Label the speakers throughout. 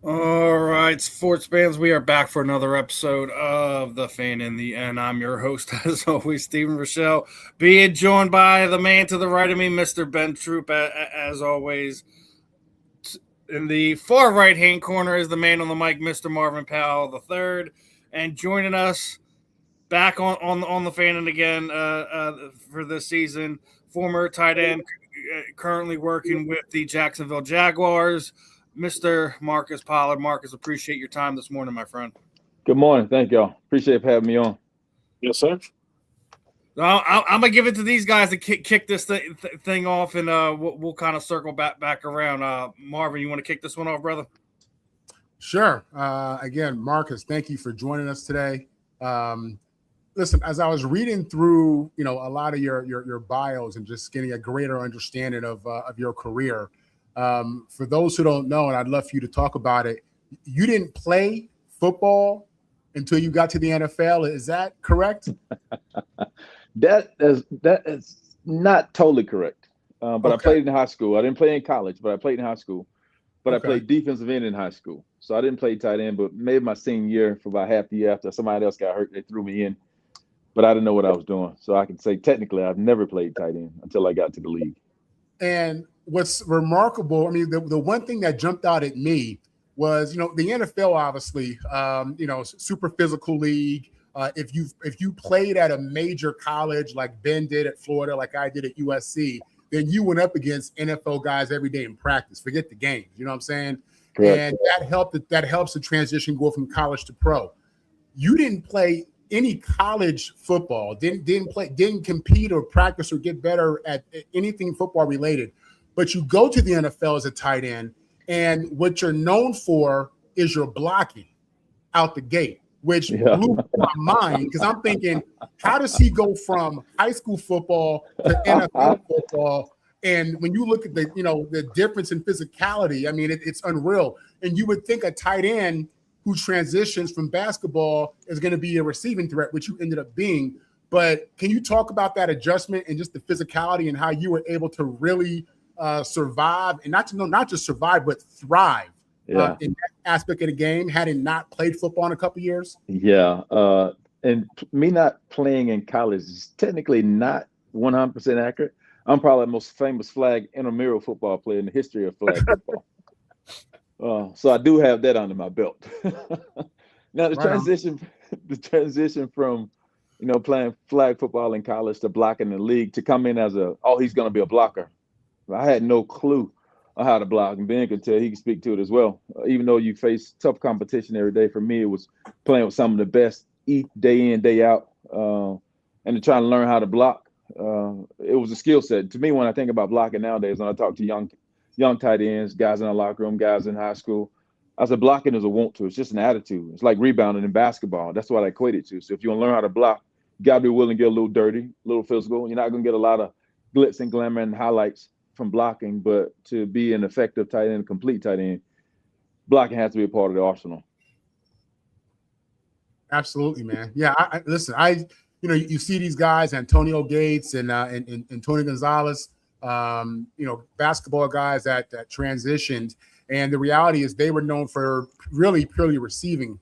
Speaker 1: All right, sports fans, we are back for another episode of The Fan in the End. I'm your host, as always, Steven Rychel, being joined by the man to the right of me, Mr. Ben Troupe, as always. In the far right-hand corner is the man on the mic, Mr. Marvin Powell the third, and joining us back on the Fan and again for this season, former tight end, currently working with the Jacksonville Jaguars, Mr. Marcus Pollard. Marcus, appreciate your time this morning, my friend.
Speaker 2: Good morning. Thank y'all. Appreciate having me on.
Speaker 3: Yes, sir.
Speaker 1: I'm gonna give it to these guys to kick this thing off, and we'll kind of circle back around. Marvin, you want to kick this one off, brother?
Speaker 4: Sure. Again, Marcus, thank you for joining us today. Listen, as I was reading through, a lot of your bios and just getting a greater understanding of your career, for those who don't know, and I'd love for you to talk about it, you didn't play football until you got to the NFL. Is that correct?
Speaker 2: That is not totally correct. But okay. I played in high school. I didn't play in college, but I played in high school. But okay. I played defensive end in high school. So I didn't play tight end, but maybe my senior year, for about half the year after somebody else got hurt, they threw me in. But I didn't know what I was doing. So I can say technically I've never played tight end until I got to the league.
Speaker 4: And what's remarkable, I mean, the one thing that jumped out at me was, the NFL, obviously, super physical league. If you played at a major college like Ben did at Florida, like I did at USC, then you went up against NFL guys every day in practice. Forget the games, you know what I'm saying? Correct. And that helps the transition go from college to pro. You didn't play any college football, didn't compete or practice or get better at anything football related, but you go to the NFL as a tight end, and what you're known for is your blocking out the gate, which blew my mind, because I'm thinking, how does he go from high school football to NFL football? And when you look at the difference in physicality, I mean, it's unreal. And you would think a tight end who transitions from basketball is going to be a receiving threat, which you ended up being. But can you talk about that adjustment and just the physicality and how you were able to really survive, and not just survive, but thrive in that aspect of the game, having not played football in a couple of years?
Speaker 2: Yeah. And me not playing in college is technically not 100% accurate. I'm probably the most famous flag intramural football player in the history of flag football. So I do have that under my belt. Now the transition from, playing flag football in college to blocking in the league to come in as he's going to be a blocker. I had no clue on how to block, and Ben could tell, he can speak to it as well. Even though you face tough competition every day, for me, it was playing with some of the best, day in, day out, and to try to learn how to block. It was a skill set. To me, when I think about blocking nowadays, when I talk to young tight ends, guys in the locker room, guys in high school, I said blocking is a want to. It's just an attitude. It's like rebounding in basketball. That's what I equate it to. So if you want to learn how to block, you got to be willing to get a little dirty, a little physical. You're not going to get a lot of glitz and glamour and highlights from blocking, but to be an effective tight end, complete tight end, blocking has to be a part of the arsenal.
Speaker 4: Absolutely, man. Yeah, listen, you see these guys, Antonio Gates and Tony Gonzalez, basketball guys that transitioned, and the reality is they were known for really purely receiving,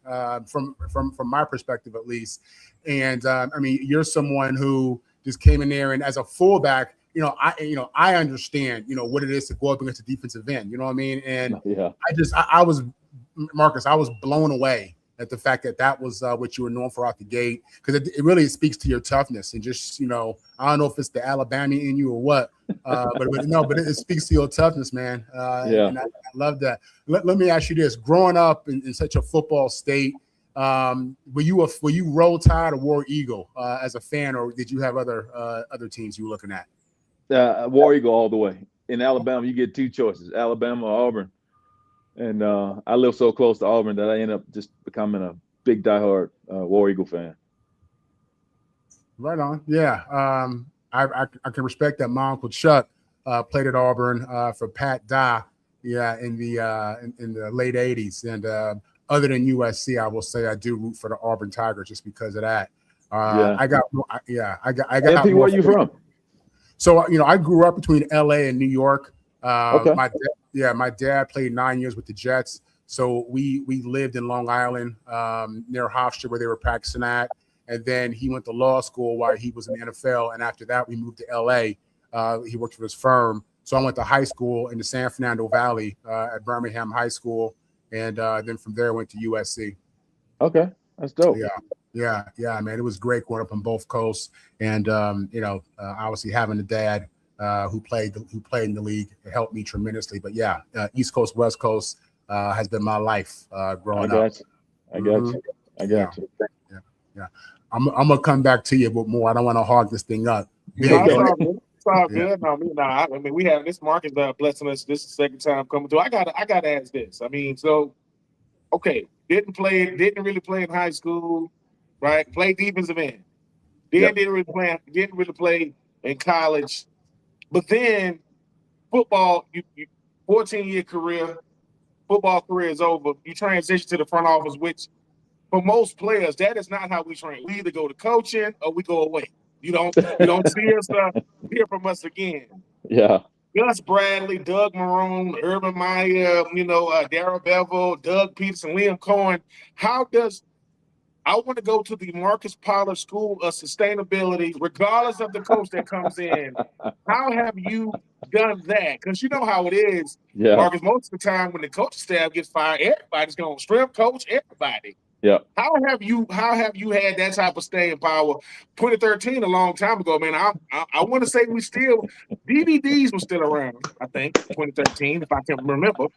Speaker 4: from my perspective at least. And you're someone who just came in there, and as a fullback, I understand, what it is to go up against a defensive end. You know what I mean? And I was blown away at the fact that was what you were known for out the gate, because it really speaks to your toughness and just, I don't know if it's the Alabama in you or what, but it speaks to your toughness, man. And I love that. Let me ask you this: growing up in such a football state, were you Roll Tide or War Eagle as a fan, or did you have other teams you were looking at?
Speaker 2: War Eagle all the way. In Alabama, you get two choices: Alabama or Auburn. And I live so close to Auburn that I end up just becoming a big diehard War Eagle fan.
Speaker 4: Right on. Yeah. I can respect that. My uncle Chuck played at Auburn for Pat Dye, in the late 80s. And other than USC, I will say I do root for the Auburn Tigers just because of that. I got.
Speaker 2: MP, where are you from?
Speaker 4: So, I grew up between LA and New York.
Speaker 2: Okay.
Speaker 4: My dad played 9 years with the Jets. So we lived in Long Island, near Hofstra, where they were practicing at. And then he went to law school while he was in the NFL. And after that, we moved to LA. He worked for his firm. So I went to high school in the San Fernando Valley at Birmingham High School. And then from there, went to USC.
Speaker 2: Okay. That's dope.
Speaker 4: Yeah, man. It was great growing up on both coasts. And, obviously having a dad who played in the league, it helped me tremendously. But yeah, East Coast, West Coast has been my life growing up.
Speaker 2: I got you.
Speaker 4: Yeah. I'm gonna come back to you with more. I don't want to hog this thing up.
Speaker 3: It's all good. I mean, we have this Marcus blessing us. This is the second time coming through. I gotta ask this. I mean, so okay, didn't really play in high school, right? Played defensive end. Didn't really play in college. But then football, you 14-year career, football career is over. You transition to the front office, which for most players, that is not how we train. We either go to coaching or we go away. You don't see us hear from us again.
Speaker 2: Yeah.
Speaker 3: Gus Bradley, Doug Marone, Urban Meyer, Darrell Bevel, Doug Peterson, Liam Cohen. I want to go to the Marcus Pollard School of Sustainability, regardless of the coach that comes in. How have you done that? Because you know how it is, Marcus. Most of the time when the coaching staff gets fired, everybody's going to strip coach everybody.
Speaker 2: Yeah.
Speaker 3: How have you had that type of staying power? 2013, a long time ago, man. I want to say DVDs were still around. I think 2013, if I can remember.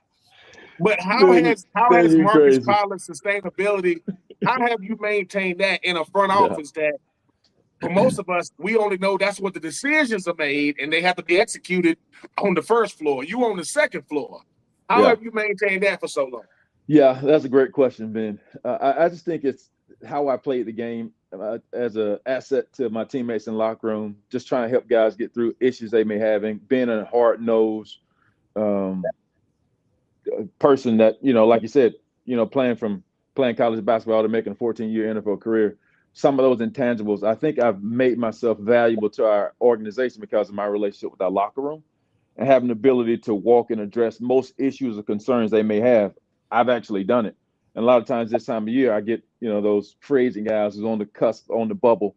Speaker 3: But how has Marcus Pollard sustainability? How have you maintained that in a front office that, for most of us, we only know that's what the decisions are made and they have to be executed on the first floor. You on the second floor. How have you maintained that for so long?
Speaker 2: Yeah, that's a great question, Ben. I just think it's how I played the game as an asset to my teammates in the locker room, just trying to help guys get through issues they may have, being a hard-nosed person that, like you said, playing college basketball to making a 14-year NFL career. Some of those intangibles, I think I've made myself valuable to our organization because of my relationship with our locker room and having the ability to walk and address most issues or concerns they may have. I've actually done it. And a lot of times this time of year, I get, those crazy guys who's on the cusp, on the bubble.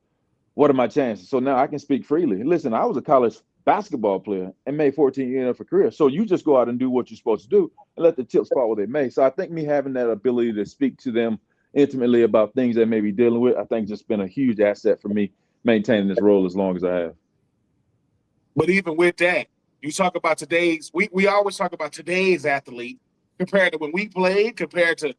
Speaker 2: What are my chances? So now I can speak freely. Listen, I was a college basketball player and made 14 years of a career. So you just go out and do what you're supposed to do and let the chips fall where they may. So I think me having that ability to speak to them intimately about things they may be dealing with, I think just been a huge asset for me maintaining this role as long as I have.
Speaker 3: But even with that, you talk about we always talk about today's athlete compared to when we played, compared to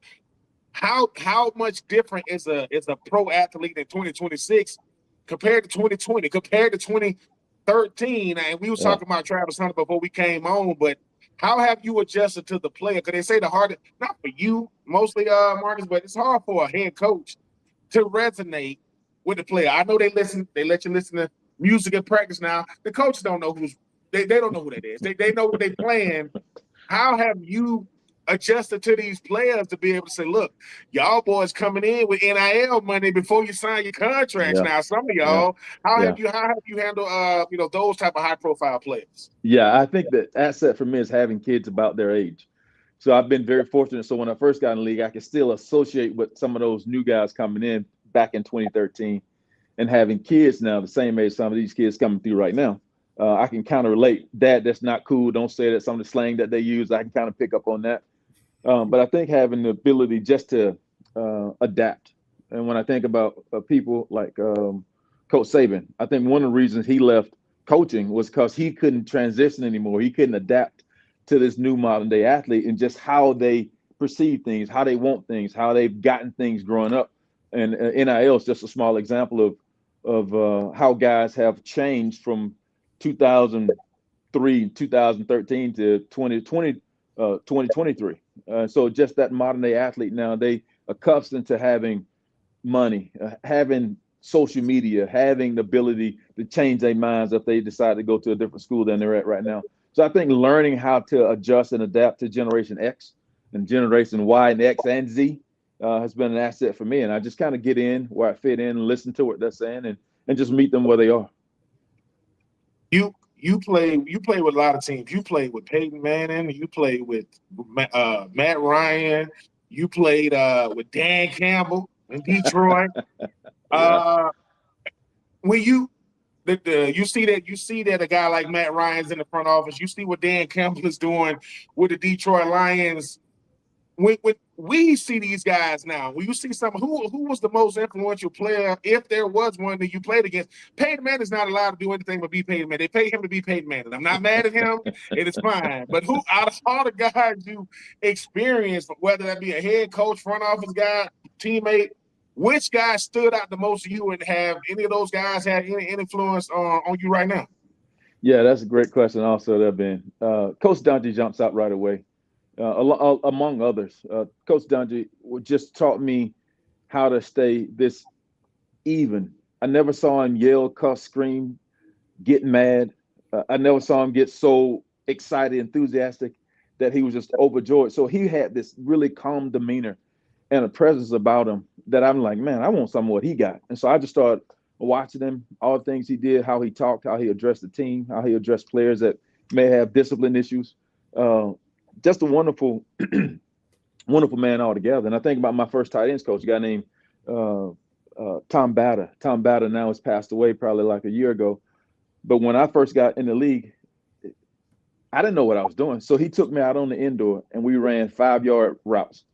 Speaker 3: how much different is a pro athlete in 2026 compared to 2020, compared to 2013. And we was talking about Travis Hunter before we came on, but how have you adjusted to the player? Because they say the hardest, not for you mostly, Marcus, but it's hard for a head coach to resonate with the player. I know they let you listen to music in practice now. The coaches don't know they don't know who that is. They know what they playing. How have you adjusted to these players to be able to say, look, y'all boys coming in with NIL money before you sign your contracts now. Some of y'all, how have you handled those type of high profile players?
Speaker 2: Yeah, I think the asset for me is having kids about their age. So I've been very fortunate. So when I first got in the league, I could still associate with some of those new guys coming in back in 2013 and having kids now the same age some of these kids coming through right now. I can kind of relate. Dad, that's not cool. Don't say that. Some of the slang that they use, I can kind of pick up on that. But I think having the ability just to adapt. And when I think about people like Coach Saban, I think one of the reasons he left coaching was because he couldn't transition anymore. He couldn't adapt to this new modern day athlete and just how they perceive things, how they want things, how they've gotten things growing up. And NIL is just a small example of how guys have changed from 2003, 2013 to 2023. So just that modern day athlete now, they accustomed to having money, having social media, having the ability to change their minds if they decide to go to a different school than they're at right now. So I think learning how to adjust and adapt to Generation X and Generation Y and X and Z has been an asset for me. And I just kind of get in where I fit in and listen to what they're saying and just meet them where they are.
Speaker 3: You you play with a lot of teams. You played with Peyton Manning. You played with Matt Ryan. You played with Dan Campbell in Detroit.
Speaker 2: Yeah.
Speaker 3: When you see that a guy like Matt Ryan's in the front office. You see what Dan Campbell is doing with the Detroit Lions. When we see these guys now, when you see who was the most influential player, if there was one that you played against, Peyton Manning is not allowed to do anything but be Peyton Manning. They pay him to be Peyton Manning. I'm not mad at him. It is fine. But who out of all the guys you experienced, whether that be a head coach, front office guy, teammate, which guy stood out the most to you, and have any of those guys had any influence on you right now?
Speaker 2: Yeah, that's a great question. Also, there, Ben. Coach Dungy jumps out right away. Among others, Coach Dungy just taught me how to stay this even. I never saw him yell, cuss, scream, get mad. I never saw him get so excited, enthusiastic that he was just overjoyed. So he had this really calm demeanor and a presence about him that I'm like, man, I want some of what he got. And so I just started watching him, all the things he did, how he talked, how he addressed the team, how he addressed players that may have discipline issues. Just a wonderful, wonderful man altogether. And I think about my first tight ends coach, a guy named Tom Batter. Tom Batter now has passed away probably like a year ago. But when I first got in the league, I didn't know what I was doing. So he took me out on the indoor and we ran 5-yard routes.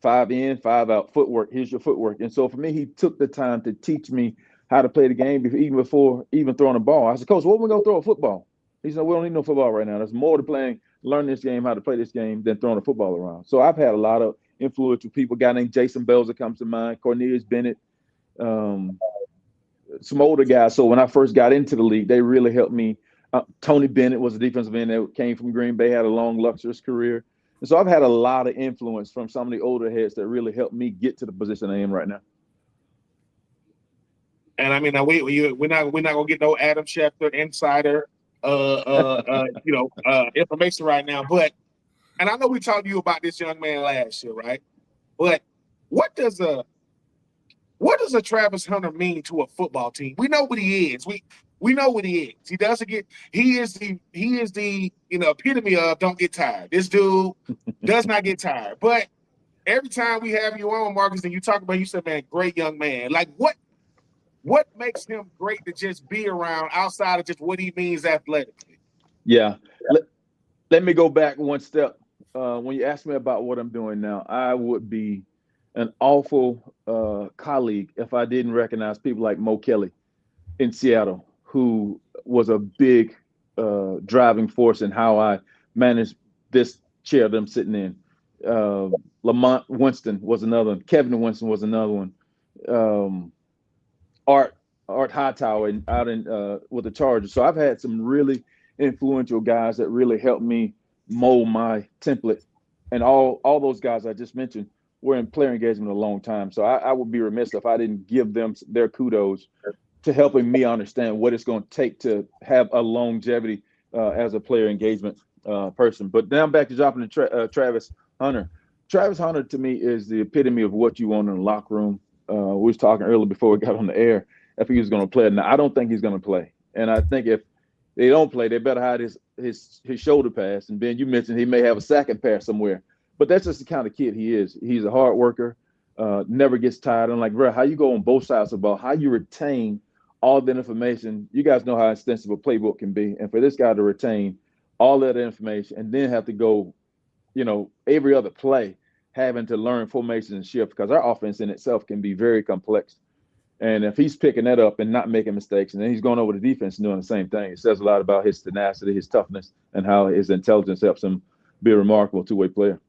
Speaker 2: 5 in, 5 out, footwork. Here's your footwork. And so for me, he took the time to teach me how to play the game even before throwing a ball. I said, Coach, what are we going to throw a football? He said, we don't need no football right now. There's more to learning this game, how to play this game, than throwing a football around. So I've had a lot of influential people. A guy named Jason Belzer comes to mind, Cornelius Bennett, some older guys. So when I first got into the league, they really helped me. Tony Bennett was a defensive end that came from Green Bay, had a long, luxurious career. And so I've had a lot of influence from some of the older heads that really helped me get to the position I am right now.
Speaker 3: And I mean, now we're not gonna get no Adam Schefter insider information right now. But, and I know we talked to you about this young man last year, right? But what does a Travis Hunter mean to a football team? We know what he is. We know what he is. He is the epitome of don't get tired. This dude does not get tired. But every time we have you on, Marcus, and you talk about, you said, man, great young man. Like what makes him great to just be around outside of just what he means athletically?
Speaker 2: Yeah. Let me go back one step. When you ask me about what I'm doing now, I would be an awful colleague if I didn't recognize people like Mo Kelly in Seattle, who was a big driving force in how I managed this chair that I'm sitting in. Lamont Winston was another one. Kevin Winston was another one. Art Hightower out in with the Chargers. So I've had some really influential guys that really helped me mold my template. And all those guys I just mentioned were in player engagement a long time. So I would be remiss if I didn't give them their kudos to helping me understand what it's going to take to have a longevity as a player engagement person. But now back to jumping to Travis Hunter. Travis Hunter to me is the epitome of what you want in the locker room. We was talking earlier before we got on the air if he was going to play. Now I don't think he's going to play, and I think if they don't play, they better hide his shoulder pass. And Ben, you mentioned he may have a second pass somewhere, but that's just the kind of kid he is. He's a hard worker, never gets tired. I'm like, bro, how you go on both sides of the ball? How you retain all that information? You guys know how extensive a playbook can be, and for this guy to retain all that information and then have to go, every other play, having to learn formation and shift, because our offense in itself can be very complex. And if he's picking that up and not making mistakes, and then he's going over the defense and doing the same thing, it says a lot about his tenacity, his toughness, and how his intelligence helps him be a remarkable two-way player.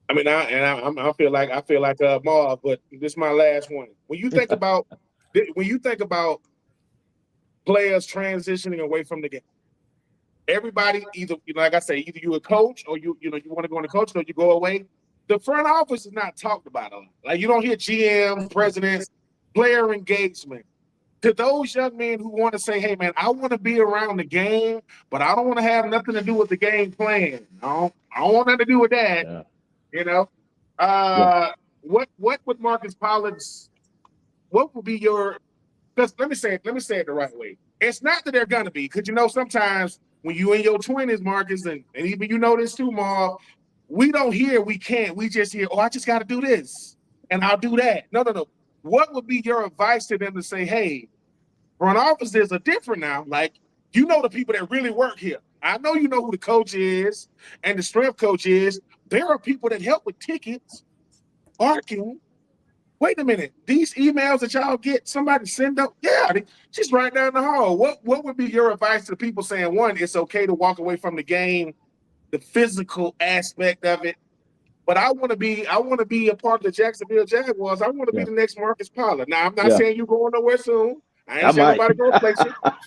Speaker 3: I mean, I feel like Marv, but this is my last one. When you think about players transitioning away from the game, everybody either, like I say, either you're a coach or you want to go into coaching or you go away. The front office is not talked about a lot. Like you don't hear GMs, presidents, player engagement. To those young men who want to say, hey man, I want to be around the game, but I don't want to have nothing to do with the game plan. I don't want nothing to do with that. Yeah. What would Marcus Pollard's, what would be your, because let me say it the right way. It's not that they're gonna be, because sometimes when you in your 20s, Marcus, and even this too, Marv, we don't hear we can't. We just hear, I just got to do this and I'll do that. No. What would be your advice to them to say, hey, front offices are different now? Like, the people that really work here. I know you know who the coach is and the strength coach is. There are people that help with tickets, parking. Wait a minute. These emails that y'all get, somebody send up, just right down the hall. What would be your advice to people saying, one, it's okay to walk away from the game, the physical aspect of it, but I want to be a part of the Jacksonville Jaguars. I want to be the next Marcus Pollard. Now, I'm not saying you're going nowhere soon. I ain't saying nobody go places.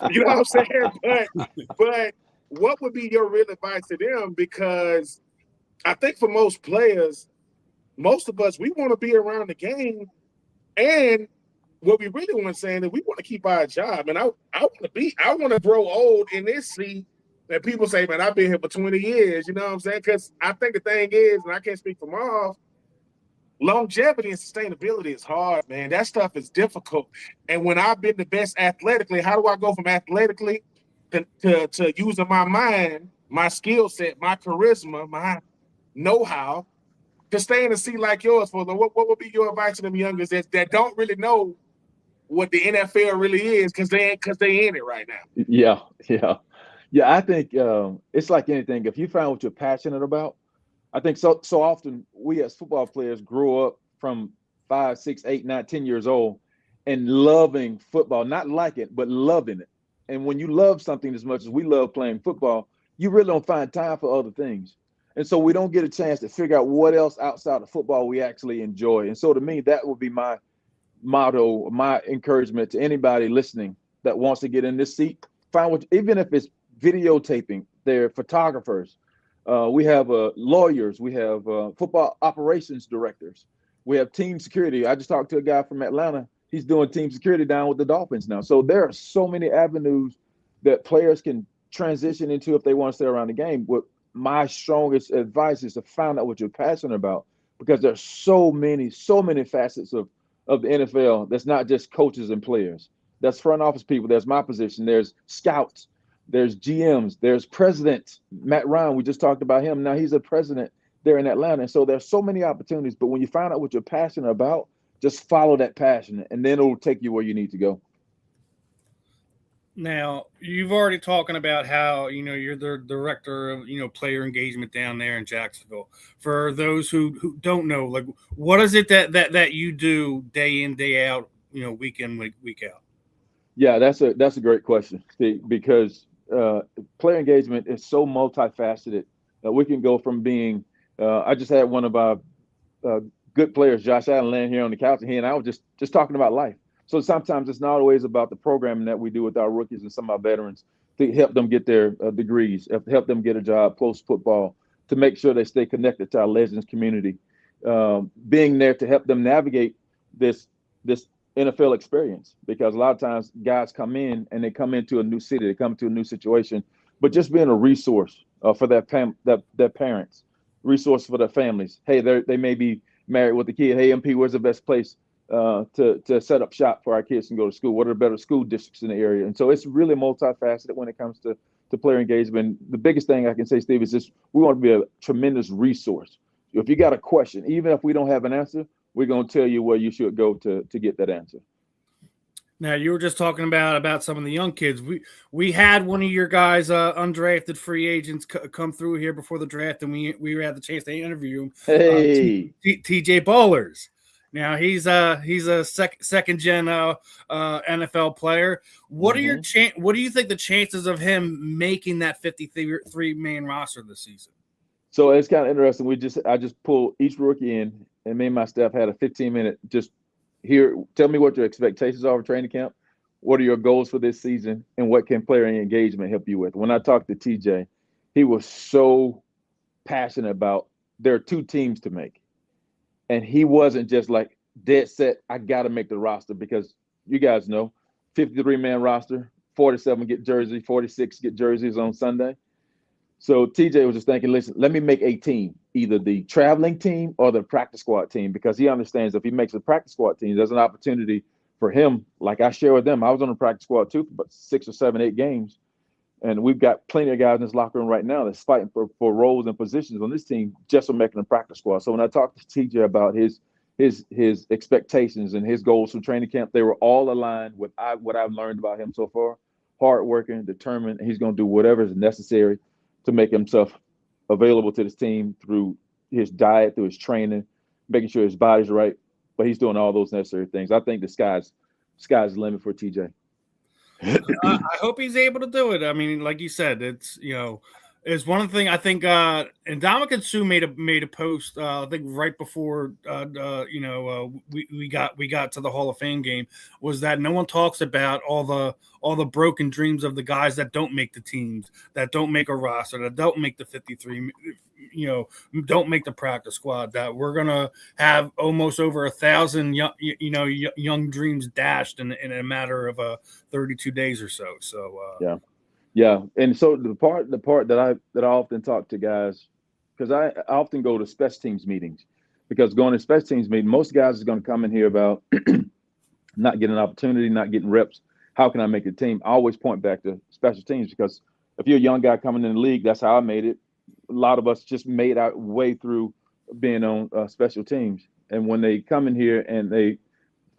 Speaker 3: You know what I'm saying? But what would be your real advice to them? Because I think for most players, most of us, we want to be around the game, and what we really want to say is we want to keep our job. And I want to grow old in this seat. And people say, man, I've been here for 20 years. You know what I'm saying? Because I think the thing is, and I can't speak for Marv, longevity and sustainability is hard, man. That stuff is difficult. And when I've been the best athletically, how do I go from athletically to using my mind, my skill set, my charisma, my know-how, to stay in a seat like yours? For what would be your advice to them youngers that don't really know what the NFL really is because they in it right now?
Speaker 2: Yeah. I think it's like anything. If you find what you're passionate about, I think so often we as football players grow up from 5, 6, 8, 9, 10 years old and loving football, not like it, but loving it. And when you love something as much as we love playing football, you really don't find time for other things. And so we don't get a chance to figure out what else outside of football we actually enjoy. And so to me, that would be my motto, my encouragement to anybody listening that wants to get in this seat. Find what, even if it's videotaping, they're photographers. We have lawyers. We have football operations directors. We have team security. I just talked to a guy from Atlanta. He's doing team security down with the Dolphins now. So there are so many avenues that players can transition into if they want to stay around the game. What my strongest advice is to find out what you're passionate about, because there's so many facets of the NFL. That's not just coaches and players. That's front office people. There's my position. There's scouts. There's GMs. There's presidents. Matt Ryan, we just talked about him. Now he's a president there in Atlanta. And so there's so many opportunities. But when you find out what you're passionate about, just follow that passion, and then it'll take you where you need to go.
Speaker 1: Now, you've already talking about how, you're the director of, player engagement down there in Jacksonville. For those who don't know, like, what is it that you do day in, day out, week in, week out?
Speaker 2: Yeah, that's a great question, Steve, because player engagement is so multifaceted that we can go from being, I just had one of our good players, Josh Allen, laying here on the couch, and he and I were just talking about life. So sometimes it's not always about the programming that we do with our rookies and some of our veterans to help them get their degrees, help them get a job post-football, to make sure they stay connected to our Legends community, being there to help them navigate this NFL experience, because a lot of times guys come in and they come into a new city, they come to a new situation, but just being a resource for their parents, resource for their families. Hey, they may be married with a kid. Hey, MP, where's the best place to set up shop for our kids and go to school? What are the better school districts in the area? And so it's really multifaceted when it comes to player engagement. The biggest thing I can say, Steve, is just we want to be a tremendous resource. If you got a question, even if we don't have an answer, we're going to tell you where you should go to get that answer.
Speaker 1: Now, you were just talking about some of the young kids. We had one of your guys, undrafted free agents, come through here before the draft, and we had the chance to interview him.
Speaker 2: Hey,
Speaker 1: TJ Bowlers. Now he's a second gen NFL player. What are what do you think the chances of him making that 53-man roster this season?
Speaker 2: So it's kind of interesting. I just pulled each rookie in, and me and my staff had a 15-minute just here. Tell me what your expectations are for training camp. What are your goals for this season, and what can player engagement help you with? When I talked to TJ, he was so passionate about there are 2 teams to make. And he wasn't just like dead set, I got to make the roster, because you guys know 53-man roster, 47 get jersey, 46 get jerseys on Sunday. So TJ was just thinking, listen, let me make a team, either the traveling team or the practice squad team, because he understands if he makes a practice squad team, there's an opportunity for him, like I share with them, I was on the practice squad too for about 6 or 7, 8 games. And we've got plenty of guys in this locker room right now that's fighting for roles and positions on this team just for making the practice squad. So when I talked to TJ about his expectations and his goals from training camp, they were all aligned with what I've learned about him so far. Hardworking, determined, and he's going to do whatever is necessary to make himself available to this team through his diet, through his training, making sure his body's right. But he's doing all those necessary things. I think the sky's the limit for TJ.
Speaker 1: I hope he's able to do it. I mean, like you said, it's it's one thing I think. And Ndamukong Suh made a post. I think right before we got to the Hall of Fame game, was that no one talks about all the broken dreams of the guys that don't make the teams, that don't make a roster, that don't make the 53. Don't make the practice squad. That we're gonna have almost over 1,000 young dreams dashed in a matter of 32 days or so. So
Speaker 2: yeah. And so the part that I often talk to guys, because I often go to special teams meetings, because going to special teams meeting, most guys is going to come in here about not getting an opportunity, not getting reps. How can I make the team? I always point back to special teams, because if you're a young guy coming in the league, that's how I made it. A lot of us just made our way through being on special teams. And when they come in here and they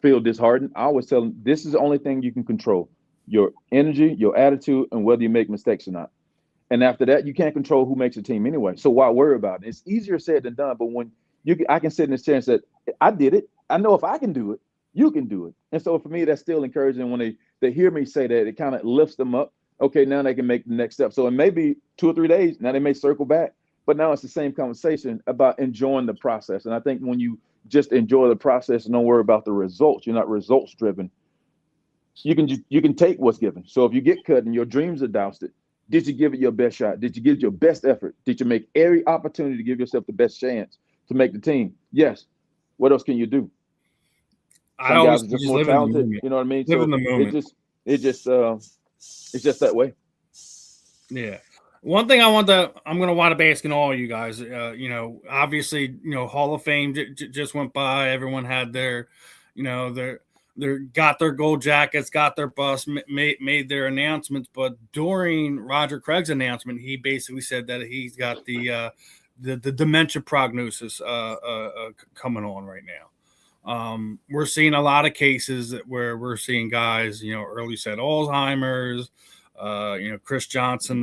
Speaker 2: feel disheartened, I always tell them, this is the only thing you can control: your energy, your attitude, and whether you make mistakes or not. And after that, you can't control who makes a team anyway. So why worry about it? It's easier said than done. But when I can sit in this chair and say, I did it. I know if I can do it, you can do it. And so for me, that's still encouraging. When they hear me say that, it kind of lifts them up. Okay, now they can make the next step. So it may be 2 or 3 days. Now they may circle back. But now it's the same conversation about enjoying the process. And I think when you just enjoy the process and don't worry about the results, you're not results driven. You can take what's given. So if you get cut and your dreams are doused, did you give it your best shot? Did you give it your best effort? Did you make every opportunity to give yourself the best chance to make the team? Yes. What else can you do? Some guys are just more talented. You know what I mean?
Speaker 1: Live in the moment.
Speaker 2: It's just that way.
Speaker 1: Yeah. One thing I'm going to wind up asking all you guys, obviously, Hall of Fame just went by. Everyone had their got their gold jackets, got their bus, made their announcements. But during Roger Craig's announcement, he basically said that he's got the dementia prognosis coming on right now. We're seeing a lot of cases where we're seeing guys, early set Alzheimer's. Chris Johnson,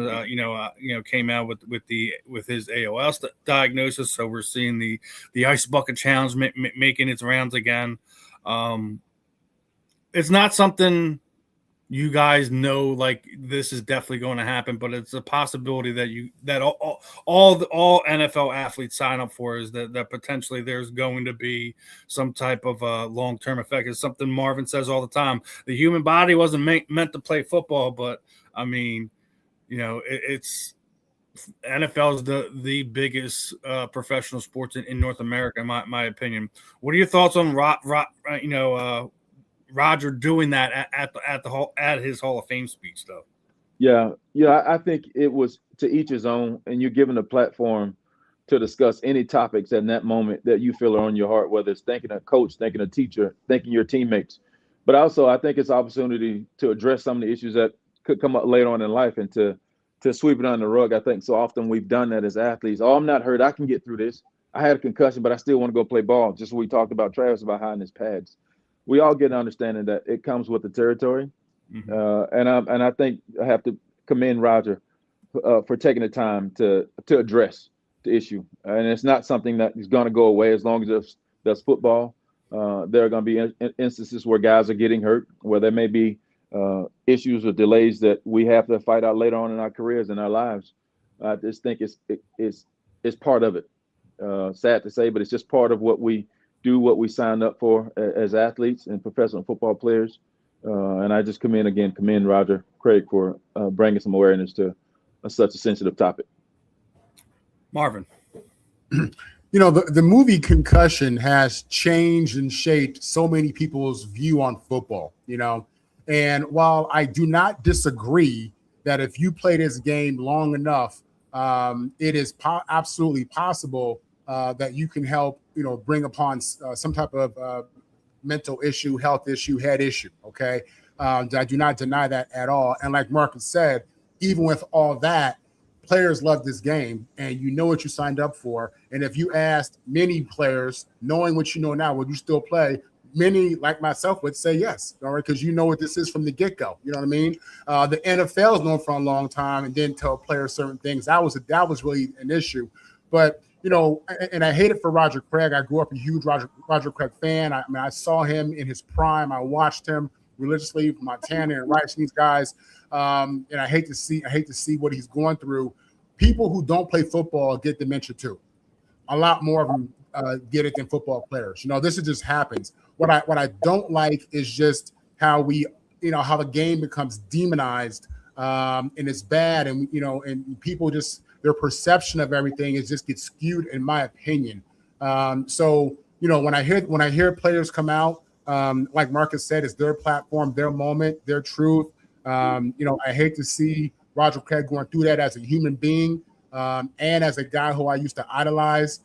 Speaker 1: came out with his ALS diagnosis. So we're seeing the ice bucket challenge making its rounds again. It's not something you guys know, like this is definitely going to happen, but it's a possibility that all NFL athletes sign up for, is that potentially there's going to be some type of long-term effect. It's something Marvin says all the time. The human body wasn't meant to play football, but I mean, it's NFL is the biggest professional sports in North America, in my opinion. What are your thoughts on Roger doing that at his Hall of Fame speech, though?
Speaker 2: Yeah, I think it was to each his own, and you're given a platform to discuss any topics in that moment that you feel are on your heart, whether it's thanking a coach, thanking a teacher, thanking your teammates. But also, I think it's an opportunity to address some of the issues that could come up later on in life, and to sweep it under the rug. I think so often we've done that as athletes. Oh, I'm not hurt. I can get through this. I had a concussion, but I still want to go play ball. Just what we talked about, Travis, about hiding his pads. We all get an understanding that it comes with the territory. Mm-hmm. And I think I have to commend Roger for taking the time to address the issue. And it's not something that is going to go away as long as there's football. There are going to be instances where guys are getting hurt, where there may be issues or delays that we have to fight out later on in our careers and our lives. I just think it's part of it. Sad to say, but it's just part of what we do, what we signed up for as athletes and professional football players. And I just commend Roger Craig for bringing some awareness to such a sensitive topic.
Speaker 1: Marvin.
Speaker 4: The movie Concussion has changed and shaped so many people's view on football, and while I do not disagree that if you play this game long enough, it is absolutely possible that you can help, bring upon some type of mental issue, health issue, head issue. Okay. I do not deny that at all. And like Marcus said, even with all that, players love this game, and you know what you signed up for. And if you asked many players, knowing what you know now, would you still play? Many, like myself, would say yes, all right, because you know what this is from the get-go. You know what I mean? The NFL is known for a long time and didn't tell players certain things. That was really an issue. But, you know, and I hate it for Roger Craig. I grew up a huge Roger Craig fan. I saw him in his prime. I watched him religiously from Montana and Rice and these guys. And I hate to see what he's going through. People who don't play football get dementia too. A lot more of them get it than football players. You know, this just happens. What I don't like is just how how the game becomes demonized and it's bad, and and people just their perception of everything just gets skewed, in my opinion. So when I hear players come out, like Marcus said, it's their platform, their moment, their truth. I hate to see Roger Craig going through that as a human being and as a guy who I used to idolize,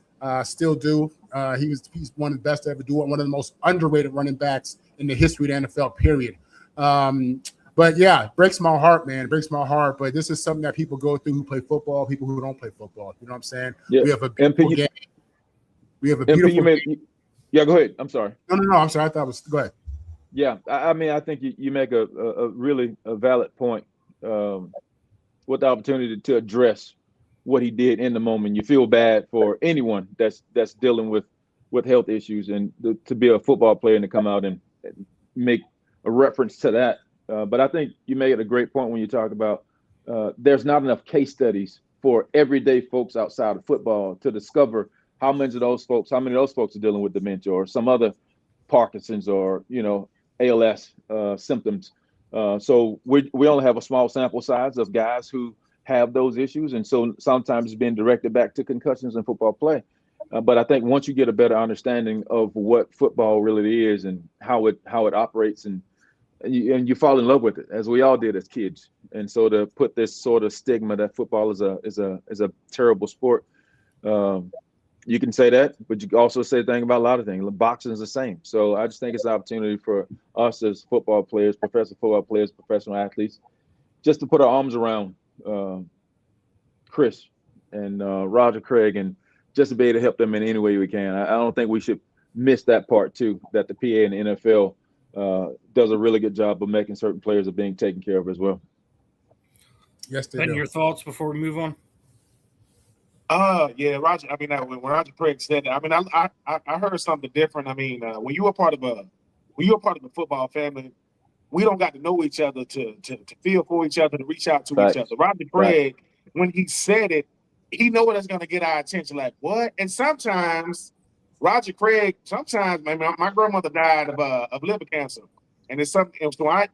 Speaker 4: still do. He's one of the best to ever do it, one of the most underrated running backs in the history of the NFL, period. But yeah, it breaks my heart, man. It breaks my heart. But this is something that people go through who play football, people who don't play football. You know what I'm saying?
Speaker 2: Yeah.
Speaker 4: We have a beautiful game. We have a beautiful game.
Speaker 2: Yeah, go ahead. I'm sorry.
Speaker 4: No. I'm sorry. I thought it was – go ahead.
Speaker 2: Yeah, I mean, I think you make a really valid point with the opportunity to address what he did in the moment. You feel bad for anyone that's dealing with health issues, and to be a football player and to come out and make a reference to that. But I think you made a great point when you talk about there's not enough case studies for everyday folks outside of football to discover how many of those folks are dealing with dementia or some other Parkinson's or ALS symptoms. So we only have a small sample size of guys who have those issues, and so sometimes it's being directed back to concussions in football play. But I think once you get a better understanding of what football really is and how it operates, and you fall in love with it, as we all did as kids. And so to put this sort of stigma that football is a terrible sport, you can say that, but you can also say the thing about a lot of things. Boxing is the same. So I just think it's an opportunity for us as football players, professional football players, professional athletes, just to put our arms around Chris and Roger Craig, and just to be able to help them in any way we can. I don't think we should miss that part too, that the PA and the NFL does a really good job of making certain players are being taken care of as well.
Speaker 4: Yes, they
Speaker 1: Ben,
Speaker 4: do.
Speaker 1: your thoughts before we move on?
Speaker 3: Yeah, Roger. I mean, when Roger Craig said that, I mean, I heard something different. I mean, when you're a part of a football family, we don't got to know each other to feel for each other, to reach out to each other. Roger Craig, when he said it, he know that's going to get our attention. Like, what? And sometimes Roger Craig, man, my grandmother died of liver cancer. And it's something,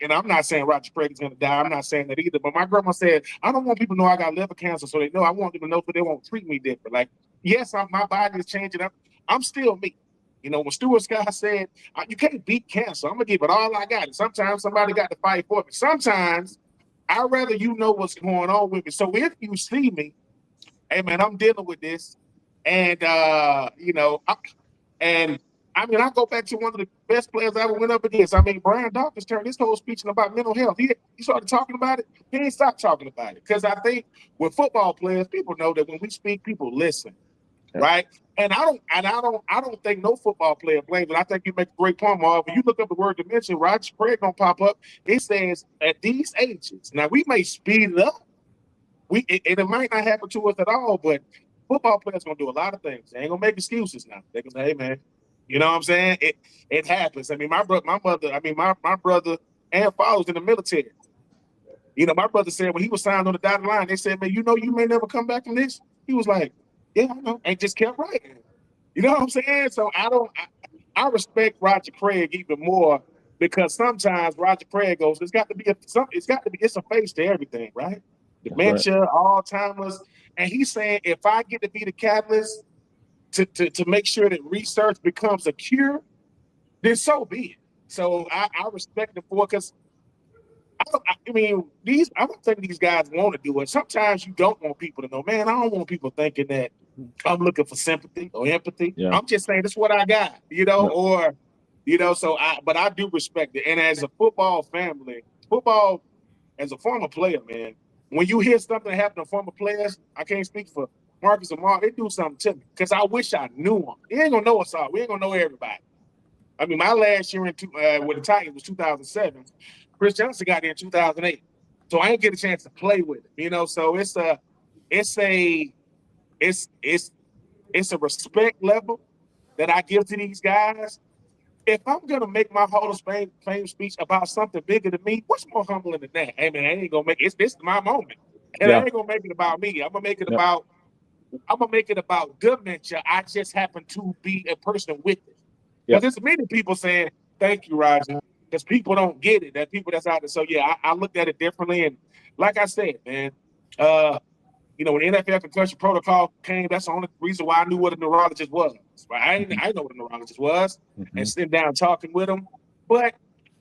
Speaker 3: and I'm not saying Roger Craig is going to die. I'm not saying that either. But my grandma said, I don't want people to know I got liver cancer, so they know. I want them to know, so they won't treat me different. Like, yes, my body is changing. I'm still me. When Stuart Scott said, you can't beat cancer, I'm going to give it all I got. And sometimes somebody got to fight for me. Sometimes I'd rather know what's going on with me. So if you see me, hey, man, I'm dealing with this. And, I go back to one of the best players I ever went up against. I mean, Brian Dawkins turned his whole speech about mental health. He started talking about it. He didn't stop talking about it. Because I think with football players, people know that when we speak, people listen, right? And I don't think no football player blames it. I think you make a great point, Marvin. When you look up the word dementia, Roger Craig gonna pop up. It says at these ages. Now we may speed it up. It might not happen to us at all, but football players gonna do a lot of things. They ain't gonna make excuses now. They gonna say, hey, man. You know what I'm saying? It happens. I mean, my brother and father was in the military. My brother said when he was signed on the dotted line, they said, man, you may never come back from this. He was like, yeah, I know, and just kept writing. You know what I'm saying? So I respect Roger Craig even more, because sometimes Roger Craig goes, it's a face to everything, right? Dementia, Alzheimer's, and he's saying if I get to be the catalyst to make sure that research becomes a cure, then so be it. So I respect him for it, because I don't think these guys want to do it. Sometimes you don't want people to know, man, I don't want people thinking that I'm looking for sympathy or empathy. Yeah. I'm just saying this is what I got, or So I do respect it. And as a football family, as a former player, man, when you hear something that happened to former players, I can't speak for Marcus and Mark, they do something to me because I wish I knew them. You ain't gonna know us all. We ain't gonna know everybody. I mean, my last year with the Titans was 2007. Chris Johnson got there in 2008, so I ain't get a chance to play with him. So it's a respect level that I give to these guys. If I'm gonna make my Hall of Fame speech about something bigger than me, what's more humbling than that? Hey man, I ain't gonna make it. This is my moment, and I ain't gonna make it about me. I'm gonna make it about dementia. I just happen to be a person with it. Because there's many people saying, "Thank you, Roger," because people don't get it. That people that's out there. So yeah, I looked at it differently, and like I said, man, when NFL concussion protocol came, that's the only reason why I knew what a neurologist was. Right? I know what a neurologist was, and sitting down talking with him. But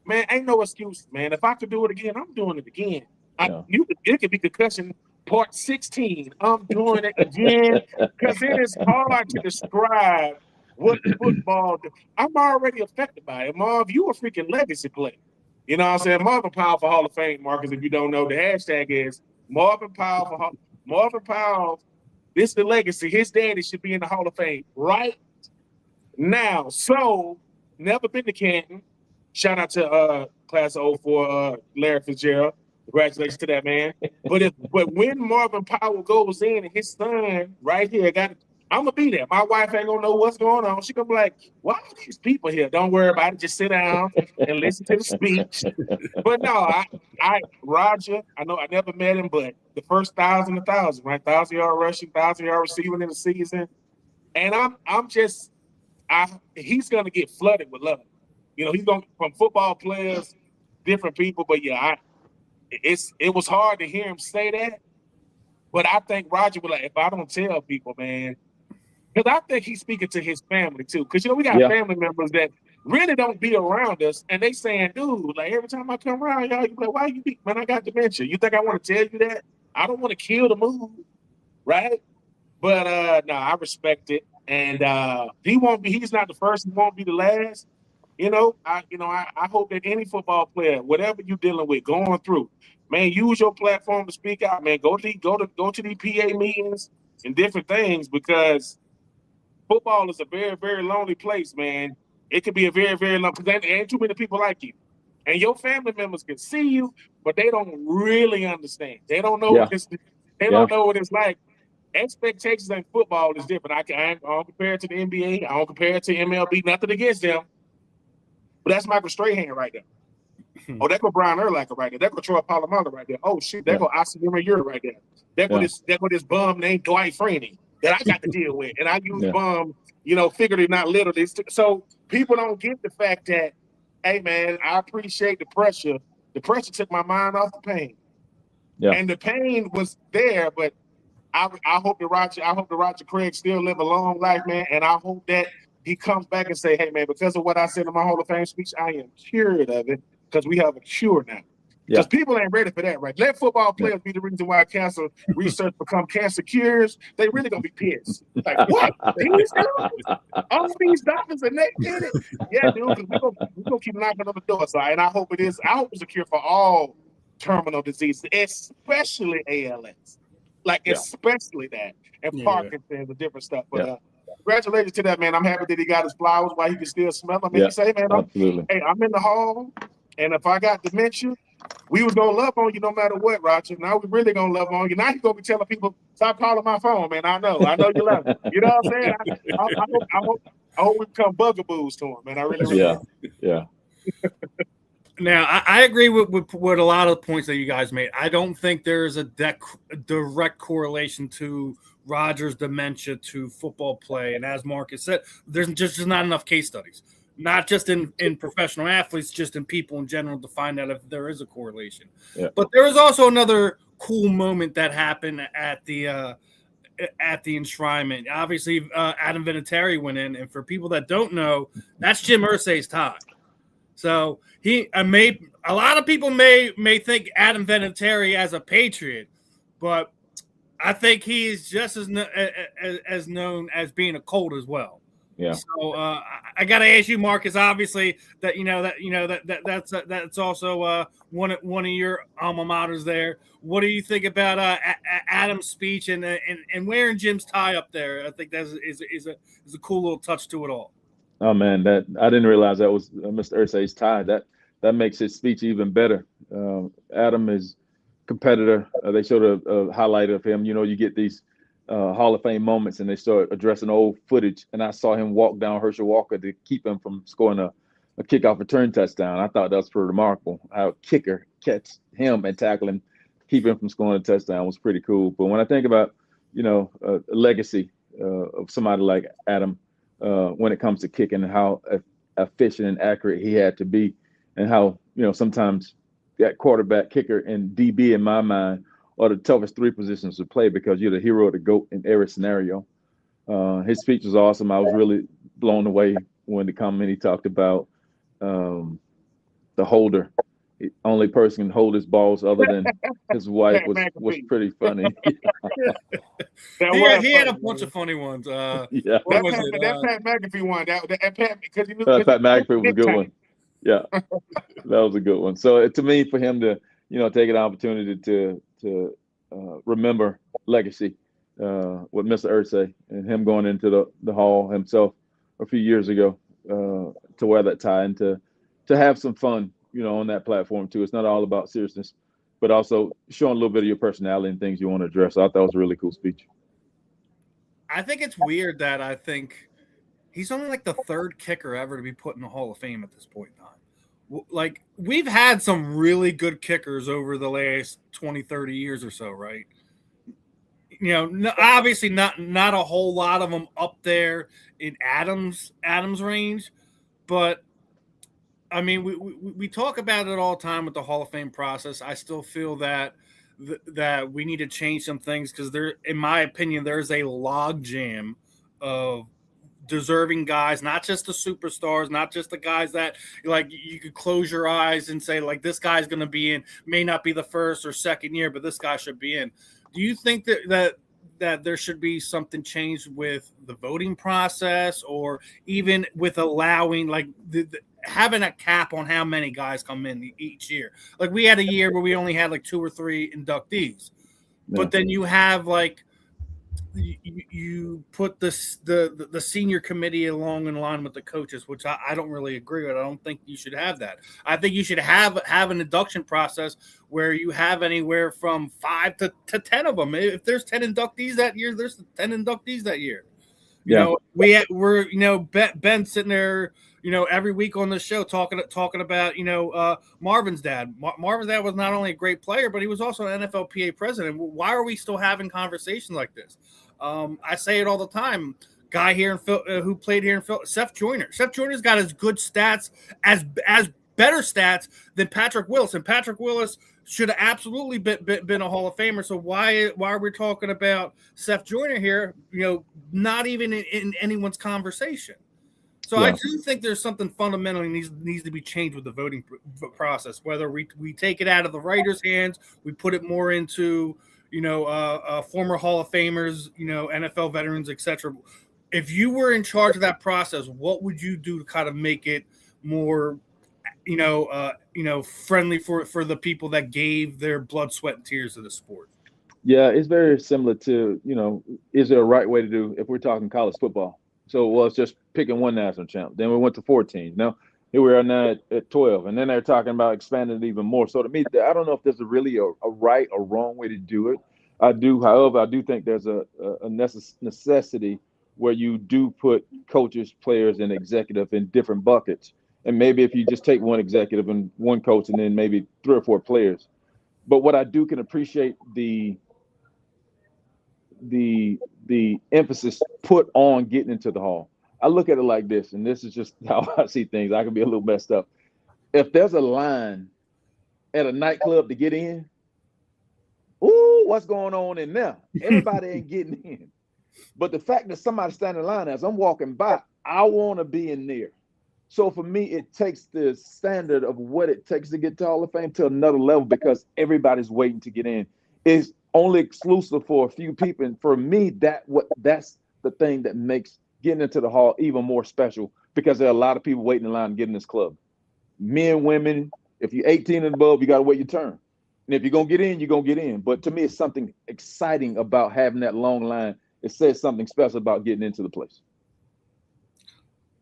Speaker 3: man, ain't no excuse, man. If I could do it again, I'm doing it again. It could be concussion part 16. I'm doing it again because it is hard to describe what football. I'm already affected by it. Marv, you a freaking legacy player. You know what I'm saying? Marvin Powell for Hall of Fame, Marcus. If you don't know, the hashtag is Marvin Powell for Marvin Powell. This is the legacy. His daddy should be in the Hall of Fame right now. So, never been to Canton. Shout out to class of 04, Larry Fitzgerald. Congratulations to that man. But when Marvin Powell goes in and his son right here I'm gonna be there. My wife ain't gonna know what's going on. She gonna be like, "Why are these people here?" Don't worry about it. Just sit down and listen to the speech. But no, Roger, I know I never met him, but the first 1,000, right? 1,000-yard rushing, 1,000-yard receiving in the season, and he's gonna get flooded with love. He's gonna from football players, different people. But yeah, it was hard to hear him say that. But I think Roger was like, if I don't tell people, man. Because I think he's speaking to his family, too. Because, we got family members that really don't be around us. And they saying, dude, like, every time I come around, y'all, you be like, why you be, man, I got dementia. You think I want to tell you that? I don't want to kill the mood, right? But, no, I respect it. And he's not the first. He won't be the last. I hope that any football player, whatever you're dealing with, going through, man, use your platform to speak out, man. Go to the PA meetings and different things because football is a very, very lonely place, man. It could be a very, very long because there ain't too many people like you. And your family members can see you, but they don't really understand. They don't know what don't know what it's like. Expectations in football is different. I don't compare it to the NBA. I don't compare it to MLB. Nothing against them. But that's Michael Strahan right there. Oh, that go Brian Urlacher right there. That go Troy Polamalu right there. Oh, shit. That go Osimhen Yuri right there. That go this bum named Dwight Freeney that I got to deal with. And I use bum, figuratively, not literally. So people don't get the fact that, hey, man, I appreciate the pressure. The pressure took my mind off the pain. Yeah. And the pain was there, but I hope the Roger Craig still live a long life, man. And I hope that he comes back and say, hey, man, because of what I said in my Hall of Fame speech, I am cured of it because we have a cure now. Because people ain't ready for that, right? Let football players be the reason why cancer research become cancer cures. They really going to be pissed. Like, what? These dudes? All these doctors and they did it? Yeah, dude, because we're going to keep knocking on the door. So, and I hope it's a cure for all terminal diseases, especially ALS. Especially that. And Parkinson's and different stuff. But congratulations to that, man. I'm happy that he got his flowers while he can still smell them. And he say, man, I'm in the hall, and if I got dementia, we was going to love on you no matter what, Roger. Now we really going to love on you. Now you're going to be telling people, stop calling my phone, man. I know you love me. You know what I'm saying? I hope we become bugaboos to him, man. I really
Speaker 2: Yeah.
Speaker 1: Now, I agree with a lot of the points that you guys made. I don't think there is a direct correlation to Rodgers' dementia to football play. And as Marcus said, there's just not enough case studies, not just in professional athletes, just in people in general to find out if there is a correlation. Yeah. But there was also another cool moment that happened at the enshrinement. Obviously, Adam Vinatieri went in. And for people that don't know, that's Jim Irsay's time. So a lot of people may think Adam Vinatieri as a Patriot, but I think he's just as known as being a Colt as well.
Speaker 2: Yeah.
Speaker 1: So I got to ask you, Marcus. Obviously, that's also one of your alma maters there. What do you think about Adam's speech and wearing Jim's tie up there? I think that is a cool little touch to it all.
Speaker 2: Oh man, that I didn't realize that was Mr. Irsay's tie. That makes his speech even better. Adam is competitor. They showed a highlight of him. You get these Hall of Fame moments, and they start addressing old footage. And I saw him walk down Herschel Walker to keep him from scoring a kickoff return touchdown. I thought that was pretty remarkable. How a kicker catch him and tackle him, keep him from scoring a touchdown was pretty cool. But when I think about a legacy of somebody like Adam, when it comes to kicking, how efficient and accurate he had to be, and how sometimes that quarterback, kicker, and DB in my mind are the toughest three positions to play because you're the hero of the GOAT in every scenario. His speech was awesome. I was really blown away when the comment he talked about the holder. The only person can hold his balls other than his wife was pretty funny.
Speaker 1: He had a bunch of funny ones.
Speaker 2: Yeah.
Speaker 3: That Pat McAfee one. That Pat, because he knew
Speaker 2: Pat McAfee was a good one. Yeah, that was a good one. So to me, for him to take an opportunity to remember legacy with Mr. Irsay and him going into the hall himself a few years ago to wear that tie and to have some fun, on that platform too. It's not all about seriousness, but also showing a little bit of your personality and things you want to address. So I thought it was a really cool speech.
Speaker 1: I think it's weird that I think he's only like the third kicker ever to be put in the Hall of Fame at this point in time. Like, we've had some really good kickers over the last 20, 30 years or so, right? Obviously not a whole lot of them up there in Adam's range, but I mean, we talk about it all the time with the Hall of Fame process. I still feel that we need to change some things because in my opinion, there's a log jam of deserving guys, not just the superstars, not just the guys that like you could close your eyes and say like this guy's going to be in, may not be the first or second year, but this guy should be in. Do you think that there should be something changed with the voting process, or even with allowing like having a cap on how many guys come in each year? Like, we had a year where we only had like 2 or 3 inductees, but then you have like you put the senior committee along in line with the coaches, which I don't really agree with. I don't think you should have that. I think you should have an induction process where you have anywhere from 5 to 10 of them. If there's 10 inductees that year, there's 10 inductees that year. We're Ben sitting there, every week on the show talking about Marvin's dad. Marvin's dad was not only a great player, but he was also an NFLPA president. Why are we still having conversations like this? I say it all the time. Guy here in who played here in Phil, Seth Joyner. Seth Joyner's got as good stats as better stats than Patrick Willis, and Patrick Willis should have absolutely been a Hall of Famer. So why are we talking about Seth Joyner here? Not even in anyone's conversation. So yeah. I do think there's something fundamentally needs to be changed with the voting process. Whether we take it out of the writers' hands, we put it more into former Hall of Famers, NFL veterans, etc. If you were in charge of that process, what would you do to kind of make it more friendly for the people that gave their blood, sweat, and tears to the sport?
Speaker 2: Yeah, it's very similar to, is there a right way to do, if we're talking college football? So, well, it's just picking one national champ. Then we went to 14. Now, here we are now at 12. And then they're talking about expanding it even more. So to me, I don't know if there's really a right or wrong way to do it. However, I do think there's a necessity where you do put coaches, players, and executive in different buckets. And maybe if you just take one executive and one coach and then maybe 3 or 4 players. But what I do can appreciate the emphasis put on getting into the hall. I look at it like this, and this is just how I see things. I can be a little messed up. If there's a line at a nightclub to get in, ooh, what's going on in there? Everybody ain't getting in. But the fact that somebody's standing in line as I'm walking by, I want to be in there. So for me, it takes the standard of what it takes to get to Hall of Fame to another level because everybody's waiting to get in. It's only exclusive for a few people. And for me, that's the thing that makes getting into the hall even more special because there are a lot of people waiting in line to get in this club. Men, women, if you're 18 and above, you got to wait your turn. And if you're going to get in, you're going to get in. But to me, it's something exciting about having that long line. It says something special about getting into the place.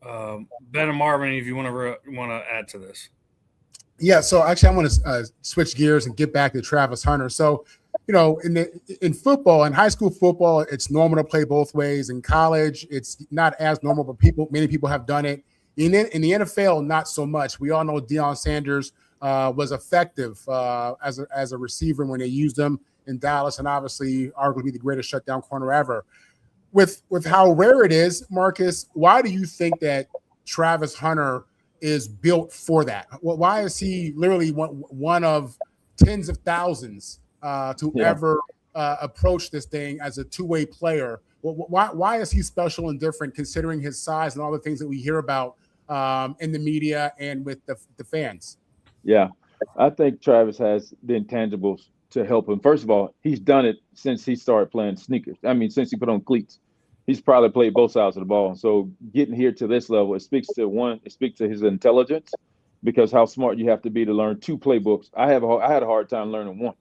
Speaker 1: Ben and Marvin, if you want to add to this.
Speaker 4: Yeah, so actually I want to switch gears and get back to Travis Hunter. So, in football, in high school football, it's normal to play both ways. In college, it's not as normal, but many people have done it. In the NFL, not so much. We all know Deion Sanders was effective as a receiver when they used him in Dallas, and obviously arguably the greatest shutdown corner ever. With how rare it is, Marcus, why do you think that Travis Hunter is built for that? Why is he literally one of tens of thousands to ever approach this thing as a two-way player? Why is he special and different considering his size and all the things that we hear about in the media and with the fans?
Speaker 2: Yeah, I think Travis has the intangibles to help him. First of all, he's done it since he started playing sneakers. I mean, since he put on cleats. He's probably played both sides of the ball. So getting here to this level, it speaks to his intelligence, because how smart you have to be to learn two playbooks. I had a hard time learning one.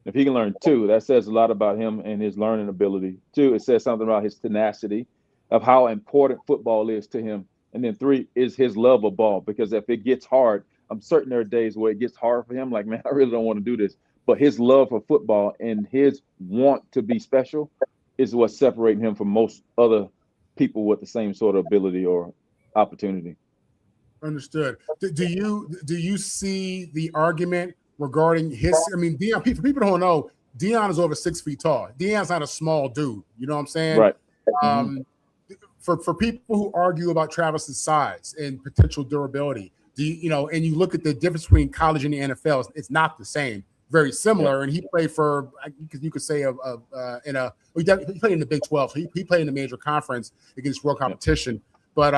Speaker 2: If he can learn two, that says a lot about him and his learning ability. Two, it says something about his tenacity of how important football is to him. And then three is his love of ball, because if it gets hard, I'm certain there are days where it gets hard for him. Like, man, I really don't want to do this. But his love for football and his want to be special is what's separating him from most other people with the same sort of ability or opportunity.
Speaker 4: Understood. Do you see the argument regarding his? I mean, Deion. People don't know, Deion is over 6 feet tall. Deion's not a small dude. You know what I'm saying?
Speaker 2: Right.
Speaker 4: For people who argue about Travis's size and potential durability, and you look at the difference between college and the NFL, it's not the same. Very similar, and he played for, you could say, he played in the Big 12. So he played in the major conference against world competition. But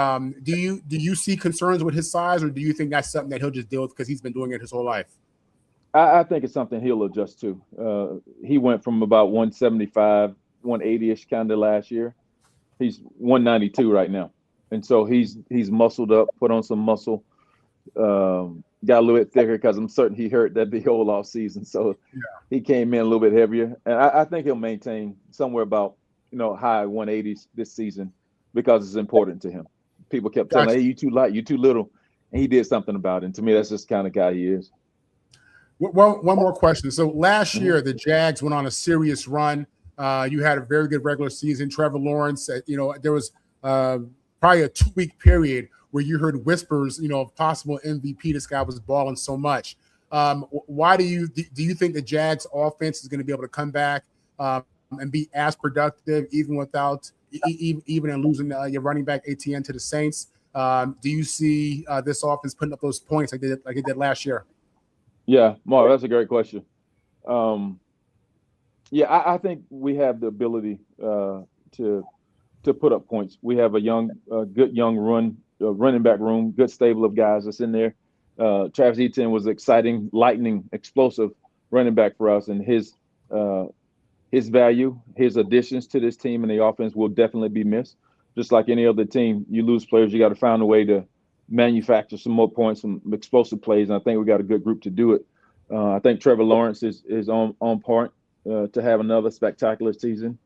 Speaker 4: do you see concerns with his size, or do you think that's something that he'll just deal with because he's been doing it his whole life?
Speaker 2: I think it's something he'll adjust to. He went from about 175, 180-ish kind of last year. He's 192 right now, and so he's muscled up, put on some muscle. Got a little bit thicker because I'm certain he hurt that big whole off season. So he came in a little bit heavier. And I think he'll maintain somewhere about, high 180s this season because it's important to him. People kept telling him, hey, you too light, you too little. And he did something about it. And to me, that's just the kind of guy he is.
Speaker 4: One more question. So last year, the Jags went on a serious run. You had a very good regular season. Trevor Lawrence, there was probably a 2-week period where you heard whispers, of possible MVP. This guy was balling so much. Why do you think the Jags offense is going to be able to come back and be as productive even without even in losing your running back ATN to the Saints? Do you see this offense putting up those points like it did last year?
Speaker 2: Yeah, Mark, that's a great question. I think we have the ability to put up points. We have a good young running back room, good stable of guys that's in there. Travis Etienne was exciting, lightning, explosive running back for us, and his value, his additions to this team and the offense will definitely be missed. Just like any other team, you lose players, you got to find a way to manufacture some more points, some explosive plays, and I think we got a good group to do it. I think Trevor Lawrence is on point to have another spectacular season.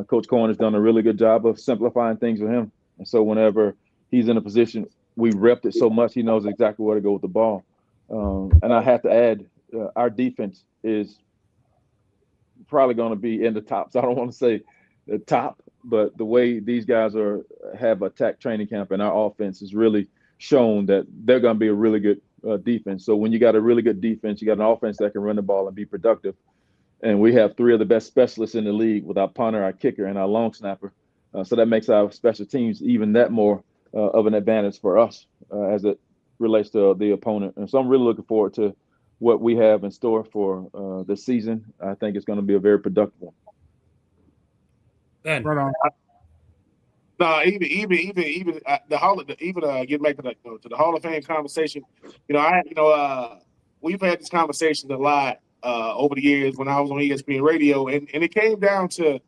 Speaker 2: Coach Cohen has done a really good job of simplifying things for him, and so whenever he's in a position, we repped it so much, he knows exactly where to go with the ball. And I have to add, our defense is probably going to be in the top. So I don't want to say the top, but the way these guys have attacked training camp and our offense has really shown that they're going to be a really good defense. So when you got a really good defense, you got an offense that can run the ball and be productive. And we have 3 of the best specialists in the league with our punter, our kicker, and our long snapper. So that makes our special teams even that more of an advantage for us as it relates to the opponent. And so I'm really looking forward to what we have in store for the season. I think it's going to be a very productive one.
Speaker 3: Ben. Right on. No, even the Hall of getting back to the Hall of Fame conversation. We've had this conversation a lot over the years when I was on ESPN Radio, and it came down to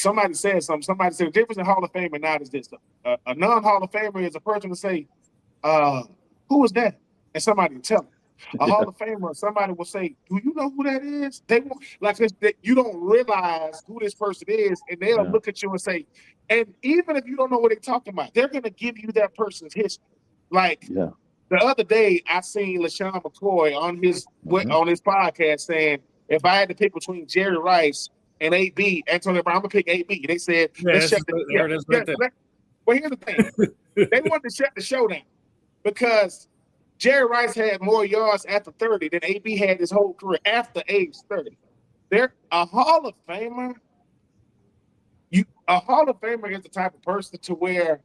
Speaker 3: somebody said something. Somebody said the difference in Hall of Fame and not is this. A non-Hall of Famer is a person to say, who is that? And somebody will tell them. A Hall of Famer, somebody will say, do you know who that is? They won't, like this, you don't realize who this person is, and they'll look at you and say, and even if you don't know what they're talking about, they're going to give you that person's history. Like the other day, I seen LaShawn McCoy on his podcast saying, if I had to pick between Jerry Rice and AB, Antonio Brown, I'm going to pick AB. They said, let's shut the Well, here's the thing. They wanted to shut the show down because Jerry Rice had more yards after 30 than AB had his whole career after age 30. They're a Hall of Famer. A Hall of Famer is the type of person to where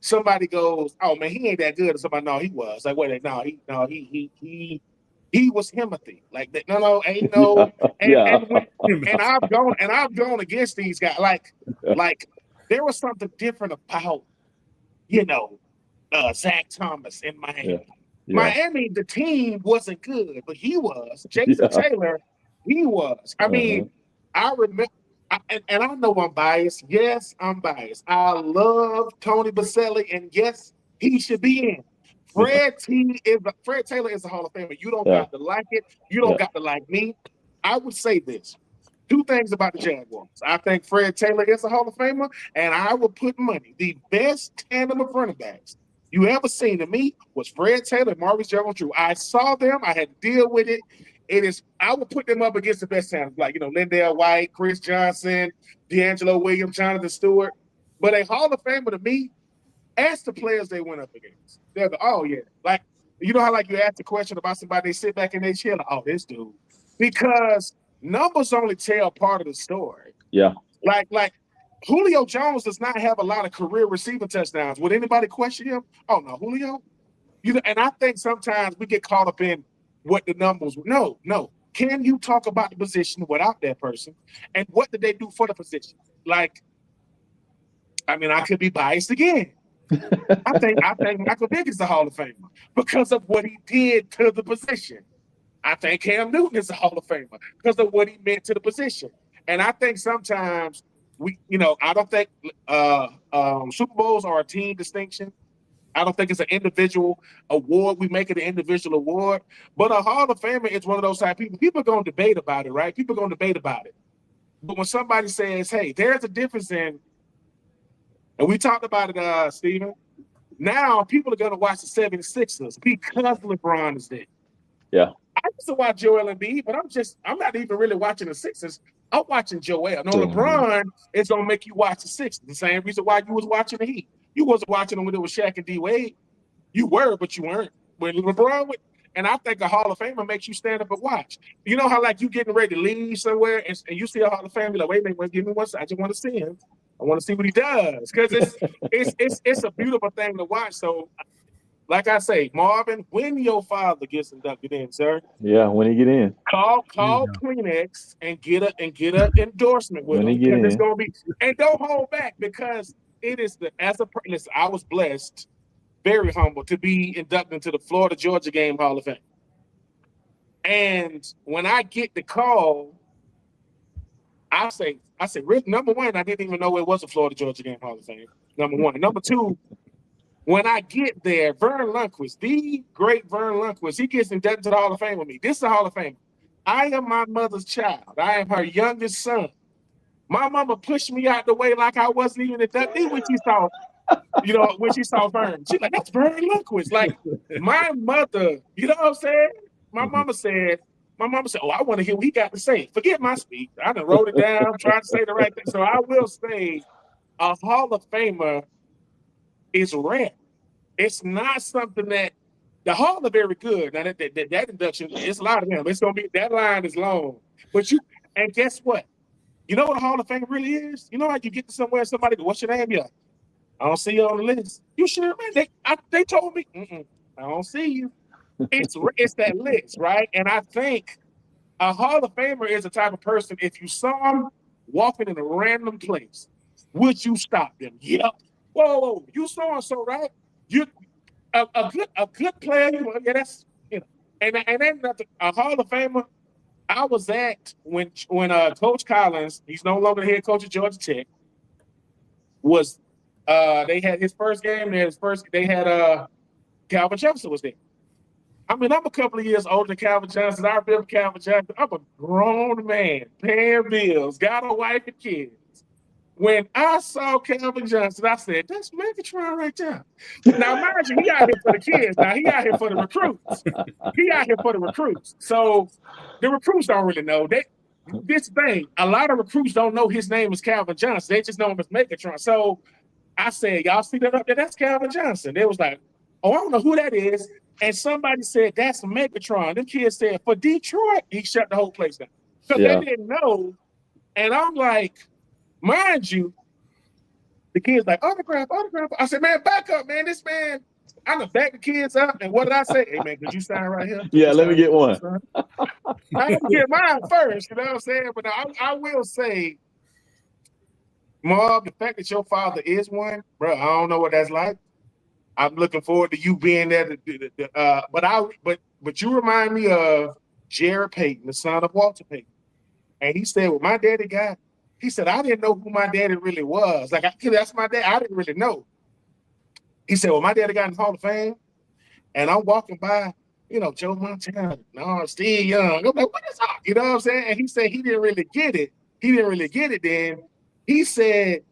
Speaker 3: somebody goes, "Oh man, he ain't that good," and somebody, "No, he was." Like, wait, he was Timothy. Like that. No, ain't no. And I've gone against these guys. Like there was something different about, Zach Thomas in Miami. Miami, the team wasn't good, but he was. Jason Taylor, he was. I mean, I remember, and I know I'm biased. Yes, I'm biased. I love Tony Baselli, and yes, he should be in. Fred Taylor is a Hall of Famer. You don't got to like it. You don't got to like me. I would say this. Two things about the Jaguars. I think Fred Taylor is a Hall of Famer, and I would put money. The best tandem of running backs you ever seen to me was Fred Taylor and Marvin Troupe. I saw them. I had to deal with it. I would put them up against the best talent, like, Lindell White, Chris Johnson, D'Angelo Williams, Jonathan Stewart. But a Hall of Famer to me, ask the players they went up against. They're like, how you ask the question about somebody, they sit back in their chair, like, oh, this dude. Because numbers only tell part of the story.
Speaker 2: Yeah.
Speaker 3: Like Julio Jones does not have a lot of career receiving touchdowns. Would anybody question him? Oh no, Julio. And I think sometimes we get caught up in what the numbers. No. Can you talk about the position without that person? And what did they do for the position? Like, I could be biased again. I think Michael Vick is the Hall of Famer because of what he did to the position. I think Cam Newton is a Hall of Famer because of what he meant to the position. And I think sometimes I don't think Super Bowls are a team distinction. I don't think it's an individual award. We make it an individual award. But a Hall of Famer is one of those type of people. People are going to debate about it, right? People are going to debate about it. But when somebody says, hey, there's a difference in, and we talked about it, Steven, now people are going to watch the 76ers because LeBron is there.
Speaker 2: Yeah.
Speaker 3: I used to watch Joel Embiid, but I'm not even really watching the Sixers. I'm watching Joel. No, LeBron is going to make you watch the Sixers. The same reason why you was watching the Heat. You wasn't watching them when it was Shaq and D Wade. You were, but you weren't. When LeBron went, and I think a Hall of Famer makes you stand up and watch. You know how you getting ready to leave somewhere and you see a Hall of Famer, like, wait a minute, give me one second. I just want to see him. I want to see what he does. Because it's a beautiful thing to watch. So, like I say, Marvin, when your father gets inducted in, sir.
Speaker 2: Yeah, when he get in.
Speaker 3: Call Kleenex and get an endorsement with him. Because it's gonna be, and don't hold back because it is listen, I was blessed, very humble, to be inducted into the Florida-Georgia game Hall of Fame. And when I get the call, I say, Rick, number one, I didn't even know it was a Florida-Georgia game Hall of Fame. Number one. Number two, when I get there, Vern Lundquist, the great Vern Lundquist, he gets inducted to the Hall of Fame with me. This is the Hall of Fame. I am my mother's child. I am her youngest son. My mama pushed me out the way like I wasn't even inducted when she saw Vern. She's like, that's Vern Lundquist. Like, my mother, you know what I'm saying? My mama said, oh, I want to hear what he got to say. Forget my speech. I done wrote it down, tried to say the right thing. So I will say a Hall of Famer is rare. It's not something that the Hall are very good. Now that induction, it's a lot of them. It's gonna be, that line is long. But and guess what? You know what a Hall of Fame really is? You know how you get to somewhere, somebody goes, what's your name? Yeah, I don't see you on the list. You sure, man? They told me, I don't see you. It's that list, right? And I think a Hall of Famer is the type of person, if you saw him walking in a random place, would you stop them? Yep. Whoa, you saw him, so right? You a good player, yeah, that's and ain't nothing. A Hall of Famer I was at when Coach Collins, he's no longer the head coach at Georgia Tech, was they had his first game. They had Calvin Jefferson was there. I mean, I'm a couple of years older than Calvin Johnson. I remember Calvin Johnson. I'm a grown man, paying bills, got a wife and kids. When I saw Calvin Johnson, I said, that's Megatron right there. Now, mind you, he out here for the kids. Now, he out here for the recruits. So the recruits don't really know. This thing, a lot of recruits don't know his name is Calvin Johnson. They just know him as Megatron. So I said, y'all see that up there? That's Calvin Johnson. They was like, oh, I don't know who that is. And somebody said, that's Megatron. Them kids said, for Detroit, he shut the whole place down. Because they didn't know. And I'm like, mind you, the kids like, autograph. I said, man, back up, man. This man, I'm going to back the kids up. And what did I say? Hey, man, could you sign right here?
Speaker 2: Yeah, let me get one.
Speaker 3: I have to get mine first. You know what I'm saying? But I will say, Marv, the fact that your father is one, bro, I don't know what that's like. I'm looking forward to you being there. But you remind me of Jared Payton, the son of Walter Payton. And he said, well, my daddy got, he said, I didn't know who my daddy really was. Like, that's my dad. I didn't really know. He said, well, my daddy got in the Hall of Fame. And I'm walking by, Joe Montana, Steve Young. I'm like, what is up? You know what I'm saying? And he said he didn't really get it. Then he said,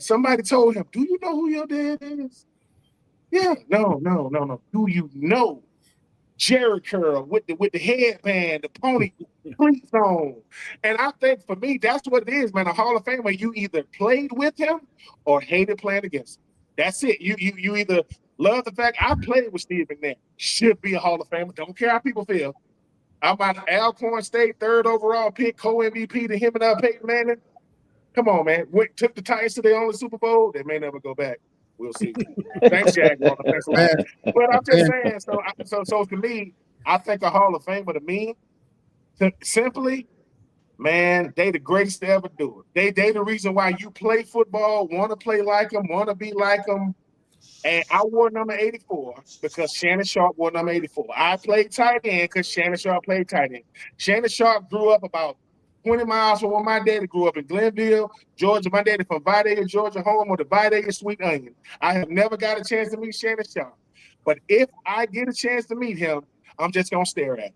Speaker 3: somebody told him, do you know who your dad is? Yeah, no. Do you know Jerry Curl with the headband, the pony cleats on? And I think for me, that's what it is, man. A Hall of Famer, you either played with him or hated playing against him. That's it. You either love the fact I played with Steven there. Should be a Hall of Famer. Don't care how people feel. I'm about Alcorn State, 3rd overall pick, co-MVP to him and Peyton Manning. Come on, man. Took the Titans to their only Super Bowl. They may never go back. We'll see. Thanks, Jaguars. Thanks a lot. But I'm just saying, so to me, I think a Hall of Famer to me, simply, man, they the greatest to ever do it. They the reason why you play football, want to play like them, want to be like them. And I wore number 84 because Shannon Sharp wore number 84. I played tight end because Shannon Sharp played tight end. Shannon Sharp grew up about 20 miles from where my daddy grew up in Glenville, Georgia. My daddy from Vidalia, Georgia, home of the Vidalia Sweet Onion. I have never got a chance to meet Shannon Sharp. But if I get a chance to meet him, I'm just going to stare at him.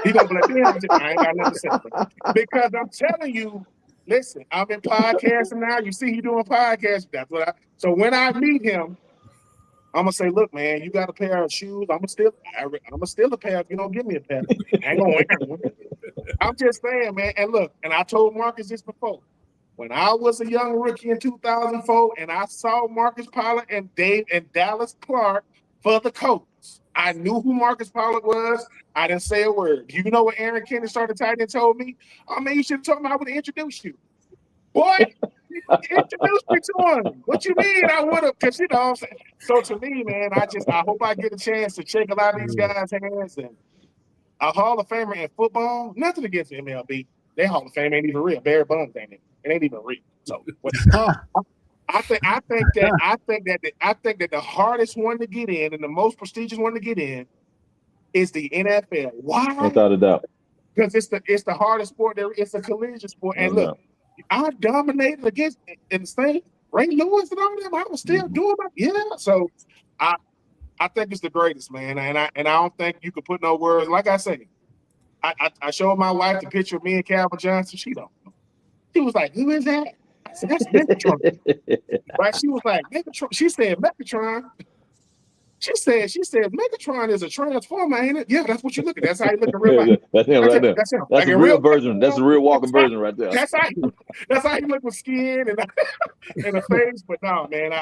Speaker 3: He's going to be like, I ain't got nothing to say. Because I'm telling you, listen, I'm in podcasting now. You see he doing podcasts. So when I meet him, I'm going to say, look, man, you got a pair of shoes. I'm going to steal a pair if you don't give me a pair. I ain't going to wear one. I'm just saying, man. And look, and I told Marcus this before. When I was a young rookie in 2004 and I saw Marcus Pollard and Dallas Clark for the Colts, I knew who Marcus Pollard was. I didn't say a word. You know what Aaron Kennedy started tight end told me? Oh, man, you should have told me I would have introduced you. Boy, you introduced me to him. What you mean I would have? Because, what I'm saying. So to me, man, I hope I get a chance to shake a lot of these guys' hands. And a Hall of Famer in football, nothing against MLB. Their Hall of Fame ain't even real. Barry Bonds ain't it. It ain't even real. So I think that the hardest one to get in and the most prestigious one to get in is the NFL. Why?
Speaker 2: Without a doubt.
Speaker 3: Because it's the hardest sport there. It's a collision sport. And look, I dominated against in the same Ray Lewis and all them. I was still doing it. So I think it's the greatest, man. And I don't think you could put no words. Like I say, I showed my wife the picture of me and Calvin Johnson. She don't know. She was like, who is that? I said, that's Megatron. Right? She was like, Megatron. She said, Megatron. She said, Megatron is a transformer, ain't it? Yeah, that's what you look at. That's how you look in real life.
Speaker 2: That's him right there.
Speaker 3: That's him.
Speaker 2: That's
Speaker 3: like
Speaker 2: a real version. That's a real walking version right there.
Speaker 3: That's how you look with skin and the face. But no, man,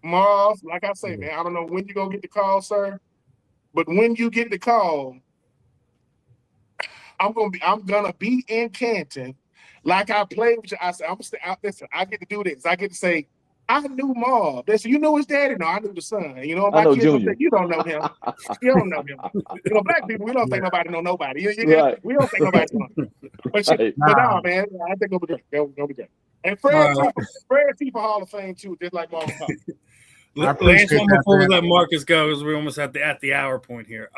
Speaker 3: Marv, like I say, man, I don't know when you're gonna get the call, sir. But when you get the call, I'm gonna be in Canton. Like I played with you. I said, listen, I get to do this. I get to say, I knew Marv. They said, you know his daddy? No, I knew the son. You know, my kids don't say, you don't know him. You don't know him. You know, black people, we don't think nobody know nobody. Right. We don't think nobody know him. But no, man, I think it'll be great. It'll be great. And Fred T for Hall of Fame, too, just like Marvin.
Speaker 1: Last one before we let Marcus go, because we're almost at the hour point here.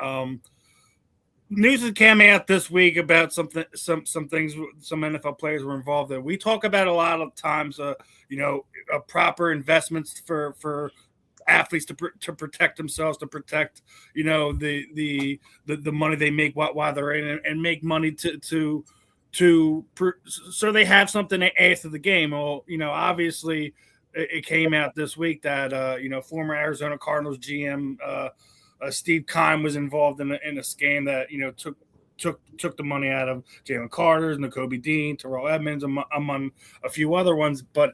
Speaker 1: news that came out this week about some things some NFL players were involved in. We talk about a lot of times, proper investments for athletes to protect themselves, to protect the money they make while they're in it, and make money so they have something after the game. Well, obviously it came out this week that former Arizona Cardinals GM Steve Keim was involved in a scam that took the money out of Jalen Carter, Nakobe Dean, Terrell Edmonds, among a few other ones. But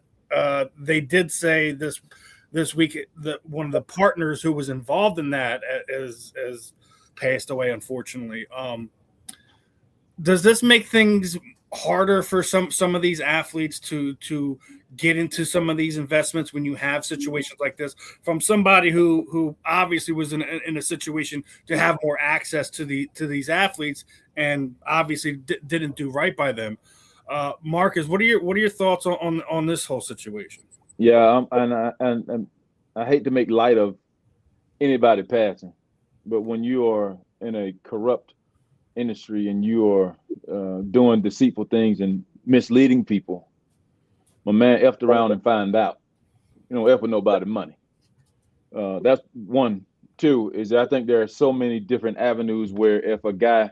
Speaker 1: they did say this week that one of the partners who was involved in that has passed away, unfortunately. Does this make things harder for some of these athletes to get into some of these investments when you have situations like this from somebody who obviously was in a situation to have more access to these athletes and obviously didn't do right by them? Marcus, what are your thoughts on this whole situation?
Speaker 2: Yeah, and I hate to make light of anybody passing, but when you are in a corrupt industry and you are doing deceitful things and misleading people, my man effed around and find out. F with nobody money. That's one. Two is I think there are so many different avenues where if a guy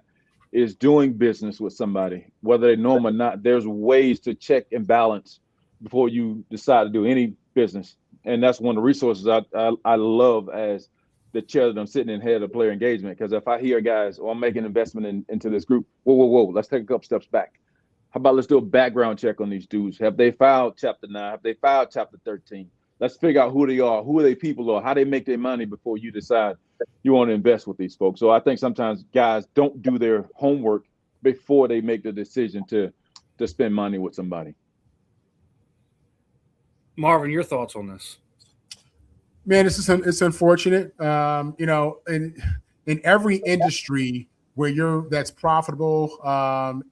Speaker 2: is doing business with somebody, whether they know him or not, there's ways to check and balance before you decide to do any business. And that's one of the resources I love as the chair that I'm sitting in, head of player engagement. Because if I hear guys, I'm making an investment into this group, whoa, let's take a couple steps back. How about let's do a background check on these dudes? Have they filed Chapter 9? Have they filed Chapter 13? Let's figure out who they are, who they people are, how they make their money before you decide you want to invest with these folks. So I think sometimes guys don't do their homework before they make the decision to spend money with somebody.
Speaker 1: Marvin, your thoughts on this?
Speaker 4: Man, it's unfortunate. In every industry where that's profitable,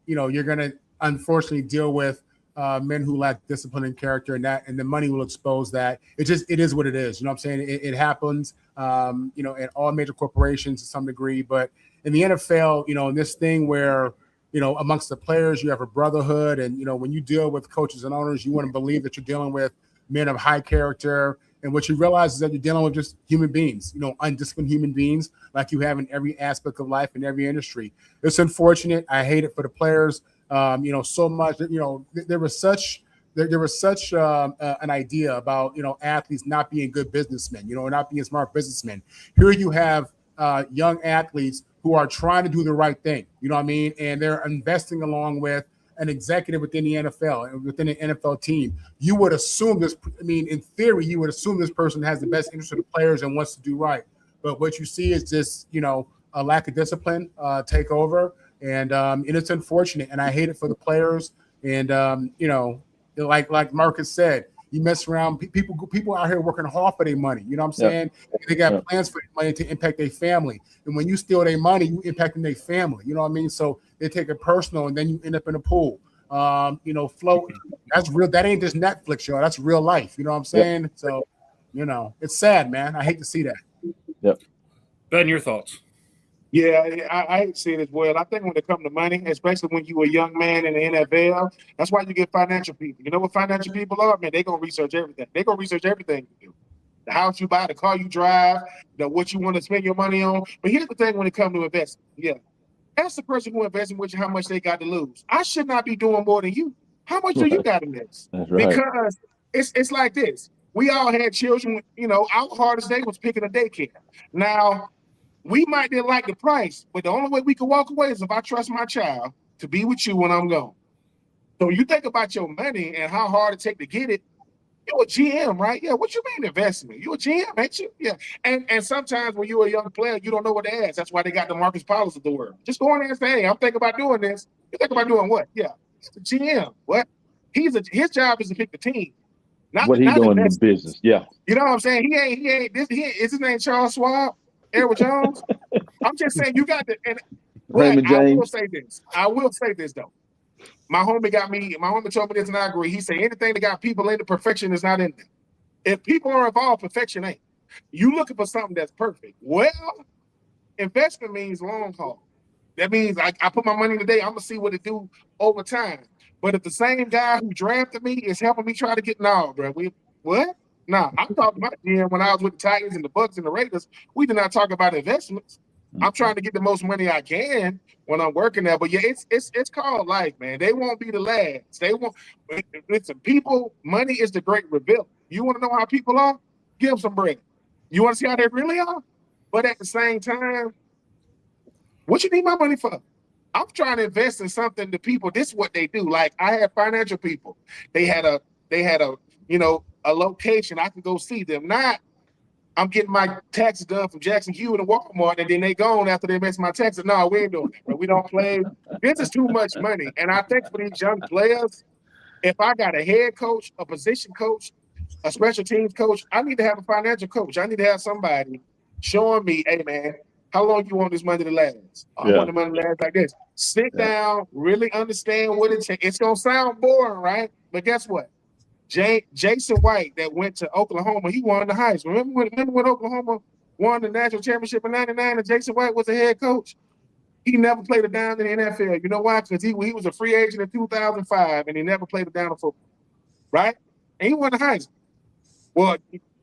Speaker 4: you're going to unfortunately deal with men who lack discipline and character, and the money will expose that. It is what it is. You know what I'm saying? It happens, in all major corporations to some degree, but in the NFL, in this thing where, amongst the players, you have a brotherhood, and, when you deal with coaches and owners, you want to believe that you're dealing with men of high character. And what you realize is that you're dealing with just human beings, undisciplined human beings like you have in every aspect of life in every industry. It's unfortunate. I hate it for the players, so much. There was such an idea about, athletes not being good businessmen, not being smart businessmen. Here you have young athletes who are trying to do the right thing, and they're investing along with an executive within the NFL and within the NFL team. You would assume this, in theory, you would assume this person has the best interest of the players and wants to do right. But what you see is just, a lack of discipline take over. And it's unfortunate. And I hate it for the players. And, like Marcus said, you mess around, people out here working hard for their money. You know what I'm saying? Yep. They got plans for their money to impact their family. And when you steal their money, you impacting their family. You know what I mean? So they take it personal, and then you end up in a pool. Float. That's real. That ain't just Netflix, y'all. That's real life. You know what I'm saying? Yep. So, it's sad, man. I hate to see that.
Speaker 2: Yep.
Speaker 1: Ben, your thoughts?
Speaker 3: Yeah, I see it as well. I think when it comes to money, especially when you're a young man in the NFL, that's why you get financial people. You know what financial people are? Man, they're going to research everything. They're going to research everything you do. The house you buy, the car you drive, what you want to spend your money on. But here's the thing when it comes to investing. Yeah, ask the person who investing with you how much they got to lose. I should not be doing more than you. How much do you got in this?
Speaker 2: That's right.
Speaker 3: Because it's like this. We all had children, our hardest day was picking a daycare. Now, we might not like the price, but the only way we can walk away is if I trust my child to be with you when I'm gone. So you think about your money and how hard it take to get it. You're a GM, right? Yeah. What you mean investment? You're a GM, ain't you? Yeah. And sometimes when you're a young player, you don't know what to ask. That's why they got the Marcus Pollards of the world. Just go in there and say, hey, I'm thinking about doing this. You think about doing what? Yeah. He's the GM. What? His job is to pick the team. Not
Speaker 2: what he's doing in the business. Yeah.
Speaker 3: You know what I'm saying? He ain't is his name Charles Schwab? Edward Jones? I'm just saying you got to. And
Speaker 2: Raymond James.
Speaker 3: I will say this though. My homie told me this and I agree. He said anything that got people into perfection is not in them. If people are involved, perfection ain't. You looking for something that's perfect. Well, investment means long haul. That means I put my money today. I'm gonna see what it do over time. But if the same guy who drafted me is helping me try to get bro, what? Nah, I'm talking about when I was with the Titans and the Bucks and the Raiders. We did not talk about investments. I'm trying to get the most money I can when I'm working there. But yeah, it's called life, man. They won't be the last. They won't. Listen, people, money is the great reveal. You want to know how people are? Give them some bread. You want to see how they really are? But at the same time, what you need my money for? I'm trying to invest in something to people. This is what they do. Like I had financial people. They had a a location. I could go see them. Not I'm getting my taxes done from Jackson Hewitt and Walmart, and then they gone after they mess my taxes. No, we ain't doing it. Bro. We don't play. This is too much money. And I think for these young players, if I got a head coach, a position coach, a special teams coach, I need to have a financial coach. I need to have somebody showing me, hey man, how long you want this money to last? I want the money to last like this. Sit down, really understand what it takes. It's gonna sound boring, right? But guess what? Jason White that went to Oklahoma, he won the Heisman. Remember when Oklahoma won the national championship in '99 and Jason White was the head coach? He never played a down in the NFL. You know why? Because he was a free agent in 2005 and he never played a down in football, right? And he won the Heisman. Well,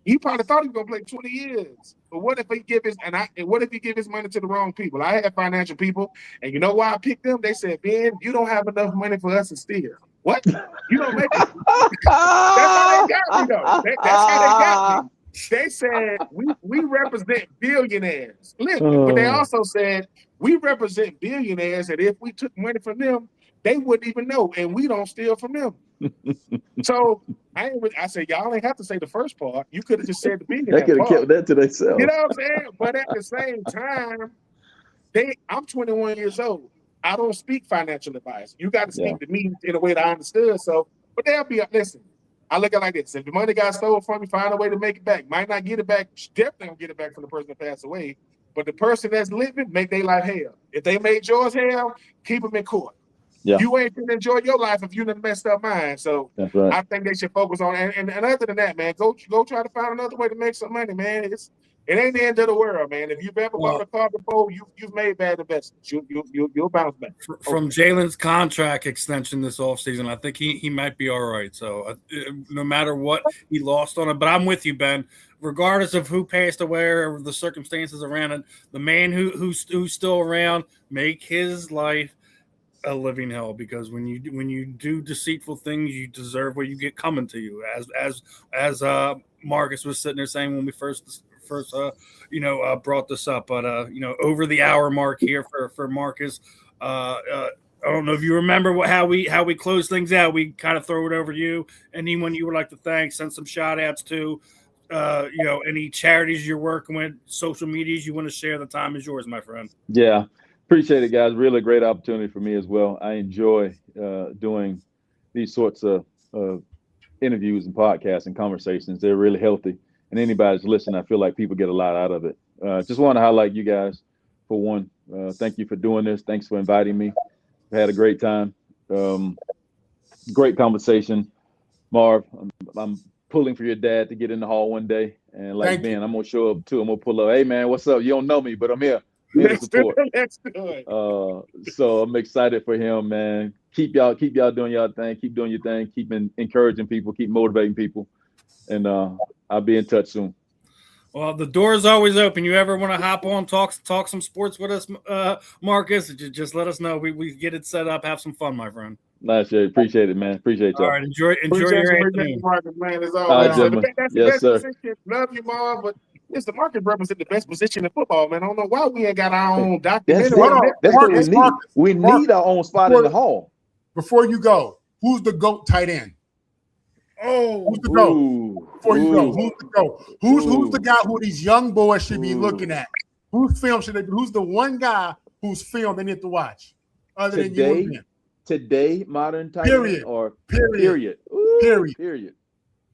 Speaker 3: he probably thought he was gonna play 20 years. But what if he give his money to the wrong people? I had financial people, and you know why I picked them? They said, Ben, you don't have enough money for us to steal. What? You don't make it. That's how they got me, though. That's how they got me. They said we represent billionaires. Listen, but they also said we represent billionaires, and if we took money from them, they wouldn't even know, and we don't steal from them. So I said, y'all ain't have to say the first part. You could have just said the billionaire.
Speaker 2: They could have kept that to themselves.
Speaker 3: You know what I'm saying? But at the same time, I'm 21 years old. I don't speak financial advice. You got to speak to me in a way that I understood. So, but listen, I look at it like this. If the money got stolen from you, find a way to make it back. Might not get it back. Definitely don't get it back from the person that passed away. But the person that's living, make their life hell. If they made yours hell, keep them in court. Yeah. You ain't gonna enjoy your life if you done messed up mine. So that's right. I think they should focus on and other than that, man, go try to find another way to make some money, man. It ain't the end of the world, man. If you've ever bought a car before, you've made bad investments. You'll bounce back.
Speaker 1: From Jalen's contract extension this offseason, I think he might be all right. So no matter what he lost on it, but I'm with you, Ben. Regardless of who passed away or the circumstances around it, the man who's still around, make his life a living hell, because when you do deceitful things, you deserve what you get coming to you. As Marcus was sitting there saying when we first brought this up, but over the hour mark here for Marcus. I don't know if you remember how we close things out. We kind of throw it over to you. Anyone you would like to thank, send some shout outs to, any charities you're working with, social medias you want to share. The time is yours, my friend.
Speaker 2: Yeah. Appreciate it, guys. Really great opportunity for me as well. I enjoy doing these sorts of interviews and podcasts and conversations. They're really healthy. And anybody's listening, I feel like people get a lot out of it. Just want to highlight you guys for one. Thank you for doing this. Thanks for inviting me. I had a great time. Great conversation. Marv, I'm pulling for your dad to get in the hall one day. And like Ben, I'm going to show up too. I'm going to pull up. Hey, man, what's up? You don't know me, but I'm here.
Speaker 3: Let's do it.
Speaker 2: So I'm excited for him, man. Keep y'all doing y'all thing. Keep doing your thing. Keep encouraging people. Keep motivating people. And I'll be in touch soon.
Speaker 1: Well, the door is always open. You ever want to hop on, talk some sports with us, Marcus? Just let us know. We get it set up. Have some fun, my friend.
Speaker 2: Nice, Jay. Appreciate it, man. Appreciate y'all.
Speaker 1: All right, enjoy your
Speaker 3: afternoon. Man, as always. That's the best position. Love you, Marv, but it's the market represent the best position in football, man. I don't know why we ain't got our own documentary.
Speaker 2: That's what we need. We need our own spot in the hall.
Speaker 4: Before you go, who's the GOAT tight end? Who's the GOAT? Before you go, who's the GOAT? Who's the guy who these young boys should be looking at? Whose film should they be? Who's the one guy whose film they need to watch? Other than you.
Speaker 2: Today, modern tight end or period. Period.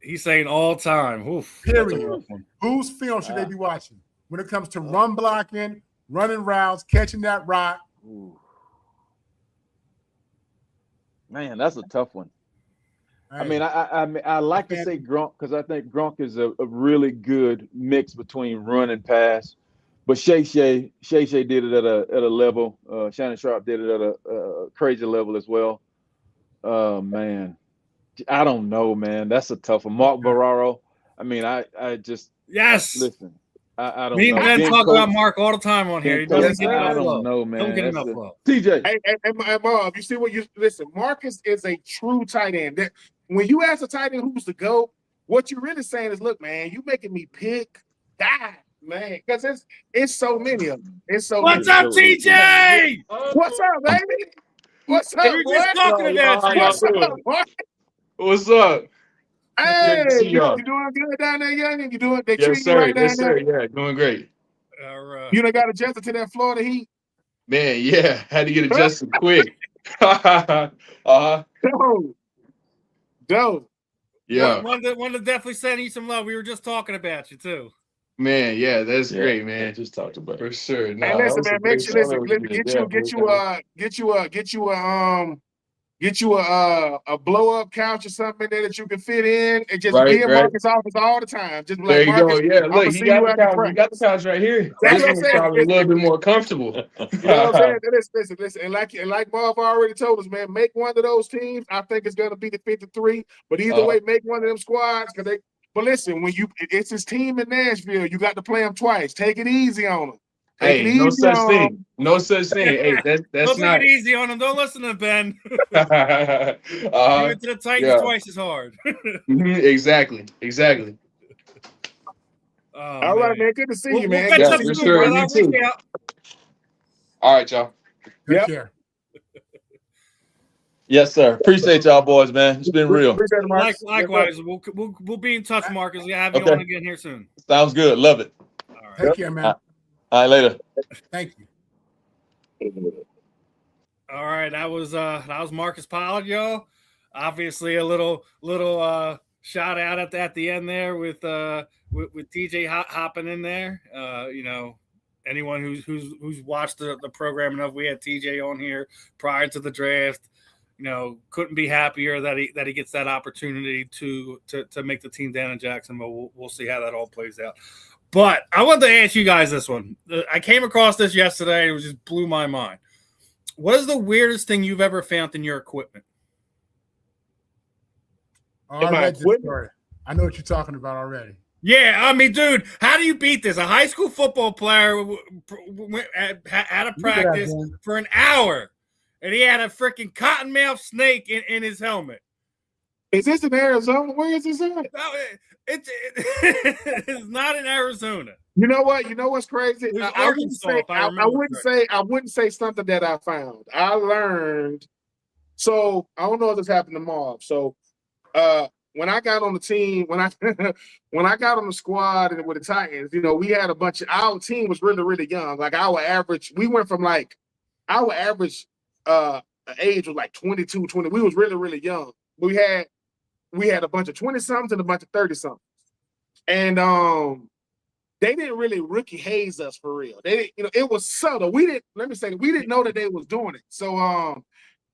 Speaker 1: He's saying all time. Oof,
Speaker 4: period. Whose film should they be watching when it comes to run blocking, running routes, catching that rock?
Speaker 2: Man, that's a tough one. Hey. I mean, I like to say Gronk because I think Gronk is a really good mix between run and pass. But Shay did it at a level. Shannon Sharp did it at a crazy level as well. Man, I don't know, man. That's a tough one. Mark Barraro. I mean, I just listen. I don't know.
Speaker 1: Me and Ben talk about Mark all the time on here. He doesn't get enough
Speaker 2: I
Speaker 1: love.
Speaker 2: don't know, man.
Speaker 1: Don't get enough love.
Speaker 2: TJ.
Speaker 3: Hey, Marv, you see what you listen? Marcus is a true tight end. That when you ask a tight end who's the GOAT, what you're really saying is, look, man, you making me pick that, man, because it's so many of them. It's so.
Speaker 1: What's up, TJ?
Speaker 3: What's up, baby? What's up?
Speaker 1: We're just talking about you.
Speaker 3: What's up, Mark?
Speaker 5: What's up?
Speaker 3: Hey, you doing good down there, youngin? You doing? They treat you right down there?
Speaker 5: Yeah, doing great.
Speaker 1: All right.
Speaker 3: You done got adjusted to that Florida heat?
Speaker 5: Man, yeah, had to get adjusted quick. Uh-huh.
Speaker 3: Dope.
Speaker 5: Yeah.
Speaker 1: Wanted to definitely send you some love. We were just talking about you too.
Speaker 5: Man, yeah, that's great, man.
Speaker 2: Just talked about it.
Speaker 5: For sure.
Speaker 3: Hey, listen, man. Make sure get you a blow up couch or something there that you can fit in, and just be in Marcus' office all the time. Just be like,
Speaker 5: there you
Speaker 3: Marcus,
Speaker 5: go. Yeah, look, he got the couch. He got the couch right here. This one's probably a little bit more comfortable.
Speaker 3: You know what I'm saying? Listen. And like Marv already told us, man, make one of those teams. I think it's gonna be the 53. But either way, make one of them squads because they. But listen, it's his team in Nashville, you got to play them twice. Take it easy on them.
Speaker 5: Hey, no such thing. No such thing. Hey, that's
Speaker 1: Don't
Speaker 5: not.
Speaker 1: take it easy on him. Don't listen to Ben. Give it to the Titans twice as hard.
Speaker 5: Exactly.
Speaker 3: All right, man. Good to see you, man.
Speaker 5: Yeah, for sure. You too. All right, y'all.
Speaker 4: Take care.
Speaker 2: Yes, sir. Appreciate y'all, boys, man. It's been real.
Speaker 1: Likewise, we'll be in touch, Marcus. We'll have you on again here soon.
Speaker 2: Sounds good. Love it.
Speaker 1: All right.
Speaker 4: Take care, man.
Speaker 2: All right, later.
Speaker 4: Thank you.
Speaker 1: All right, that was Marcus Pollard, yo. Obviously, a little shout out at the end there with TJ hopping in there. Anyone who's watched the program enough, we had TJ on here prior to the draft. Couldn't be happier that he gets that opportunity to make the team down in Jacksonville. We'll see how that all plays out. But I wanted to ask you guys this one. I came across this yesterday. It just blew my mind. What is the weirdest thing you've ever found in your equipment?
Speaker 4: I read this story. I know what you're talking about already.
Speaker 1: Yeah, I mean, dude, how do you beat this? A high school football player had a practice for an hour, and he had a freaking cottonmouth snake in his helmet.
Speaker 3: Is this in Arizona? Where is this at?
Speaker 1: No, it's not in Arizona.
Speaker 3: You know what? You know what's crazy? I wouldn't say something that I found. I learned. So I don't know if this happened to Marv. So when I got on the team, when I got on the squad and with the Titans, we had a bunch of our team was really, really young. Like our average, we went from our average age was like 22, 20. We was really, really young. We had a bunch of 20-somethings and a bunch of 30-somethings. And they didn't really rookie haze us for real. They didn't, it was subtle. We didn't know that they was doing it. So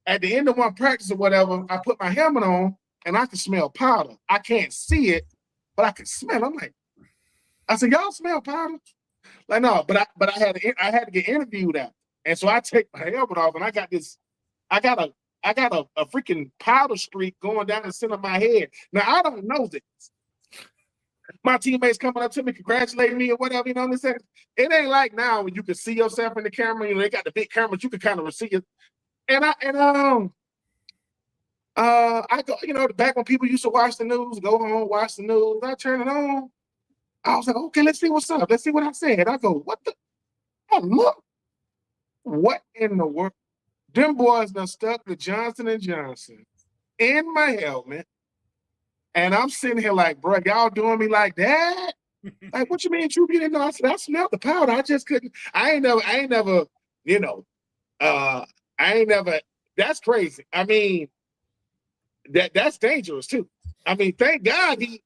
Speaker 3: at the end of one practice or whatever, I put my helmet on and I could smell powder. I can't see it, but I can smell. I'm like, I said, y'all smell powder? Like, no, but I had to get interviewed out. And so I take my helmet off and I got a freaking powder streak going down the center of my head. Now, I don't know this. My teammates coming up to me, congratulating me or whatever, you know what I'm saying? It ain't like now when you can see yourself in the camera, they got the big cameras, you can kind of see it. And I go, back when people used to watch the news, go home, watch the news, I turn it on. I was like, okay, let's see what's up. Let's see what I said. I go, I look, what in the world? Them boys done stuck the Johnson & Johnson in my helmet. And I'm sitting here like, bro, y'all doing me like that? Like, what you mean, Troupe? You didn't know? I said, I smelled the powder. I just couldn't. I ain't never, that's crazy. I mean, that's dangerous too. I mean, thank God he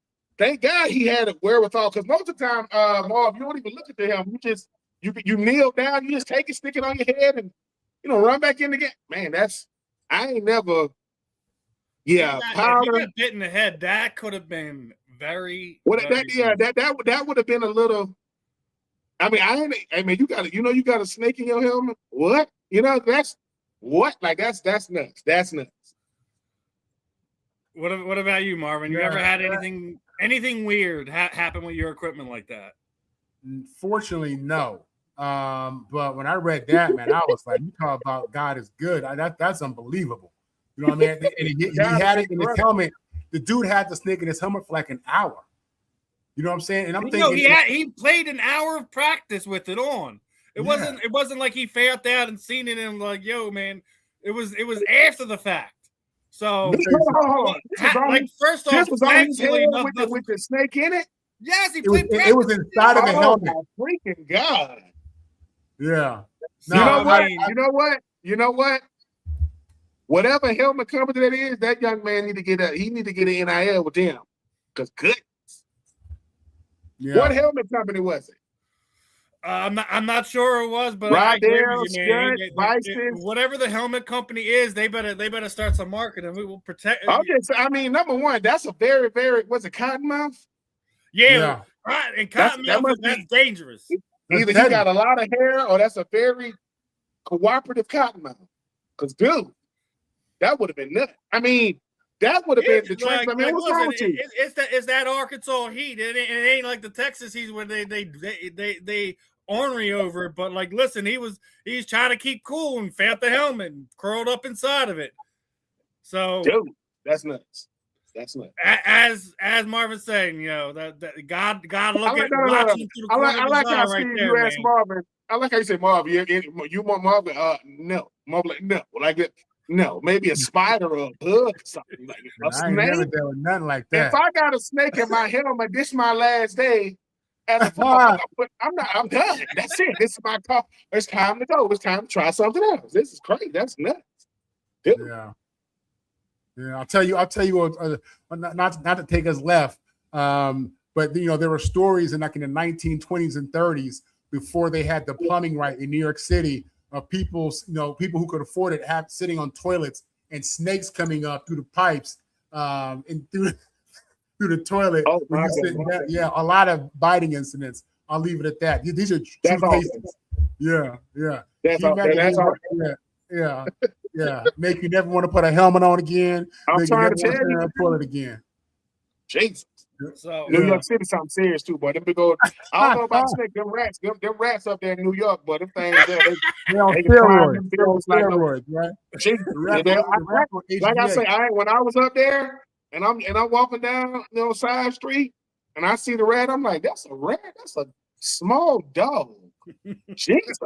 Speaker 3: had a wherewithal, because most of the time, Marv, you don't even look at the helmet. You kneel down, you just take it, stick it on your head, and run back in the game. Man, I ain't never. Yeah, powder. If you got
Speaker 1: bit in the head, that could have been very.
Speaker 3: Well, that would have been a little. I mean, you got a snake in your helmet. What? That's what? Like that's nuts. That's nuts.
Speaker 1: What about you, Marvin? You ever had anything weird happen with your equipment like that?
Speaker 4: Fortunately, no. But when I read that, man, I was like, you talk about God is good. That's unbelievable. You know what I mean? And he had it in his helmet. The dude had the snake in his helmet for like an hour. You know what I'm saying? And I'm thinking
Speaker 1: he played an hour of practice with it on. It wasn't like he found out and seen it and like, yo, man, it was after the fact. So like first off,
Speaker 3: this was on his head with the snake in it.
Speaker 1: Yes, he played practice.
Speaker 4: It was inside of the helmet.
Speaker 3: Freaking God.
Speaker 4: Yeah.
Speaker 3: No, you know what? Whatever helmet company that is, that young man need to get an NIL with them. Because good. Yeah. What helmet company was it?
Speaker 1: I'm not sure it was, but whatever the helmet company is, they better start some marketing. We will protect.
Speaker 3: Okay, so I mean, number one, that's a very, very was it cottonmouth?
Speaker 1: Yeah. Right. And cottonmouth, that's dangerous.
Speaker 3: Either he got a lot of hair or that's a very cooperative cottonmouth. Because dude, that would have been nuts. I mean, that would have been the trend. I mean, what's wrong with you?
Speaker 1: It's that Arkansas heat. It ain't like the Texas heat where they ornery over it. But like, listen, he's trying to keep cool and found the helmet and curled up inside of it. So,
Speaker 3: dude, that's nuts. That's nuts.
Speaker 1: As Marvin's saying, that God watching through the corner
Speaker 3: I like how
Speaker 1: right
Speaker 3: Steve,
Speaker 1: there,
Speaker 3: you asked Marvin. I like how you say Marvin. You want Marvin? No, Marvin. No, like that. No, maybe a spider or a bug or something like that.
Speaker 4: I ain't never done with nothing like that.
Speaker 3: If I got a snake in my helmet, this is my last day. I'm done. That's it. This is my call. It's time to go. It's time to try something else. This is crazy. That's nuts. Dude.
Speaker 4: Yeah. I'll tell you. Not to take us left, but there were stories in the 1920s and 30s before they had the plumbing right in New York City. People who could afford it sitting on toilets and snakes coming up through the pipes and through the toilet.
Speaker 3: Oh,
Speaker 4: yeah, a lot of biting incidents. I'll leave it at that. These are true cases. Yeah.
Speaker 3: That's all.
Speaker 4: Yeah. Make you never want to put a helmet on again.
Speaker 3: I'm trying to tell you.
Speaker 4: Toilet again.
Speaker 3: Jesus.
Speaker 1: So,
Speaker 3: New York City, something serious too, boy. Them big old, I don't know about snake. Them rats up there in New York, but them things
Speaker 4: they're on steroids, right?
Speaker 3: Jesus. Like I say, when I was up there and I'm walking down side street and I see the rat, I'm like, that's a rat. That's a small dog. Jesus.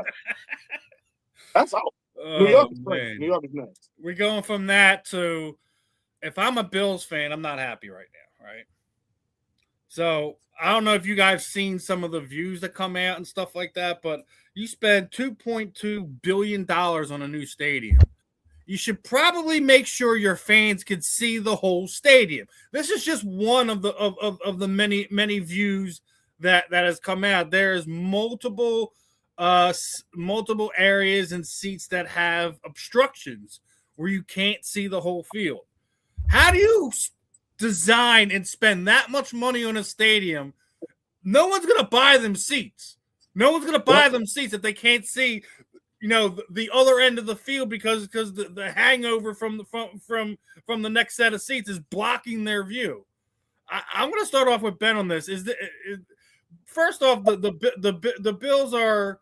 Speaker 3: That's all. New York is crazy. New York is nuts.
Speaker 1: We're going from that to, if I'm a Bills fan, I'm not happy right now, right? So I don't know if you guys seen some of the views that come out and stuff like that, but you spend $2.2 billion on a new stadium. You should probably make sure your fans can see the whole stadium. This is just one of the many views that has come out. There's multiple areas and seats that have obstructions where you can't see the whole field. How do you design and spend that much money on a stadium? No one's going to buy them seats. No one's going to buy them seats if they can't see, the other end of the field because the hangover from the next set of seats is blocking their view. I'm going to start off with Ben on this. First off, the Bills are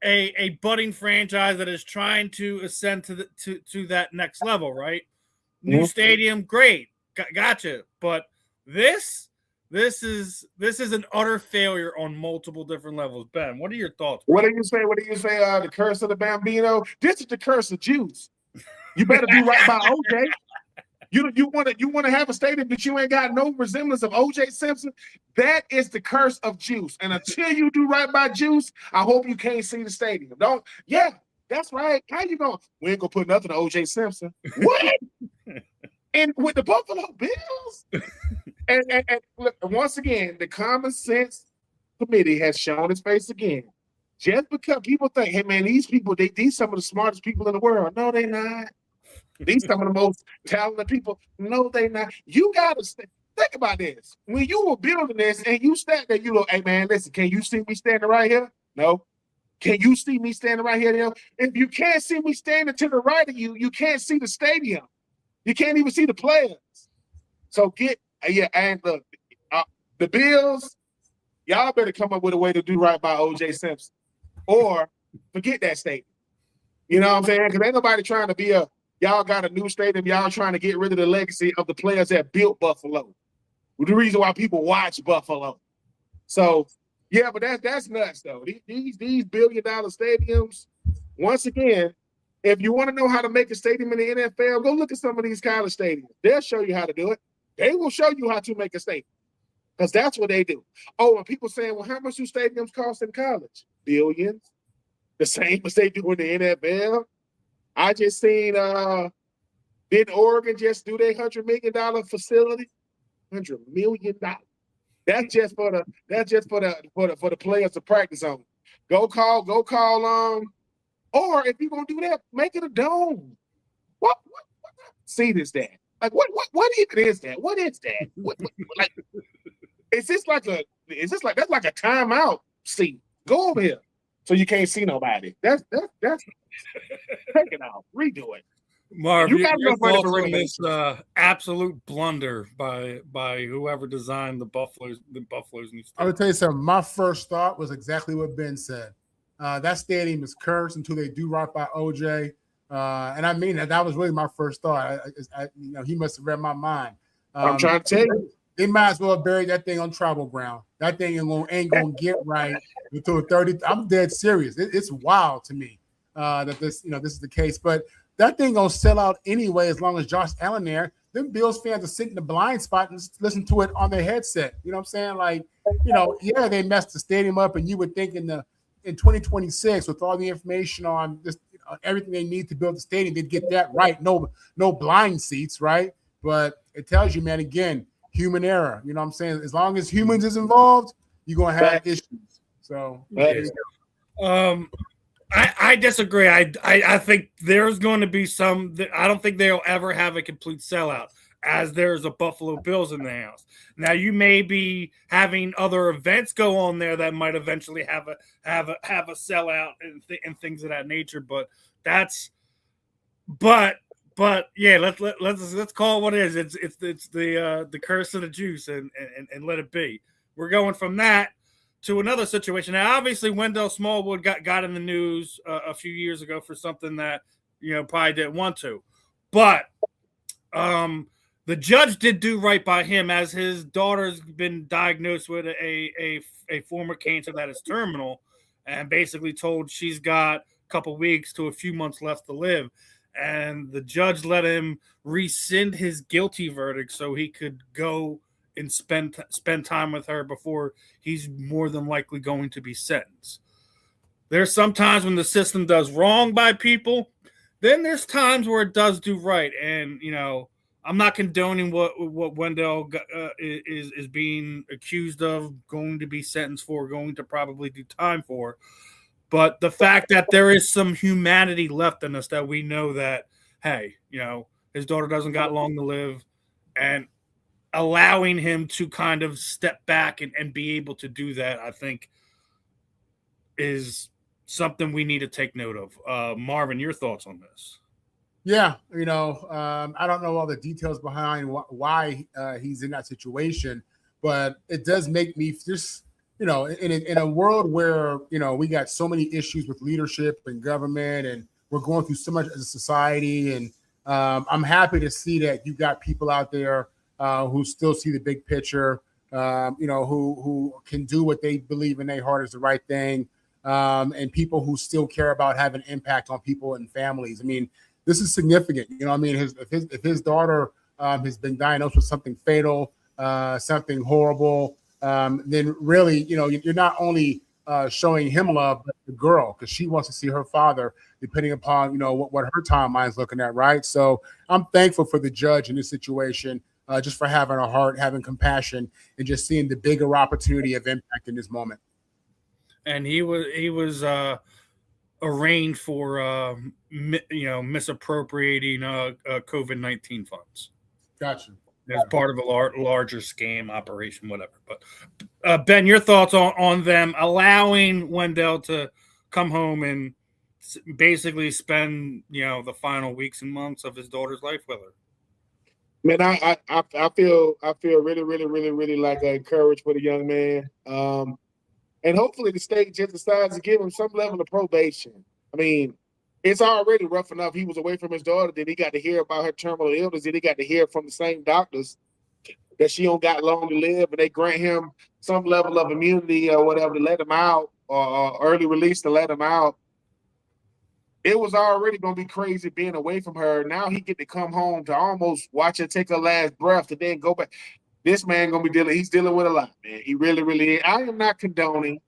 Speaker 1: a budding franchise that is trying to ascend to that next level, right? New stadium, great. Gotcha. But this is an utter failure on multiple different levels. Ben, what are your thoughts?
Speaker 3: What do you say? The curse of the Bambino? This is the curse of Jews. You better do right by OJ. You want to have a stadium that you ain't got no resemblance of OJ Simpson? That is the curse of Jews. And until you do right by Jews, I hope you can't see the stadium. That's right. How you going? We ain't gonna put nothing to OJ Simpson. What? And with the Buffalo Bills, and look, once again, the common sense committee has shown its face again. Just because people think, hey man, these people, these some of the smartest people in the world. No, they not. These some of the most talented people. No, they not. You gotta think about this. When you were building this and you stand there, you look, hey man, listen, can you see me standing right here? No. Can you see me standing right here? If you can't see me standing to the right of you, you can't see the stadium. You can't even see the players. So and look, the Bills, y'all better come up with a way to do right by O.J. Simpson, or forget that stadium. You know what I'm saying? Because ain't nobody trying to be y'all got a new stadium. Y'all trying to get rid of the legacy of the players that built Buffalo. The reason why people watch Buffalo. So, yeah, but that's nuts, though. These billion-dollar stadiums, once again, if you want to know how to make a stadium in the NFL, go look at some of these college stadiums. They'll show you how to do it. They will show you how to make a stadium because that's what they do. Oh, and people saying, well, how much do stadiums cost in college? Billions. The same as they do in the NFL. I just seen didn't Oregon just do their $100 million facility? $100 million. That's just for the players to practice on. Go call or if you're gonna do that, make it a dome. What seat is that? Like what even is that? What is that? Like that's like a timeout seat? Go over here so you can't see nobody. That's take it out, redo it.
Speaker 1: Marvin, your thoughts on this absolute blunder by whoever designed the Buffalo's new stadium?
Speaker 4: I would tell you something. My first thought was exactly what Ben said. That stadium is cursed until they do right by OJ. And I mean that was really my first thought. He must have read my mind.
Speaker 3: I'm trying to tell you.
Speaker 4: They might as well bury that thing on tribal ground. That thing ain't gonna get right until 30. I'm dead serious. It's wild to me that this is the case. But that thing gonna sell out anyway as long as Josh Allen there. Them Bills fans are sitting in the blind spot and listen to it on their headset. You know what I'm saying? Like, yeah, they messed the stadium up, and you would think in 2026 with all the information on this, everything they need to build the stadium, they'd get that right. No blind seats, right? But it tells you, man, again, human error. You know what I'm saying? As long as humans is involved, you're gonna have issues. So
Speaker 1: I disagree. I think there's going to be some. I don't think they'll ever have a complete sellout, as there's a Buffalo Bills in the house. Now you may be having other events go on there that might eventually have a sellout and things of that nature. But yeah, let's call it what it is. It's the curse of the juice and let it be. We're going from that to another situation. Now, obviously, Wendell Smallwood got in the news a few years ago for something that probably didn't want to, but the judge did do right by him, as his daughter's been diagnosed with a form of cancer that is terminal, and basically told she's got a couple weeks to a few months left to live. And the judge let him rescind his guilty verdict so he could go and spend time with her before he's more than likely going to be sentenced. There's sometimes when the system does wrong by people, then there's times where it does do right. And, I'm not condoning what Wendell is being accused of, going to be sentenced for, going to probably do time for. But the fact that there is some humanity left in us, that we know that, hey, his daughter doesn't got long to live, and allowing him to kind of step back and be able to do that, I think, is something we need to take note of. Marvin, your thoughts on this?
Speaker 4: Yeah, I don't know all the details behind why he's in that situation, but it does make me just, in a world where, we got so many issues with leadership and government, and we're going through so much as a society. And I'm happy to see that you got people out there who still see the big picture, who can do what they believe in their heart is the right thing, and people who still care about having an impact on people and families. I mean, this is significant. If his daughter has been diagnosed with something fatal, something horrible, then really, you're not only showing him love, but the girl, because she wants to see her father, depending upon, what her timeline is looking at, right? So I'm thankful for the judge in this situation, just for having a heart, having compassion, and just seeing the bigger opportunity of impact in this moment.
Speaker 1: And he was arraigned for misappropriating COVID-19 funds.
Speaker 4: Gotcha.
Speaker 1: as part of a larger scam operation, whatever. But Ben, your thoughts on them allowing Wendell to come home and basically spend the final weeks and months of his daughter's life with her?
Speaker 3: Man, I feel really, really, really, really like encouraged for the young man. And hopefully the state just decides to give him some level of probation. I mean, it's already rough enough. He was away from his daughter. Then he got to hear about her terminal illness. Then he got to hear from the same doctors that she don't got long to live, and they grant him some level of immunity or whatever to let him out, or early release to let him out. It was already going to be crazy being away from her. Now he get to come home to almost watch her take her last breath and then go back. This man going to be he's dealing with a lot, man. He really, really is. I am not condoning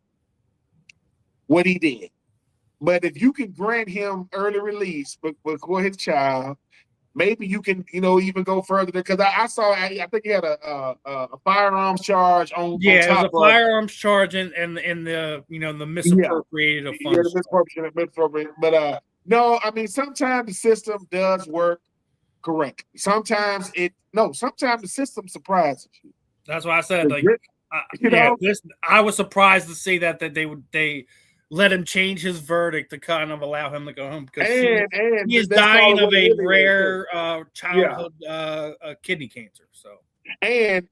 Speaker 3: what he did. But if you can grant him early release for his child, maybe you can, even go further. Because I saw, I think he had a firearms charge on.
Speaker 1: Yeah,
Speaker 3: on top
Speaker 1: it was a firearms charge and the misappropriated of funds.
Speaker 3: Yeah, the misappropriated. But no, I mean, sometimes the system does work correct. Sometimes sometimes the system surprises you.
Speaker 1: That's why I said, I was surprised to see that they let him change his verdict to kind of allow him to go home because he is dying of a rare childhood kidney cancer. So,
Speaker 3: and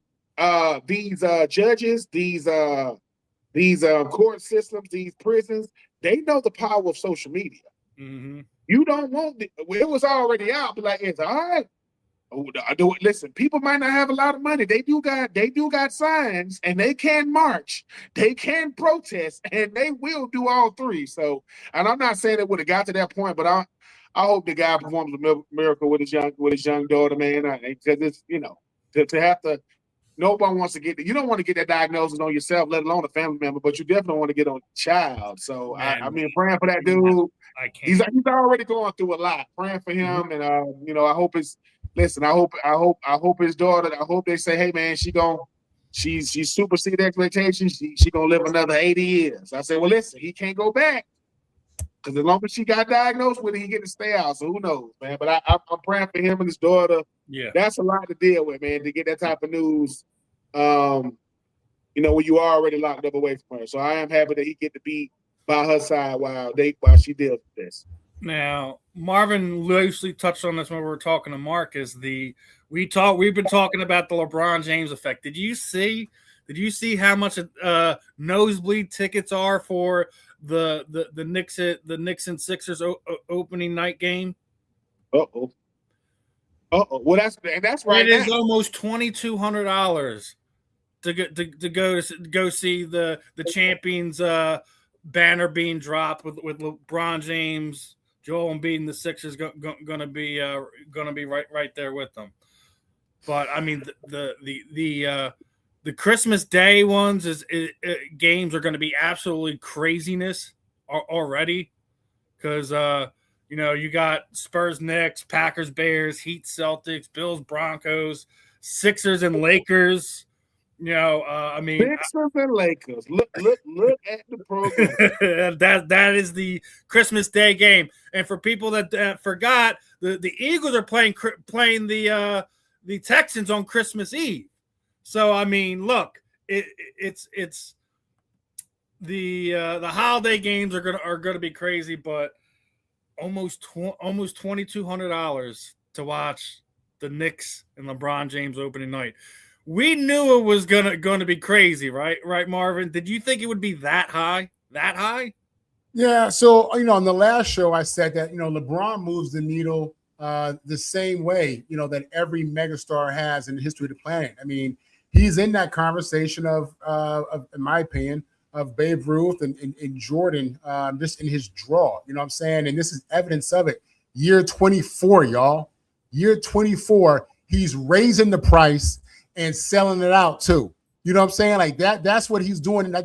Speaker 3: these judges, these court systems, these prisons, they know the power of social media.
Speaker 1: Mm-hmm.
Speaker 3: You don't want it was already out, but it's all right. Listen, people might not have a lot of money. They do got signs, and they can march, they can protest, and they will do all three. So, and I'm not saying it would have got to that point, but I hope the guy performs a miracle with his young daughter, man. Because it's to have to. Nobody wants to you don't want to get that diagnosis on yourself, let alone a family member, but you definitely want to get on a child. So man, I mean, praying for that dude.
Speaker 1: I can't.
Speaker 3: He's already going through a lot. Praying for him, and I hope it's. Listen, I hope his daughter. I hope they say, hey man, she's superseded expectations. She gonna live another 80 years. I said, well, listen, he can't go back because as long as she got diagnosed with it, he get to stay out. So who knows, man? But I'm praying for him and his daughter.
Speaker 1: Yeah, that's
Speaker 3: a lot to deal with, man. To get that type of news, when you are already locked up away from her. So I am happy that he get to be by her side while she deals with this.
Speaker 1: Now, Marvin loosely touched on this when we were talking to Marcus. We've been talking about the LeBron James effect. Did you see how much nosebleed tickets are for the Knicks and Sixers opening night game?
Speaker 3: Uh-oh. Well, that's right.
Speaker 1: It is almost $2,200 to go see the champions banner being dropped with LeBron James, Joel Embiid, and the Sixers gonna be right there with them. But I mean the Christmas Day ones games are going to be absolutely craziness already because you got Spurs Knicks, Packers Bears, Heat Celtics, Bills Broncos, Sixers and Lakers. I mean,
Speaker 3: Sixers and Lakers. Look at the program.
Speaker 1: that is the Christmas Day game. And for people that forgot, the Eagles are playing the Texans on Christmas Eve. So I mean, look, it's the holiday games are gonna be crazy, but almost $2,200 to watch the Knicks and LeBron James opening night. We knew it was gonna be crazy, right? Right, Marvin? Did you think it would be that high? That high?
Speaker 4: Yeah. So on the last show, I said that LeBron moves the needle the same way that every megastar has in the history of the planet. I mean, he's in that conversation of in my opinion, of Babe Ruth and Jordan, just in his draw. You know what I'm saying? And this is evidence of it. Year 24, y'all. Year 24, he's raising the price and selling it out too. You know what I'm saying? Like that's what he's doing. And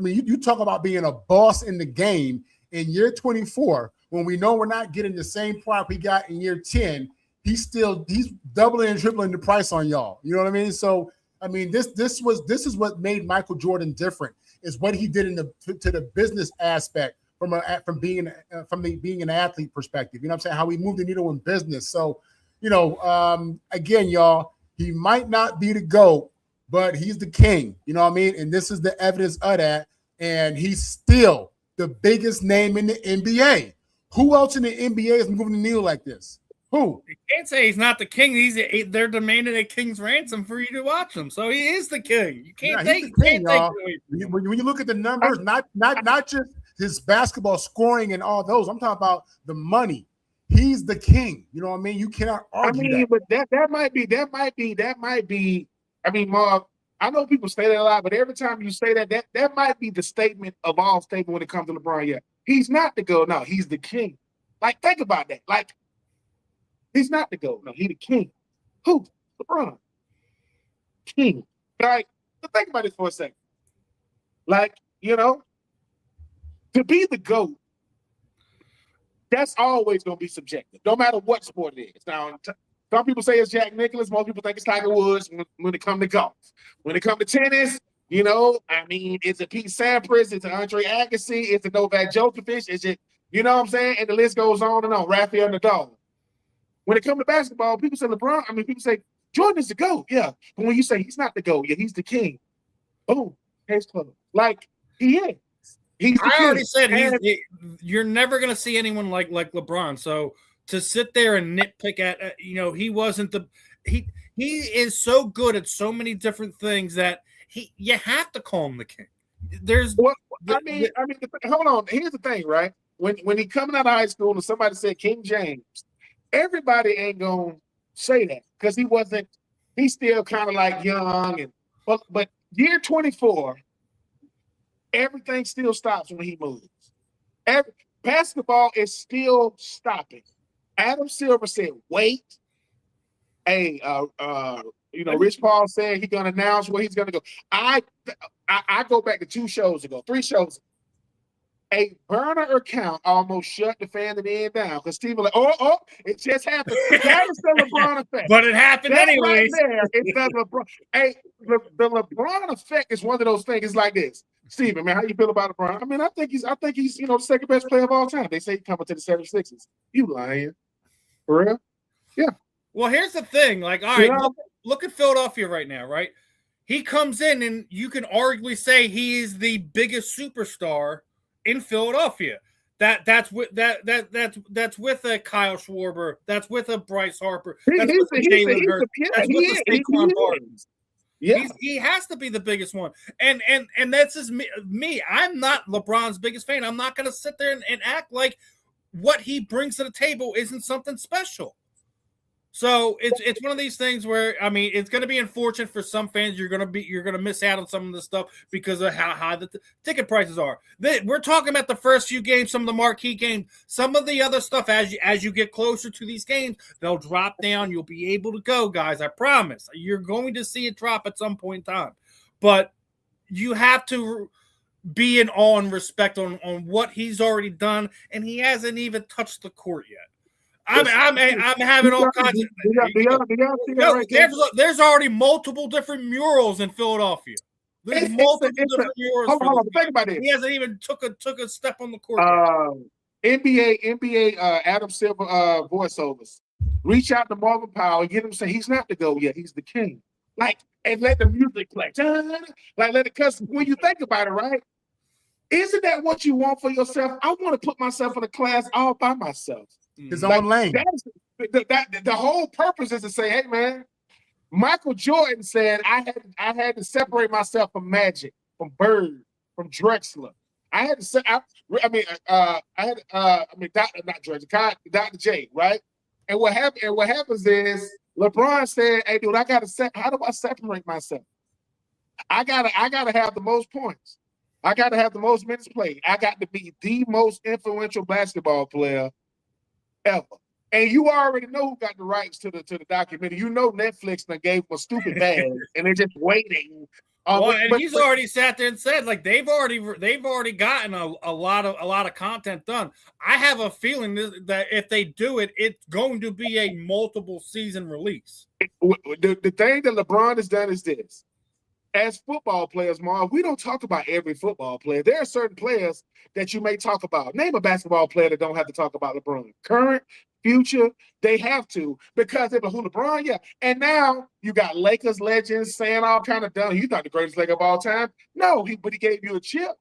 Speaker 4: you talk about being a boss in the game in year 24, when we know we're not getting the same product we got in year 10, he's doubling and tripling the price on y'all. You know what I mean? So, I mean, this is what made Michael Jordan different, is what he did to the business aspect from being an athlete perspective. You know what I'm saying? How he moved the needle in business. So, again, y'all, He might not be the GOAT, but he's the king. You know what I mean? And this is the evidence of that. And he's still the biggest name in the NBA. Who else in the NBA is moving the needle like this? Who?
Speaker 1: You can't say he's not the king. They're demanding a king's ransom for you to watch him. So he is the king. You can't take it away from him.
Speaker 4: When you look at the numbers, not just his basketball scoring and all those, I'm talking about the money. He's the king. You know what I mean? You cannot argue that.
Speaker 3: But that might be. I mean, Marv, I know people say that a lot, but every time you say that might be the statement of all statement when it comes to LeBron. Yeah, he's not the GOAT. No, he's the king. Like, think about that. Like, he's not the GOAT. No, he's the king. Who? LeBron. King. Like, think about it for a second. Like, you know, to be the GOAT, that's always going to be subjective, no matter what sport it is. Now, some people say it's Jack Nicklaus. Most people think it's Tiger Woods when it comes to golf. When it comes to tennis, you know, I mean, it's a Pete Sampras, it's an Andre Agassi, it's a Novak Djokovic, it's just, you know what I'm saying? And the list goes on and on. Rafael Nadal. When it comes to basketball, people say LeBron. I mean, people say Jordan is the GOAT. Yeah. But when you say he's not the GOAT, yeah, he's the king. Oh, case closed. Like, he is.
Speaker 1: I already said you're never going to see anyone like LeBron. So to sit there and nitpick at, you know, he wasn't he is so good at so many different things that you have to call him the king.
Speaker 3: Hold on. Here's the thing, right? When he coming out of high school and somebody said King James, everybody ain't gonna say that because he's still kind of like young but year 24. Everything still stops when he moves. Basketball is still stopping. Adam Silver said, wait. Hey, Rich Paul said he's going to announce where he's going to go. I go back to 3 shows ago. A burner account almost shut the fan of the end down because Steven it just happened. That is the LeBron effect.
Speaker 1: But it happened anyway.
Speaker 3: Right it's the LeBron. Hey, the LeBron effect is one of those things. It's like this. Steven, man, how you feel about LeBron? I mean, I think he's the second best player of all time. They say he's coming to the 76ers. You lying. For real? Yeah.
Speaker 1: Well, here's the thing. Like, all right, look at Philadelphia right now, right? He comes in and you can arguably say he is the biggest superstar in Philadelphia. That's with a Kyle Schwarber. That's with a Bryce Harper. That's with a Jalen Hurts. That's with a Saquon Barkley.
Speaker 3: Yeah,
Speaker 1: he has to be the biggest one, and that's just me. I'm not LeBron's biggest fan. I'm not going to sit there and act like what he brings to the table isn't something special. So it's one of these things where, I mean, it's going to be unfortunate for some fans. You're going to miss out on some of the stuff because of how high the ticket prices are. We're talking about the first few games, some of the marquee games, some of the other stuff. As you get closer to these games, they'll drop down. You'll be able to go, guys. I promise. You're going to see it drop at some point in time, but you have to be in awe and respect on what he's already done, and he hasn't even touched the court yet. I'm having all kinds of. There's already multiple different murals in Philadelphia. There's multiple different murals.
Speaker 3: Hold on, think about it.
Speaker 1: He hasn't even took a step on the court.
Speaker 3: NBA Adam Silver voiceovers. Reach out to Marvin Powell and get him to say he's not the GOAT yet. He's the king. Like, and let the music play. Like, let it cuss. When you think about it, right? Isn't that what you want for yourself? I want to put myself in a class all by myself.
Speaker 4: His own lane.
Speaker 3: The whole purpose is to say, hey, man, Michael Jordan said I had to separate myself from Magic, from Bird, from Drexler. I had to say, Dr. J, right? And what happens is LeBron said, hey, dude, how do I separate myself? I gotta have the most points. I gotta have the most minutes played. I got to be the most influential basketball player ever. And you already know who got the rights to the documentary. You know Netflix gave him a stupid bag and they're just waiting.
Speaker 1: He's already sat there and said, like, they've already gotten a lot of content done. I have a feeling that if they do it, it's going to be a multiple season release.
Speaker 3: The thing that LeBron has done is this. As football players, Marv, we don't talk about every football player. There are certain players that you may talk about. Name a basketball player that don't have to talk about LeBron. Current, Future, they have to because they're who LeBron, yeah. And now you got Lakers legends saying all kind of dumb. He's not the greatest Laker of all time. No, but he gave you a chip.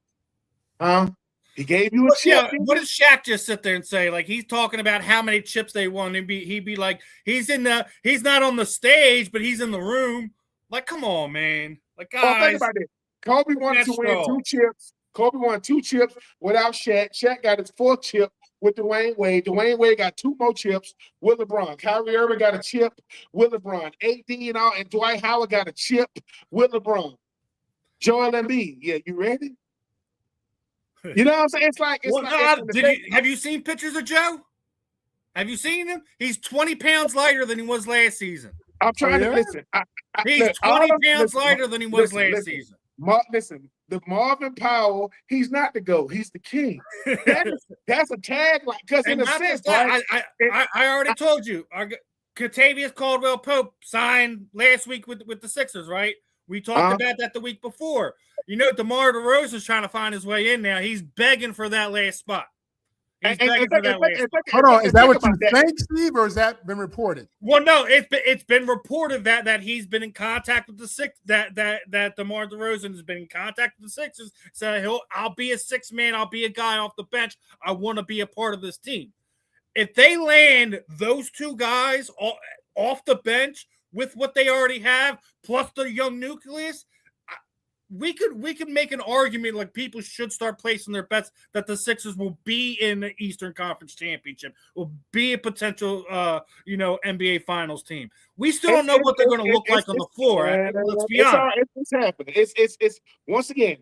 Speaker 3: He gave you a chip.
Speaker 1: Yeah, what does Shaq just sit there and say? Like, he's talking about how many chips they won, and he'd be like, he's not on the stage, but he's in the room. Like, come on, man. Like, guys.
Speaker 3: Well, think about it. Kobe wanted to win 2 chips. Kobe won 2 chips without Shaq. Shaq got his 4th chip with Dwayne Wade. Dwayne Wade got 2 more chips with LeBron. Kyrie Irving got a chip with LeBron. AD and Dwight Howard got a chip with LeBron. Joel Embiid, yeah, you ready? You know what I'm saying? It's like
Speaker 1: have you seen pictures of Joe? Have you seen him? He's 20 pounds lighter than he was last season.
Speaker 3: I'm trying to listen.
Speaker 1: He's 20 pounds lighter than he was last season.
Speaker 3: Listen, the Marvin Powell, he's not the GOAT. He's the king. That's a tagline. Because in a sense,
Speaker 1: I already told you. Kentavious Caldwell-Pope signed last week with the Sixers, right? We talked about that the week before. You know, DeMar DeRozan's trying to find his way in now. He's begging for that last spot. He's begging for that last spot.
Speaker 4: Hold on, is that what you think, Steve, or has that been reported?
Speaker 1: Well, no, it's been reported that he's been in contact with the Sixers, that DeMar DeRozan has been in contact with the Sixers. So I'll be a 6th man. I'll be a guy off the bench. I want to be a part of this team. If they land those 2 guys off the bench with what they already have, plus the young nucleus, we could make an argument like people should start placing their bets that the Sixers will be in the Eastern Conference Championship, will be a potential NBA Finals team. We still don't know what they're going to look like on the floor. Let's be honest.
Speaker 3: It's happening. It's once again.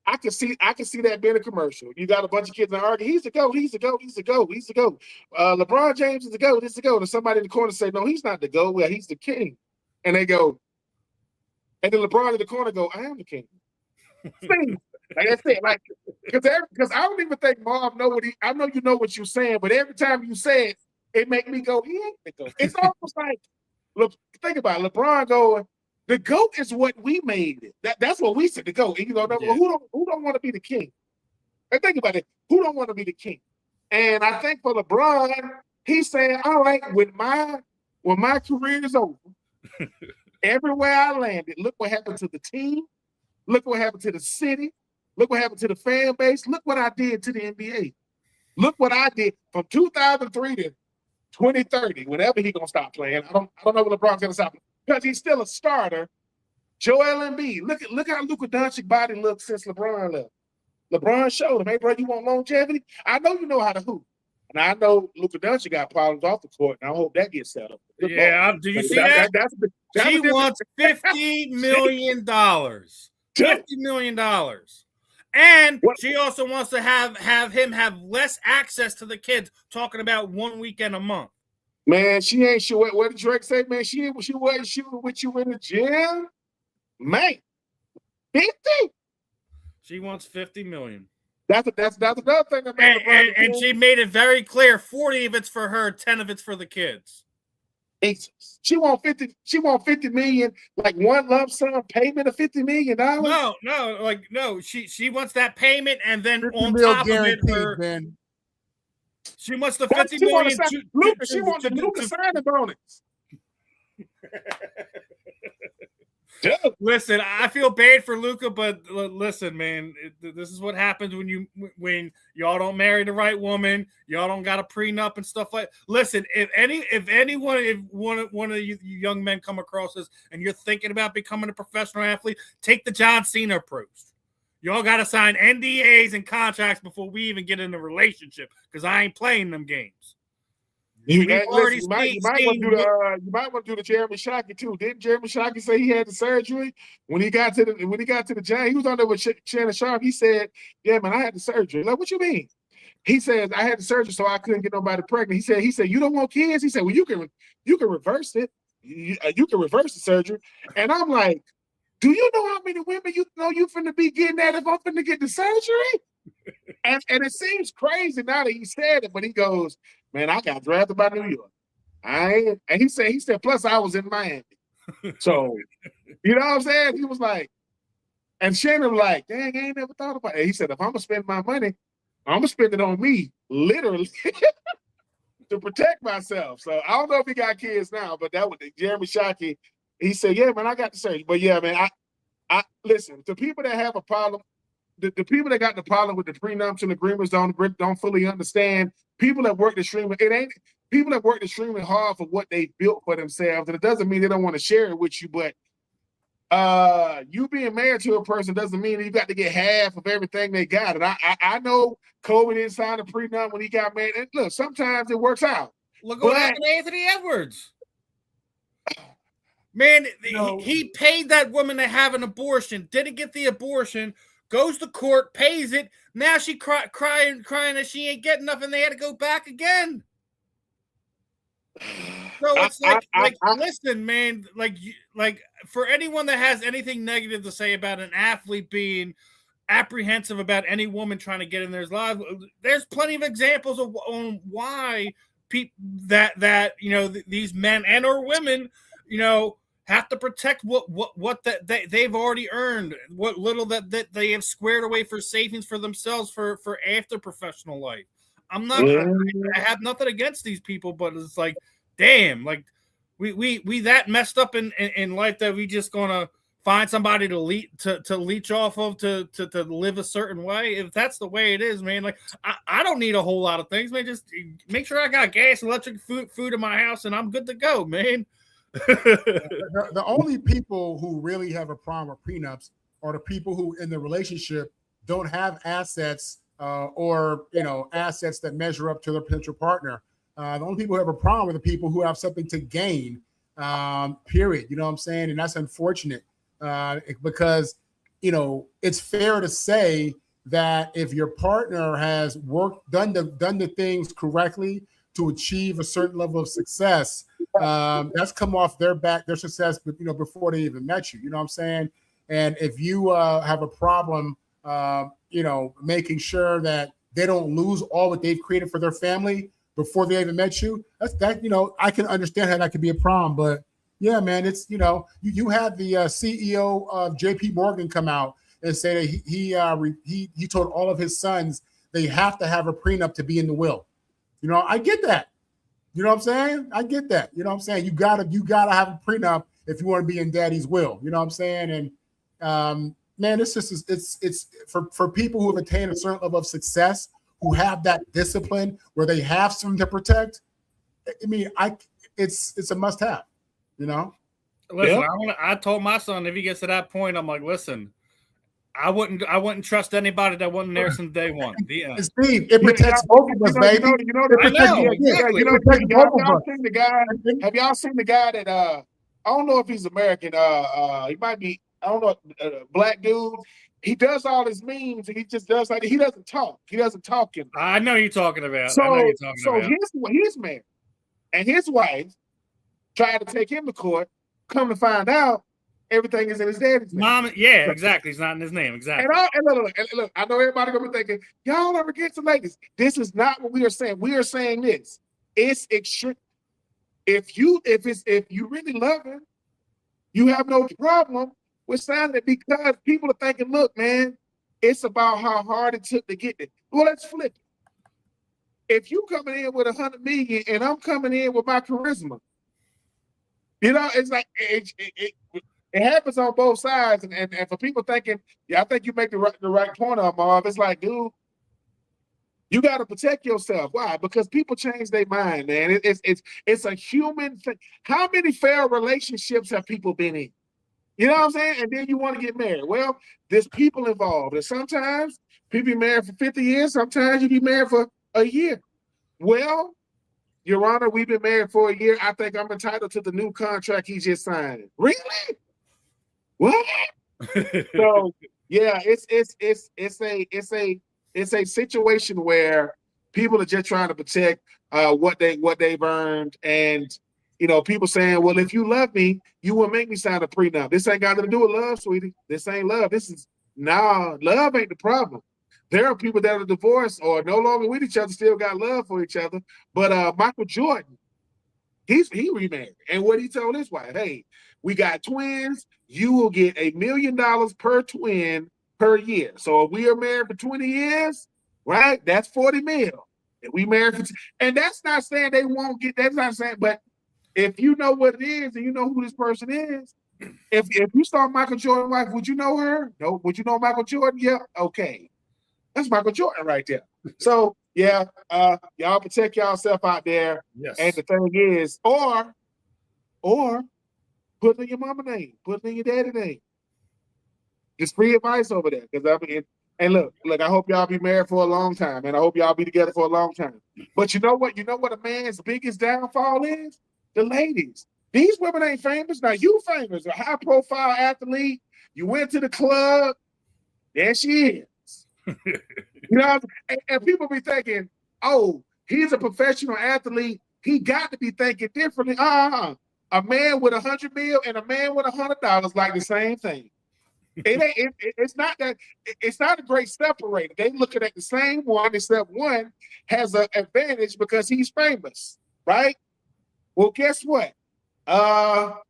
Speaker 3: I can see that being a commercial. You got a bunch of kids that argue, he's the GOAT, he's the GOAT, he's the GOAT, he's the GOAT. LeBron James is the GOAT, he's the GOAT. And somebody in the corner say, no, he's not the GOAT. Well, he's the king. And they go, and then LeBron in the corner go, I am the king. Like that's it. Like, because I don't even think Marv know what I know you know what you're saying, but every time you say it make me go, he ain't the GOAT. It's almost like, look, think about it, LeBron going, the GOAT is what we made it. That's what we said, the GOAT. And you know, who don't want to be the king? And think about it. Who don't want to be the king? And I think for LeBron, he's saying, all right, when my career is over, everywhere I landed, look what happened to the team. Look what happened to the city. Look what happened to the fan base. Look what I did to the NBA. Look what I did from 2003 to 2030, whenever he's going to stop playing. I don't know when LeBron's going to stop, because he's still a starter. Joel Embiid, look how Luka Doncic body looks since LeBron left. LeBron showed him, hey, bro, you want longevity? I know you know how to hoop. And I know Luka Doncic got problems off the court, and I hope that gets settled.
Speaker 1: Yeah, do you see that? She wants $50 million. $50 million. And she also wants to have him have less access to the kids, talking about 1 weekend a month.
Speaker 3: Man, she ain't sure. What did Drake say, man? She wasn't shooting with you in the gym. Man, 50.
Speaker 1: She wants $50 million.
Speaker 3: That's another thing.
Speaker 1: And she made it very clear: 40 of it's for her, 10 of it's for the kids.
Speaker 3: She want 50. She want 50 million, like one lump sum payment of $50 million.
Speaker 1: No. She wants that payment, and then on top of it, she wants the $50 million.
Speaker 3: She wants the Luka signing bonus.
Speaker 1: Listen, I feel bad for Luka, but listen, man, this is what happens when y'all don't marry the right woman. Y'all don't got a prenup and stuff like. Listen, if one of you young men come across this and you're thinking about becoming a professional athlete, take the John Cena approach. Y'all got to sign NDAs and contracts before we even get in a relationship, because I ain't playing them games.
Speaker 3: You might want to do the Jeremy Shockey too. Didn't Jeremy Shockey say he had the surgery when he got to the Giants? He was on there with Shannon Sharp. He said, "Yeah, man, I had the surgery." Like, what you mean? He said, "I had the surgery so I couldn't get nobody pregnant." He said, "You don't want kids?" He said, "Well, you can reverse it. You can reverse the surgery." And I'm like, do you know how many women you finna be getting at if I'm finna get the surgery? And it seems crazy now that he said it, but he goes, man, I got drafted by New York. And he said, plus I was in Miami. So, you know what I'm saying? He was like, and Shannon was like, dang, I ain't never thought about it. He said, if I'm going to spend my money, I'm going to spend it on me, literally. to protect myself. So I don't know if he got kids now, but that was Jeremy Shockey. He said, "Yeah, man, I got the surgery." But yeah, man, I listen. The people that have a problem, the people that got the problem with the prenuptial agreements don't fully understand. People that work extremely, it ain't people that work extremely hard for what they built for themselves, and it doesn't mean they don't want to share it with you, but you being married to a person doesn't mean you got to get half of everything they got. And I know Kobe didn't sign a prenup when he got married. And look, sometimes it works out.
Speaker 1: Look what happened to Anthony Edwards. Man, he paid that woman to have an abortion, didn't get the abortion, goes to court, pays it. Now she crying that she ain't getting enough, and they had to go back again. So it's listen, man, like for anyone that has anything negative to say about an athlete being apprehensive about any woman trying to get in their lives, there's plenty of examples of why people that these men and or women, have to protect what they've already earned, what little that they have squared away for savings for themselves for after professional life. I'm not. I have nothing against these people, but it's like, damn, like we that messed up in life that we just gonna find somebody to leech off of to live a certain way. If that's the way it is, man, like I don't need a whole lot of things, man. Just make sure I got gas, electric, food in my house, and I'm good to go, man.
Speaker 4: The only people who really have a problem with prenups are the people who in the relationship don't have assets or assets that measure up to their potential partner. The only people who have a problem are the people who have something to gain, period. You know what I'm saying? And that's unfortunate because, it's fair to say that if your partner has done the things correctly to achieve a certain level of success, that's come off their success, before they even met you. You know what I'm saying? And if you have a problem, making sure that they don't lose all what they've created for their family before they even met you, I can understand how that could be a problem. But yeah, man, it's, you had the CEO of JP Morgan come out and say that he told all of his sons they have to have a prenup to be in the will. I get that. You know what I'm saying? I get that. You know what I'm saying? You gotta have a prenup if you want to be in daddy's will. You know what I'm saying? And man, it's just it's for people who have attained a certain level of success, who have that discipline where they have something to protect. I mean, it's a must-have. Listen,
Speaker 1: yeah. I told my son if he gets to that point, I'm like, listen, I wouldn't trust anybody that wasn't there since day one.
Speaker 4: Steve, it protects both of us, baby.
Speaker 3: Have y'all seen the guy that I don't know if he's American. He might be. I don't know. Black dude. He does all his memes, and he just does like he doesn't talk. He doesn't talk.
Speaker 1: I know you're talking about.
Speaker 3: His man and his wife tried to take him to court. Come to find out, everything is in his daddy's name.
Speaker 1: Mom, yeah, exactly. It's not in his name, exactly.
Speaker 3: And look, I know everybody gonna be thinking, y'all ever get to ladies. This is not what we are saying. We are saying this. It's extreme. If you really love him, you have no problem with signing it because people are thinking, look, man, it's about how hard it took to get it. Well, let's flip it. If you coming in with 100 million and I'm coming in with my charisma, it's like it happens on both sides, and for people thinking, yeah, I think you make the right point on Marv. It's like, dude, you got to protect yourself. Why? Because people change their mind, man. It's a human thing. How many failed relationships have people been in? You know what I'm saying? And then you want to get married. Well, there's people involved, and sometimes people be married for 50 years. Sometimes you be married for a year. Well, Your Honor, we've been married for a year. I think I'm entitled to the new contract he just signed. Really? What? So yeah, it's a situation where people are just trying to protect what they've earned, and people saying, well, if you love me, you will make me sign a prenup. This ain't got nothing to do with love, sweetie. This ain't love. Love ain't the problem. There are people that are divorced or no longer with each other, still got love for each other. But Michael Jordan, he remarried. And what he told his wife, hey, we got twins. You will get $1 million per twin per year. So if we are married for 20 years, right, that's 40 mil. And we married and that's not saying they won't get, that's not saying, but if you know what it is and you know who this person is, if you saw Michael Jordan's wife, would you know her? No. Would you know Michael Jordan? Yeah. Okay. That's Michael Jordan right there. So yeah, y'all protect yourself out there.
Speaker 1: Yes.
Speaker 3: And the thing is, or put it in your mama name, put it in your daddy name. Just free advice over there. Because I mean, and look, I hope y'all be married for a long time, and I hope y'all be together for a long time. But you know what? You know what a man's biggest downfall is? The ladies. These women ain't famous. Now you famous, a high-profile athlete. You went to the club. There she is. You know, and people be thinking, oh, he's a professional athlete. He got to be thinking differently. A man with $100 million and a man with $100 like the same thing. It's not that it's not a great separator. They looking at the same one, except one has an advantage because he's famous, right? Well, guess what? Y'all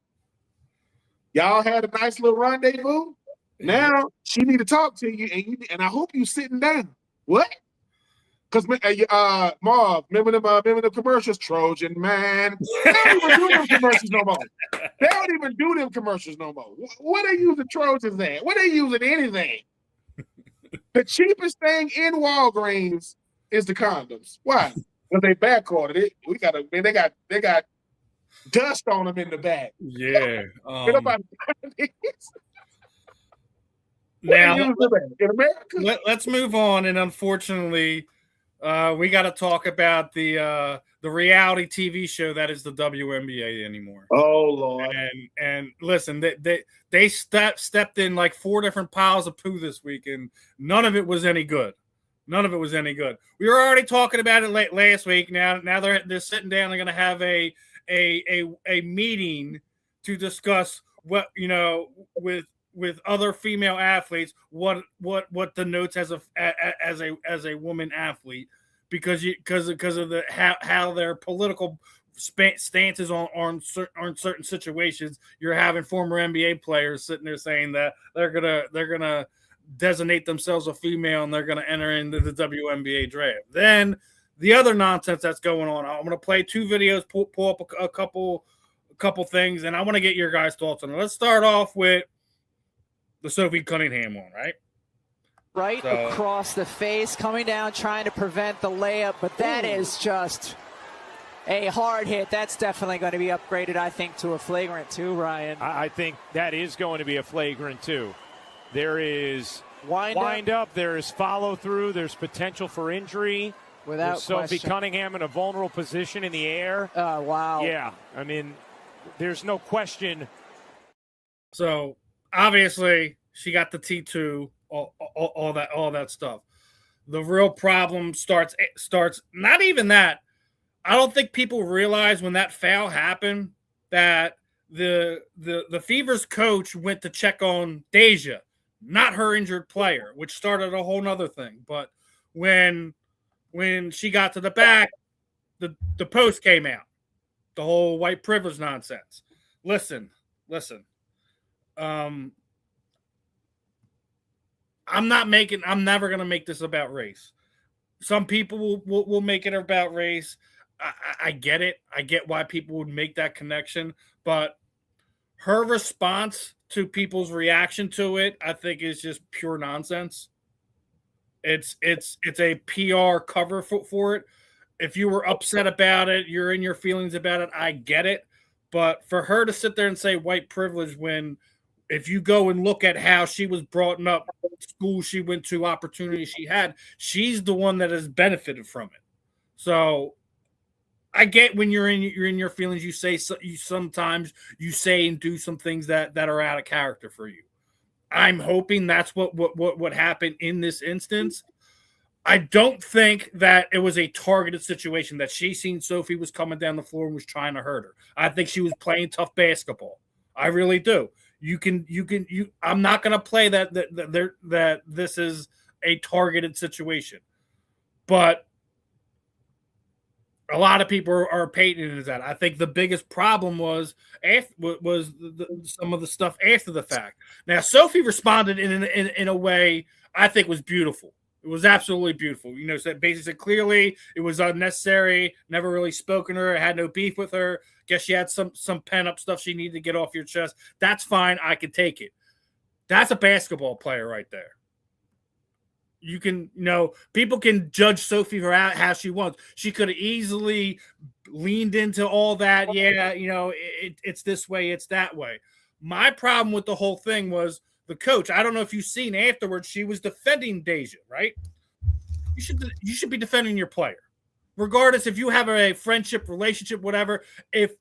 Speaker 3: had a nice little rendezvous. Now she need to talk to you, and I hope you sitting down. What? Because Marv, remember the commercials? Trojan man. They don't even do them commercials no more. They don't even do them commercials no more. What they using Trojans at? What they using anything? The cheapest thing in Walgreens is the condoms. Why? Because they backordered it. They got dust on them in the back.
Speaker 1: Yeah.
Speaker 3: Now,
Speaker 1: in America, let's move on. And unfortunately, we got to talk about the reality TV show that is the WNBA anymore.
Speaker 3: Oh Lord!
Speaker 1: And listen, they stepped in like 4 different piles of poo this week, and none of it was any good. None of it was any good. We were already talking about it last week. Now they're sitting down. They're going to have a meeting to discuss what, you know, with other female athletes, what denotes as a woman athlete, because of the how their political stances on certain situations. You're having former NBA players sitting there saying that they're gonna designate themselves a female and they're gonna enter into the WNBA draft. Then the other nonsense that's going on. I'm gonna play 2 videos, pull up a couple things, and I want to get your guys' thoughts on it. Let's start off with the Sophie Cunningham one, right?
Speaker 6: Right across the face, coming down, trying to prevent the layup, but that is just a hard hit. That's definitely going to be upgraded, I think, to a flagrant 2, Ryan.
Speaker 7: I think that is going to be a flagrant 2. There is wind up, there is follow through, there's potential for injury.
Speaker 6: Without
Speaker 7: Sophie
Speaker 6: question.
Speaker 7: Cunningham in a vulnerable position in the air.
Speaker 6: Oh, wow.
Speaker 7: Yeah, I mean, there's no question.
Speaker 1: So obviously she got the T2, all that stuff. The real problem starts not even that. I don't think people realize when that foul happened that the Fever's coach went to check on Deja, not her injured player, which started a whole nother thing. But when she got to the back, the post came out. The whole white privilege nonsense. Listen. I'm never going to make this about race. Some people will make it about race. I get it. I get why people would make that connection, but her response to people's reaction to it, I think, is just pure nonsense. It's a PR cover for it. If you were upset about it, you're in your feelings about it, I get it. But for her to sit there and say white privilege when, if you go and look at how she was brought up, school she went to, opportunities she had, she's the one that has benefited from it. So I get when you're in your feelings, you sometimes say and do some things that are out of character for you. I'm hoping that's what happened in this instance. I don't think that it was a targeted situation, that she seen Sophie was coming down the floor and was trying to hurt her. I think she was playing tough basketball. I really do. I'm not going to play that this is a targeted situation, but a lot of people are painting it as that. I think the biggest problem was some of the stuff after the fact. Now, Sophie responded in a way I think was beautiful. It It was absolutely beautiful. You know, said basically said clearly it was unnecessary. Never really spoken to her. Had no beef with her. Guess she had some pent up stuff she needed to get off your chest. That's fine. I can take it. That's a basketball player right there. You can, you know, people can judge Sophie for how she wants. She could have easily leaned into all that. Yeah, you know, it's this way, it's that way. My problem with the whole thing was the coach. I don't know if you've seen afterwards, she was defending Deja, right? You should be defending your player. Regardless if you have a friendship, relationship, whatever. If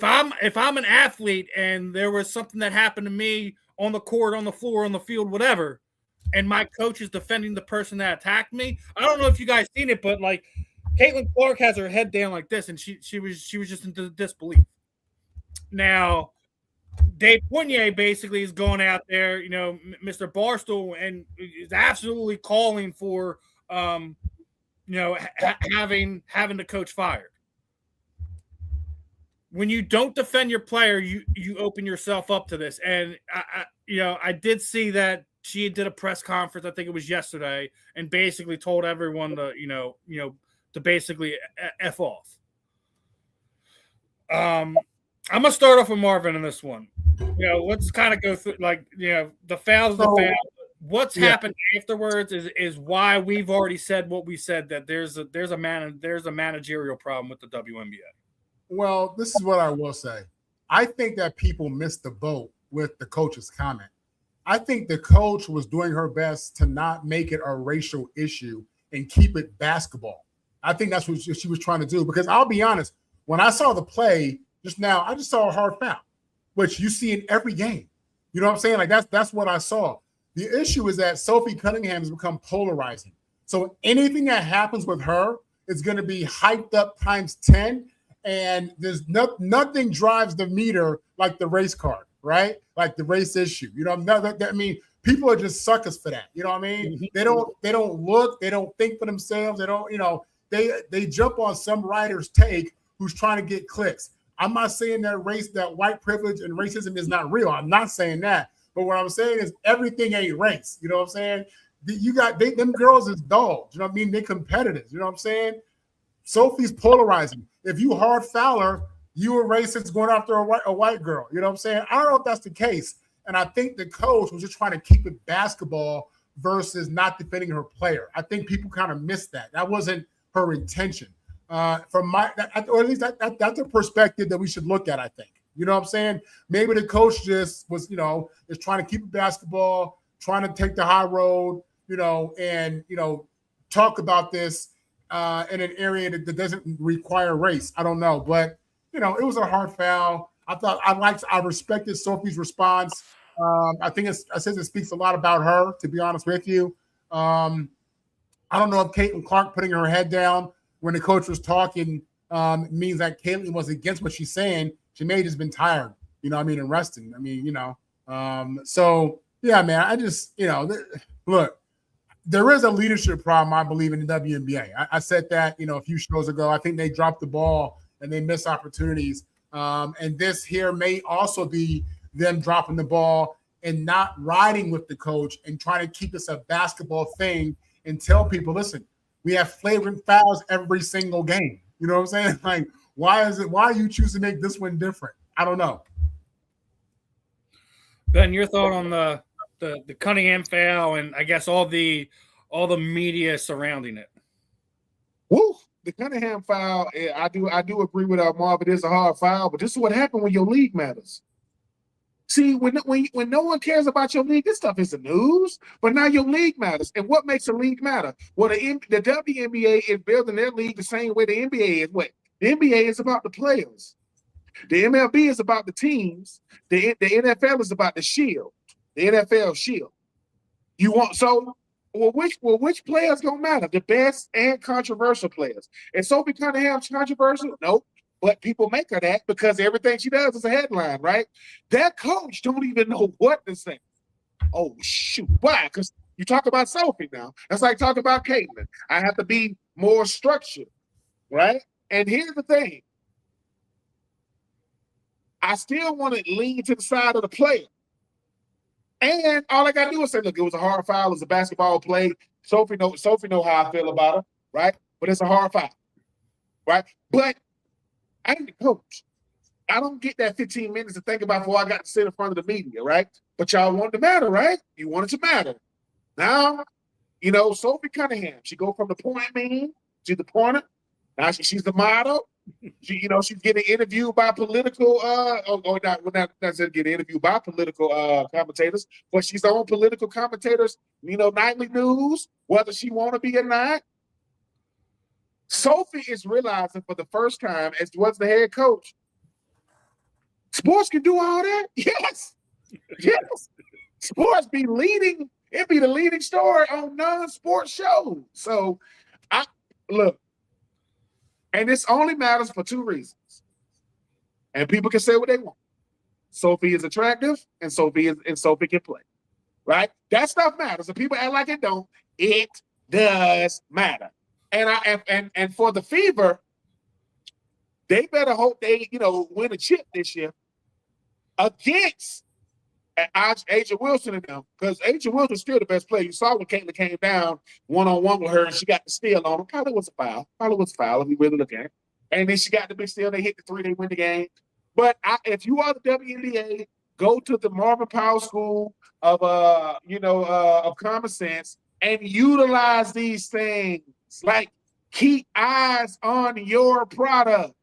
Speaker 1: I'm an athlete and there was something that happened to me on the court, on the floor, on the field, whatever, and my coach is defending the person that attacked me, I don't know if you guys seen it, but like Caitlin Clark has her head down like this, and she was just in disbelief. Now, Dave Fournier basically is going out there, you know, Mr. Barstool, and is absolutely calling for, you know, having the coach fired. When you don't defend your player, you open yourself up to this. And I did see that she did a press conference. I think it was yesterday, and basically told everyone to, to basically F off. I'm gonna start off with Marvin in this one. You know, let's kind of go through, like, you know, the fouls, the foul. What's happened afterwards is why we've already said what we said, that there's a managerial problem with the WNBA.
Speaker 4: Well, this is what I will say. I think that people missed the boat with the coach's comment. I think the coach was doing her best to not make it a racial issue and keep it basketball. I think that's what she was trying to do, because I'll be honest, when I saw the play just now, I just saw a hard foul, which you see in every game. You know what I'm saying? Like that's what I saw. The issue is that Sophie Cunningham has become polarizing. So anything that happens with her is going to be hyped up times 10, and there's nothing drives the meter like the race card, right? Like the race issue. You know, I mean, people are just suckers for that. You know what I mean? Mm-hmm. They don't look, they don't think for themselves. They don't, they jump on some writer's take who's trying to get clicks. I'm not saying that white privilege and racism is not real. I'm not saying that. But what I'm saying is everything ain't race. You know what I'm saying? You got them girls is dogs. You know what I mean? They're competitors. You know what I'm saying? Sophie's polarizing. If you hard foul her, you a racist going after a white girl. You know what I'm saying? I don't know if that's the case. And I think the coach was just trying to keep it basketball versus not defending her player. I think people kind of missed that. That wasn't her intention. From or at least that's a perspective that we should look at, I think. You know what I'm saying? Maybe the coach just was, is trying to keep it basketball, trying to take the high road, and, talk about this in an area that doesn't require race. I don't know. But, it was a hard foul. I respected Sophie's response. I think it speaks a lot about her, to be honest with you. I don't know if Caitlin Clark putting her head down when the coach was talking means that Caitlin was against what she's saying. She may have just been tired, and resting. So, yeah, man, I just, look, there is a leadership problem, I believe, in the WNBA. I said that, a few shows ago. I think they dropped the ball and they missed opportunities. And this here may also be them dropping the ball and not riding with the coach and trying to keep this a basketball thing and tell people, listen, we have flagrant fouls every single game. You know what I'm saying? Like, why you choose to make this one different? I don't know.
Speaker 1: Ben, your thought on the Cunningham foul and I guess all the media surrounding it.
Speaker 3: Woo! The Cunningham foul, I do agree with Marvin. It is a hard foul, but this is what happened when your league matters. See, when no one cares about your league, this stuff is the news. But now your league matters, and what makes a league matter? Well, the WNBA is building their league the same way the NBA is. What the NBA is about the players, the MLB is about the teams, the NFL is about the shield, the NFL shield. Which players gonna matter? The best and controversial players. And Sophie Cunningham's controversial? Nope. But people make her that because everything she does is a headline, right? That coach don't even know what to say. Oh, shoot. Why? Because you talk about Sophie now. That's like talking about Caitlin. I have to be more structured, right? And here's the thing. I still want to lean to the side of the player. And all I got to do is say, look, it was a hard foul. It was a basketball play. Sophie know how I feel about her, right? But it's a hard fight, right? But I ain't the coach. I don't get that 15 minutes to think about before I got to sit in front of the media, right? But y'all want it to matter, right? You want it to matter. Now, Sophie Cunningham, she go from the point man to the pointer. Now she's the model. She's getting interviewed by political not getting interviewed by political commentators, but she's on political commentators, nightly news, whether she want to be or not. Sophie is realizing for the first time, as was the head coach, sports can do all that. Yes. Sports be leading. It be the leading story on non-sports shows. So look. And this only matters for two reasons. And people can say what they want. Sophie is attractive, and Sophie can play. Right? That stuff matters. If people act like it don't, it does matter. And for the Fever, they better hope they, win a chip this year against Aja Wilson and them, because Aja Wilson's still the best player. You saw when Caitlin came down one-on-one with her and she got the steal on him. Probably was a foul if you really look at it. And then she got the big steal. They hit the 3, they win the game. But if you are the WNBA, go to the Marvin Powell School of common sense and utilize these things. Like, keep eyes on your product.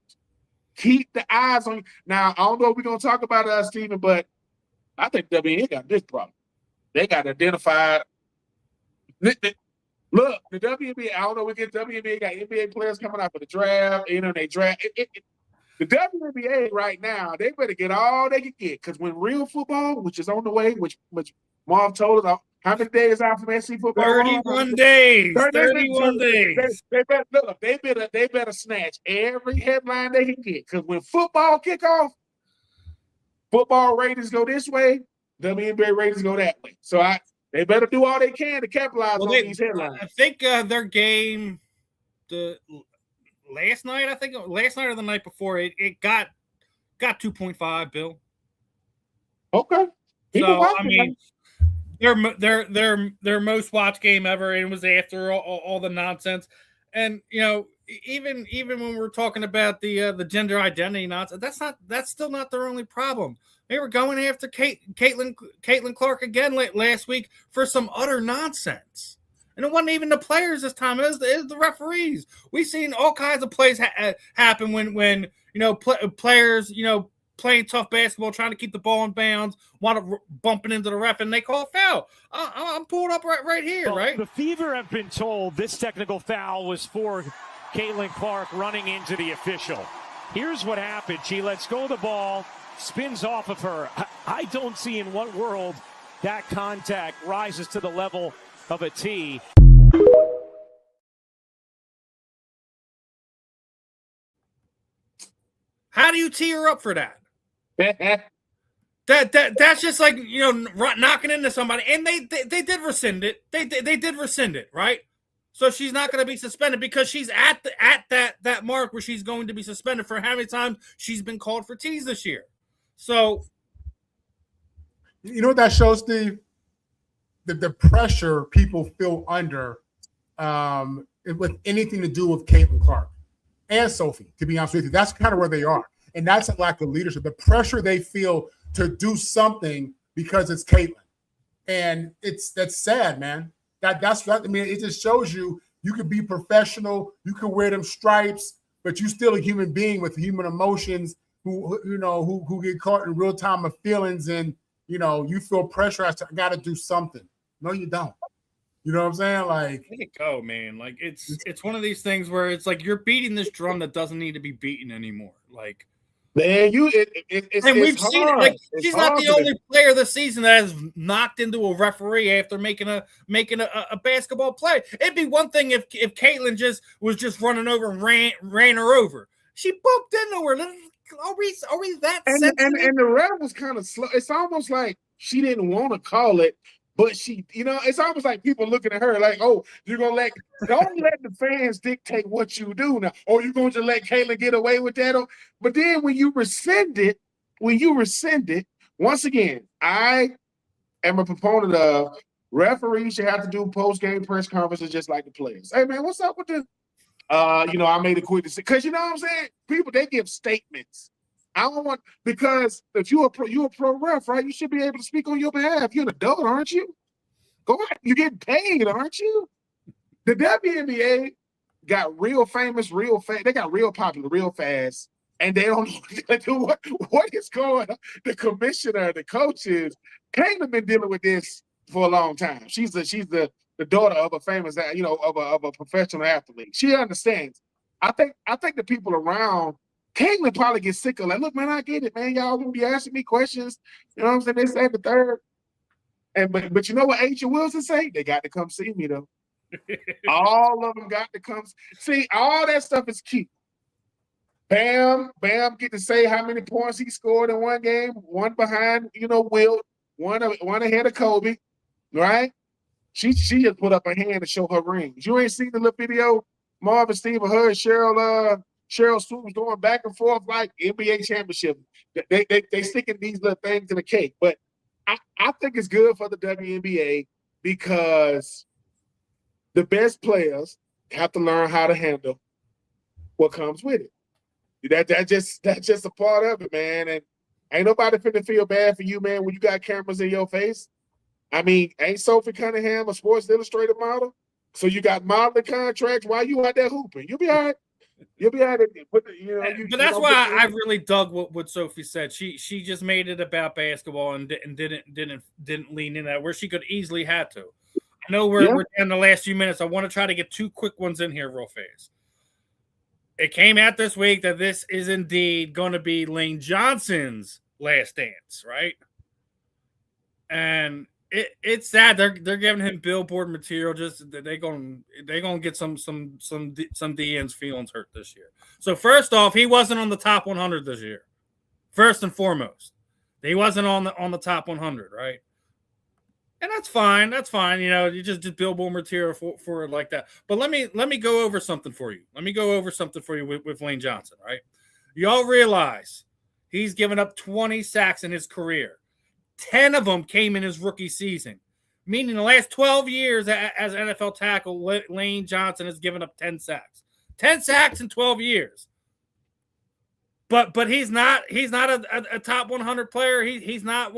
Speaker 3: Keep the eyes on you. Now, I don't know if we're going to talk about it, Steven, but I think WNBA got this problem. They got identified. Look, the WNBA, I don't know, we get WNBA got NBA players coming out for the draft. They draft. The WNBA right now, they better get all they can get, because when real football, which is on the way, which Marv told us, how many days out from SC football?
Speaker 1: 31 days. 31 days.
Speaker 3: They better snatch every headline they can get, because when football kick off, football ratings go this way, WNBA ratings go that way. So they better do all they can to capitalize on these headlines.
Speaker 1: I think their game, last night or the night before, it got 2.5, Bill.
Speaker 3: Okay.
Speaker 1: Their most watched game ever, and it was after all the nonsense. And even when we're talking about the gender identity nonsense, that's still not their only problem. They were going after Caitlin Clark again last week for some utter nonsense. And it wasn't even the players this time; it was the referees. We've seen all kinds of plays happen when players playing tough basketball, trying to keep the ball in bounds, bumping into the ref, and they call a foul. I'm pulled up right here, right?
Speaker 7: The Fever have been told this technical foul was for Caitlin Clark running into the official. Here's what happened. She lets go of the ball, spins off of her. I don't see in what world that contact rises to the level of a T.
Speaker 1: How do you tee her up for that? That's just like knocking into somebody, and they did rescind it. They did rescind it, right? So she's not going to be suspended because she's at that mark where she's going to be suspended for how many times she's been called for tees this year. So,
Speaker 4: you know what that shows, Steve? The pressure people feel under with anything to do with Caitlin Clark and Sophie, to be honest with you. That's kind of where they are. And that's a lack of leadership. The pressure they feel to do something because it's Caitlin. And that's sad, man. That's I mean, it just shows you could be professional, you can wear them stripes, but you're still a human being with human emotions who get caught in real time of feelings, and you feel pressure as to I gotta do something. No, you don't. You know what I'm saying? Like,
Speaker 1: let it go, man. Like it's one of these things where it's like you're beating this drum that doesn't need to be beaten anymore. Like,
Speaker 3: man, we've
Speaker 1: seen it. Like, she's not the only player this season that has knocked into a referee after making a basketball play. It'd be one thing if Caitlin was just running over and ran her over. She bumped into her. Are we that sensitive?
Speaker 3: And the ref was kind of slow. It's almost like she didn't want to call it. But she, it's almost like people looking at her like, oh, don't let the fans dictate what you do now. Or you're going to let Caitlin get away with that. But then when you rescind it, once again, I am a proponent of Referees should have to do post-game press conferences just like the players. Hey, man, what's up with the I made a quick decision. Because you know what I'm saying? People, they give statements. I don't want, because if you're a pro ref, right? You should be able to speak on your behalf. You're an adult, aren't you? Go ahead. You're getting paid, aren't you? The WNBA got real famous, real fast. They got real popular, real fast. And they don't know what is going on. The commissioner, the coaches, Kayla been dealing with this for a long time. She's the daughter of a famous, of a professional athlete. She understands. I think the people around Caitlin probably get sick of like, look, man, I get it, man. Y'all gonna be asking me questions. You know what I'm saying? They say the third. And but you know what Agent Wilson say? They got to come see me though. All of them got to come see. All that stuff is cute. Bam get to say how many points he scored in one game, one behind, Wilt, one ahead of Kobe, right? She just put up her hand to show her rings. You ain't seen the little video, Marvin, Steve, her and Cheryl Swoops going back and forth like NBA championship. They sticking these little things in the cake. But I think it's good for the WNBA because the best players have to learn how to handle what comes with it. That's just a part of it, man. And ain't nobody finna feel bad for you, man, when you got cameras in your face. I mean, ain't Sophie Cunningham a Sports Illustrated model? So you got modeling contracts while you out there hooping. You'll be all right. You'll be all right. But
Speaker 1: that's why I really dug what Sophie said. She just made it about basketball and didn't lean in that where she could easily had to. I know we're in the last few minutes. I want to try to get two quick ones in here real fast. It came out this week that this is indeed going to be Lane Johnson's last dance, right? And it's sad they're giving him billboard material. Just they're gonna get some DN's feelings hurt this year. So first off, he wasn't on the top 100 this year. First and foremost, he wasn't on the top 100, right? And that's fine. That's fine. You just billboard material for it like that. But let me go over something for you. Let me go over something for you with Lane Johnson, right? Y'all realize he's given up 20 sacks in his career. 10 of them came in his rookie season, meaning the last 12 years as an NFL tackle, Lane Johnson has given up 10 sacks. 10 sacks in 12 years. But he's not a top 100 player. He's not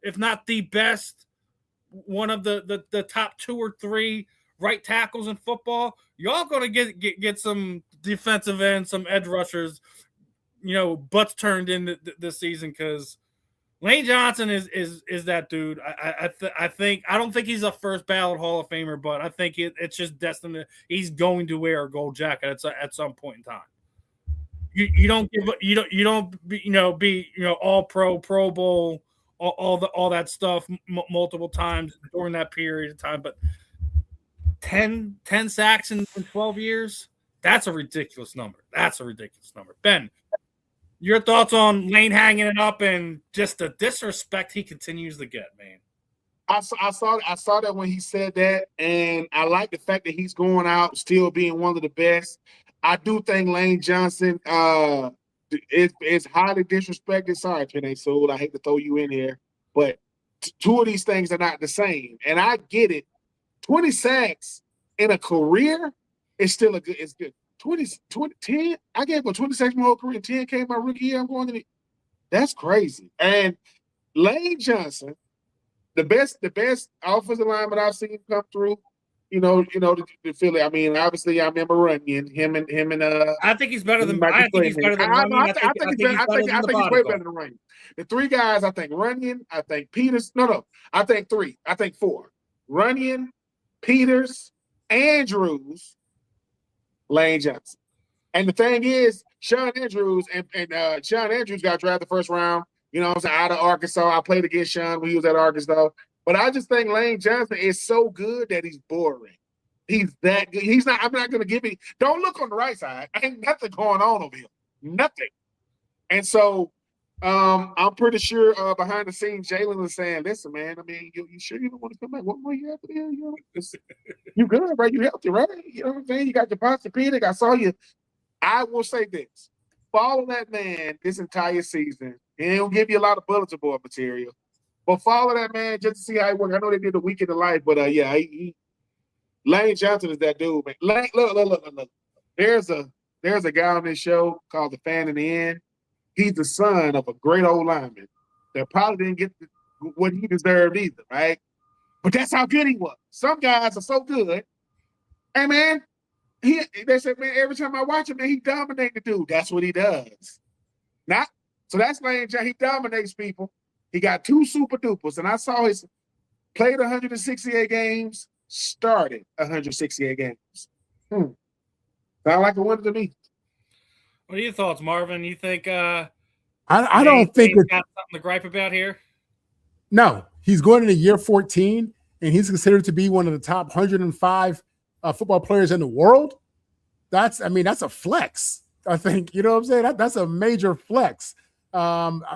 Speaker 1: if not the best, one of the top 2 or 3 right tackles in football. Y'all going to get some defensive ends, some edge rushers, butts turned in this season because Lane Johnson is that dude. I don't think he's a first ballot Hall of Famer, but I think it's just destined. He's going to wear a gold jacket at some point in time. You don't be all Pro Bowl. All that stuff multiple times during that period of time, but 10 sacks in 12 years, that's a ridiculous number. Ben, your thoughts on Lane hanging it up and just the disrespect he continues to get, man?
Speaker 3: I saw that when he said that, and I like the fact that he's going out still being one of the best. I do think Lane Johnson it's highly disrespected. Sorry, Penny Soul. I hate to throw you in here, but two of these things are not the same. And I get it. 20 sacks in a career is still it's good. 10. I gave him 20 sacks my whole career. 10 came my rookie year. I'm going to that's crazy. And Lane Johnson, the best offensive lineman I've seen come through. The Philly. I mean, obviously, I remember Runyon. Him and
Speaker 1: I think he's better than. I think he's better than Runyon.
Speaker 3: I think he's way better than Runyon. The 3 guys, I think Runyon. I think Peters. No. I think 3. I think 4. Runyon, Peters, Andrews, Lane Johnson. And the thing is, Sean Andrews got drafted first round. Out of Arkansas. I played against Sean when he was at Arkansas. But I just think Lane Johnson is so good that he's boring. He's that good. I'm not going to give it. Don't look on the right side. Ain't nothing going on over here. Nothing. And so I'm pretty sure behind the scenes, Jalen was saying, listen, man, I mean, you sure you don't want to come back? What more you have to do? You good, right? You healthy, right? You know what I'm saying? You got your Posturepedic. I saw you. I will say this. Follow that man this entire season. And he'll give you a lot of bulletin board material. But follow that man just to see how he works. I know they did the weekend of life, but Lane Johnson is that dude, man. Look. There's a guy on this show called the Fan in the End. He's the son of a great old lineman that probably didn't get what he deserved either, right? But that's how good he was. Some guys are so good. And man, they said, man, every time I watch him, man, he dominates the dude. That's what he does. So that's Lane Johnson. He dominates people. He got 2 super dupers, and I saw his played 168 games, started 168 games. Sound like a winner to me.
Speaker 1: What are your thoughts, Marvin? You think
Speaker 4: I don't think
Speaker 1: he's got something to gripe about here?
Speaker 4: No, he's going into year 14, and he's considered to be one of the top 105 football players in the world. That's a flex. I think, you know what I'm saying? That's a major flex.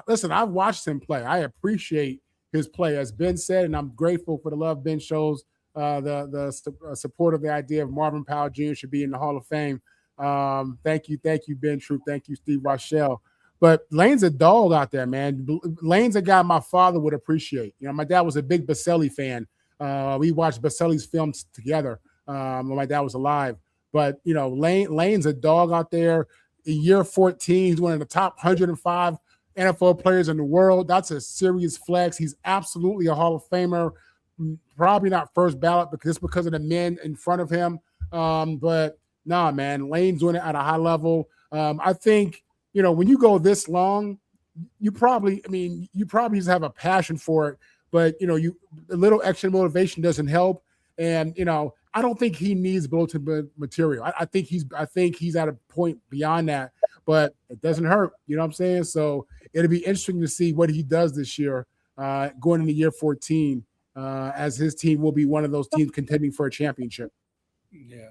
Speaker 4: Listen, I've watched him play. I appreciate his play, as Ben said, and I'm grateful for the love Ben shows, the support of the idea of Marvin Powell Jr. should be in the Hall of Fame. Thank you, Ben Troupe. Thank you, Steve Rychel. But Lane's a dog out there, man. Lane's a guy my father would appreciate. You know, my dad was a big Baselli fan. We watched Baselli's films together when my dad was alive. But, you know, Lane's a dog out there. In year 14, he's one of the top 105 NFL players in the world. That's a serious flex. He's absolutely a Hall of Famer. Probably not first ballot because of the men in front of him. But nah, man, Lane's doing it at a high level. I think, you know, when you go this long, you probably just have a passion for it. But, you know, a little extra motivation doesn't help. And, you know, I don't think he needs bulletin material. I think he's at a point beyond that, but it doesn't hurt. You know what I'm saying? So it'll be interesting to see what he does this year, going into year 14, as his team will be one of those teams contending for a championship.
Speaker 1: Yeah.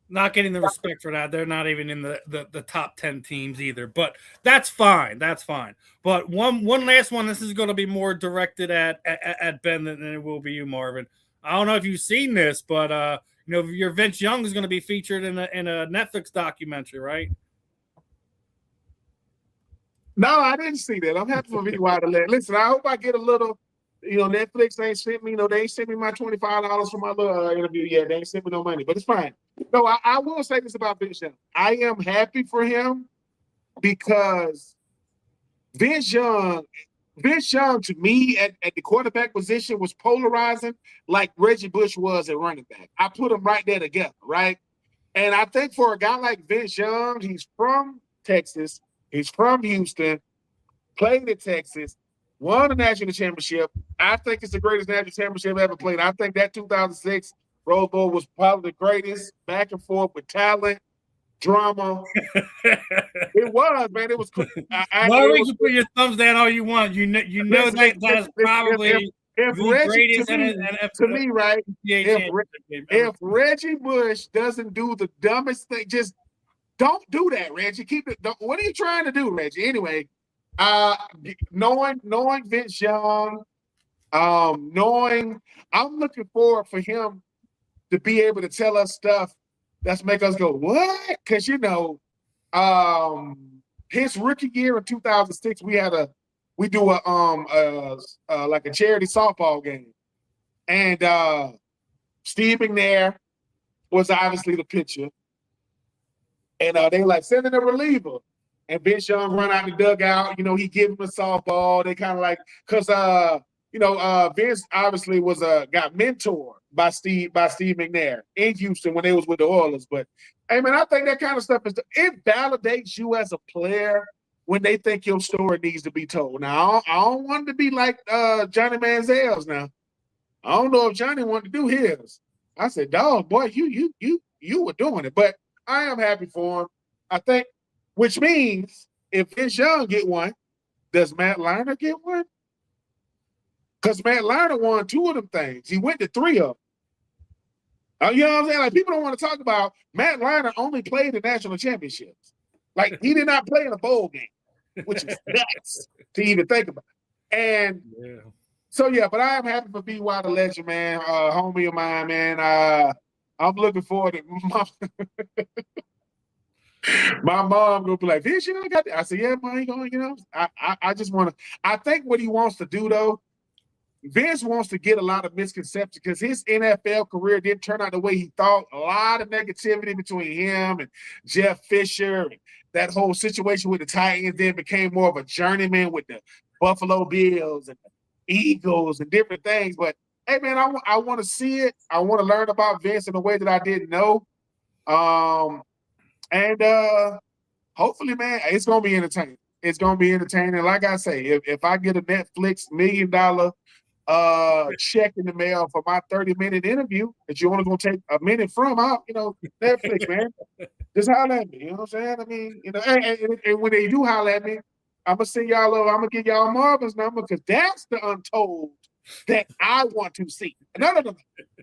Speaker 1: Not getting the respect for that. They're not even in the top 10 teams either, but that's fine. That's fine. But one last one. This is going to be more directed at Ben than it will be you, Marvin. I don't know if you've seen this, but you know, your Vince Young is going to be featured in a Netflix documentary, right?
Speaker 3: No, I didn't see that. I'm happy for VY to let. Listen, I hope I get a little. You know, Netflix ain't sent me. You know, they ain't sent me my $25 for my little interview yet. They ain't sent me no money, but it's fine. No, I will say this about Vince Young. I am happy for him because Vince Young to me at the quarterback position was polarizing like Reggie Bush was at running back. I put them right there together, right? And I think for a guy like Vince Young, he's from Texas, he's from Houston, played in Texas, won a national championship. I think it's the greatest national championship ever played. I think that 2006 Rose Bowl was probably the greatest, back and forth with talent, drama. It was, man. It was cool.
Speaker 1: You can put your thumbs down all you want. You know that is probably
Speaker 3: if
Speaker 1: the
Speaker 3: Reggie,
Speaker 1: greatest
Speaker 3: to me, right? If Reggie Bush doesn't do the dumbest thing, just don't do that, Reggie. Keep it. What are you trying to do, Reggie? Anyway, knowing Vince Young, I'm looking forward for him to be able to tell us stuff that's make us go, what? Because, you know, his rookie year in 2006, we do like a charity softball game. And Steve McNair was obviously the pitcher. And they like sending a reliever. And Vince Young run out the dugout. You know, he give him a softball. They kind of like, because, Vince obviously got mentored by Steve McNair in Houston when they was with the Oilers. But, hey, man, I think that kind of stuff it validates you as a player when they think your story needs to be told. Now, I don't want to be like Johnny Manziel's now. I don't know if Johnny wanted to do his. I said, dog, boy, you were doing it. But I am happy for him. I think, which means if Vince Young get one, does Matt Lerner get one? Because Matt Lerner won 2 of them things. He went to 3 of them. You know what I'm saying? Like, people don't want to talk about Matt Lerner only played the national championships. Like, he did not play in a bowl game, which is nuts to even think about. And so, yeah, but I am happy for BY the legend, man. Homie of mine, man. I'm looking forward to My mom gonna be like, Vince, you know, I got that. I said, yeah, mom, you going, you know, I just want to. I think what he wants to do though, Vince wants to get a lot of misconceptions because his NFL career didn't turn out the way he thought. A lot of negativity between him and Jeff Fisher. And that whole situation with the Titans then became more of a journeyman with the Buffalo Bills and the Eagles and different things. But hey, man, I want to see it. I want to learn about Vince in a way that I didn't know. And hopefully, man, it's gonna be entertaining. It's gonna be entertaining. Like I say, if I get a Netflix $1 million check in the mail for my 30-minute interview that you're only gonna take a minute from, out, you know, Netflix, man, just holler at me. You know what I'm saying? I mean, you know, and when they do holler at me, I'm gonna send y'all over. I'm gonna give y'all Marvin's number because that's the untold that I want to see. No.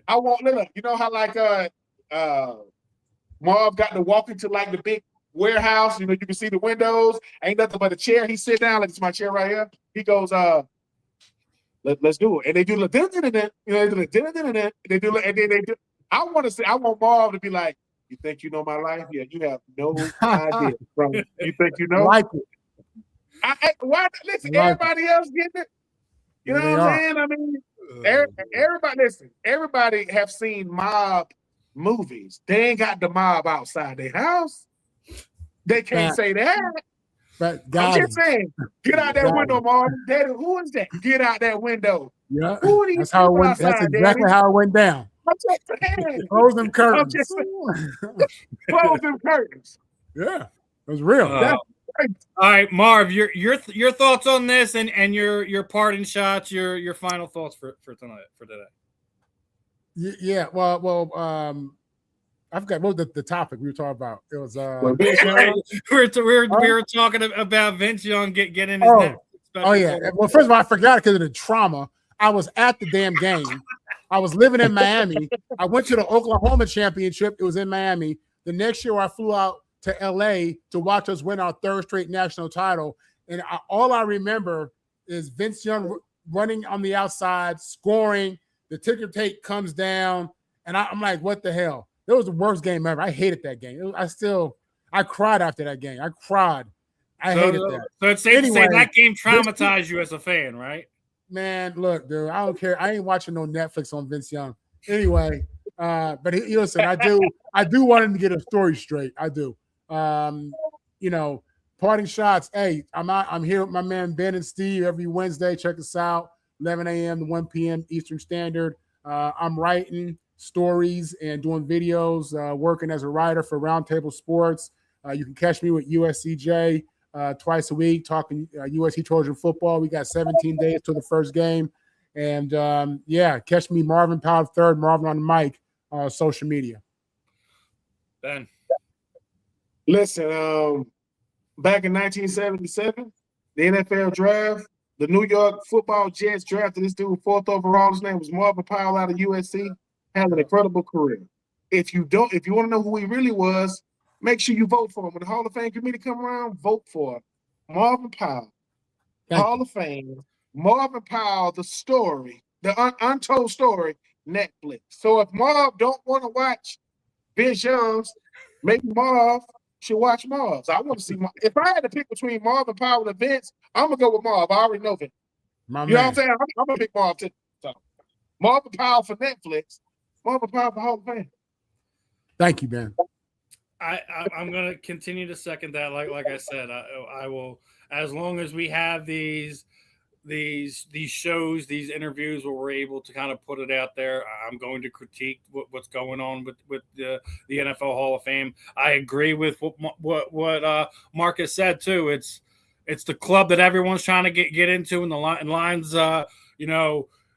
Speaker 3: I want look. You know how like Marv got to walk into like the big warehouse. You know, you can see the windows. Ain't nothing but a chair. He sit down. Like, it's my chair right here. He goes, let's do it. And they do the you know, they do the they do, and then they do. I want Marv to be like, you think you know my life? Yeah, you have no idea. Bro. You think you know?
Speaker 4: Like it.
Speaker 3: Why? Listen,
Speaker 4: Like
Speaker 3: everybody else getting it. You know
Speaker 4: Yeah,
Speaker 3: what I'm saying? I mean, everybody, listen, everybody have seen mob movies. They ain't got the mob outside their house. They can't say that.
Speaker 4: But
Speaker 3: I'm just saying, get out that window, Marvin. Daddy, who is that? Get out that window.
Speaker 4: Yeah,
Speaker 3: Who are these
Speaker 4: that's how it
Speaker 3: people
Speaker 4: went.
Speaker 3: outside,
Speaker 4: That's exactly
Speaker 3: Daddy?
Speaker 4: how it went down.
Speaker 3: I'm just saying.
Speaker 4: Close them
Speaker 3: I'm
Speaker 4: curtains.
Speaker 3: just saying. Close them curtains.
Speaker 4: Yeah, it was real.
Speaker 3: That's right.
Speaker 1: All right, Marv, your thoughts on this and your parting shots, your final thoughts for tonight, for today.
Speaker 4: Yeah. Well. I forgot what was the topic we were talking about. It was
Speaker 1: we were talking about Vince Young getting his next special.
Speaker 4: Oh yeah. Well, first of all, I forgot because of the trauma. I was at the damn game. I was living in Miami. I went to the Oklahoma championship. It was in Miami. The next year, I flew out to LA to watch us win our third straight national title. And all I remember is Vince Young running on the outside, scoring. The ticker tape comes down, and I'm like, what the hell? It was the worst game ever. I hated that game. I cried after that game. I cried. I hated that.
Speaker 1: So it's safe to say that game traumatized you as a fan, right?
Speaker 4: Man, look, dude, I don't care. I ain't watching no Netflix on Vince Young. Anyway, but listen, I do want him to get a story straight. I do. You know, parting shots. Hey, I'm here with my man Ben and Steve every Wednesday. Check us out, 11 a.m. to 1 p.m. Eastern Standard. I'm writing stories and doing videos, working as a writer for Roundtable Sports. You can catch me with USCJ twice a week talking USC Trojan football. We got 17 days till the first game. And catch me, Marvin Powell III, Marvin on the mic, social media.
Speaker 1: Ben.
Speaker 3: Listen, back in 1977, the NFL draft, the New York Football Jets drafted this dude 4th overall. His name was Marvin Powell out of USC. Had an incredible career. If you want to know who he really was, make sure you vote for him. When the Hall of Fame committee come around, vote for Marvin Powell. Hall of Fame, Marvin Powell, the story, the untold story, Netflix. So if Marv don't want to watch Vince Young's, maybe Marv should watch Marv's. I want to see Marv. If I had to pick between Marvin Powell and Vince, I'm going to go with Marv. I already know Vince. You know what I'm saying? I'm going to pick Marv too. So Marvin Powell for Netflix. Marvin Powell for Hall of Fame.
Speaker 4: Thank you, Ben.
Speaker 1: I'm going to continue to second that. Like I said, I will, as long as we have these shows, these interviews where we're able to kind of put it out there, I'm going to critique what's going on with the NFL Hall of Fame. I agree with what Marcus said too. It's the club that everyone's trying to get into, and the lines,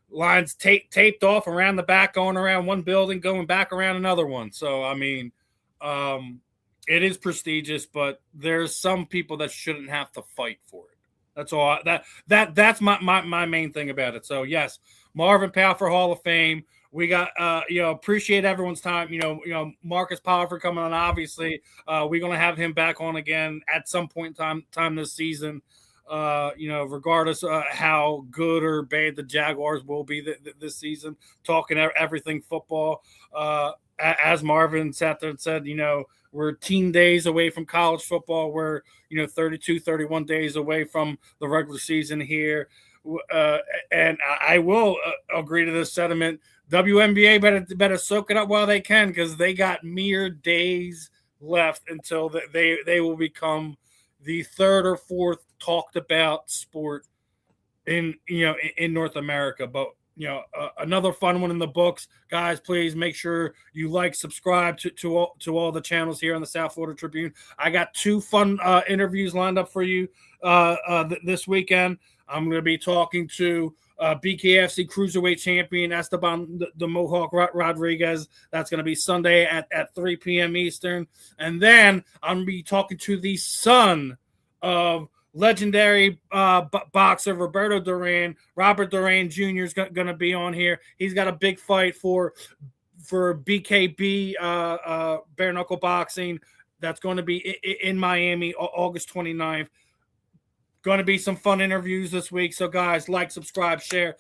Speaker 1: lines taped off around the back, going around one building, going back around another one. So, I mean, it is prestigious, but there's some people that shouldn't have to fight for it. That's all. That's my main thing about it. So, yes, Marvin Powell for Hall of Fame. We got, appreciate everyone's time. Marcus Pollard for coming on. Obviously, we're going to have him back on again at some point in time this season. Regardless how good or bad the Jaguars will be this season, talking everything football. As Marvin sat there and said, we're teen days away from college football. We're 32, 31 days away from the regular season here. And I will agree to this sentiment. WNBA better soak it up while they can, because they got mere days left until they will become the third or fourth talked about sport in North America. But another fun one in the books, guys. Please make sure you subscribe to all the channels here on the South Florida Tribune. I got 2 fun interviews lined up for you this weekend. I'm going to be talking to BKFC Cruiserweight Champion Esteban the Mohawk Rodriguez. That's going to be Sunday at 3 p.m. Eastern. And then I'm going to be talking to the son of legendary boxer Roberto Duran. Robert Duran Jr. is going to be on here. He's got a big fight for BKB bare knuckle boxing. That's going to be in Miami, August 29th. Going to be some fun interviews this week. So guys, subscribe, share,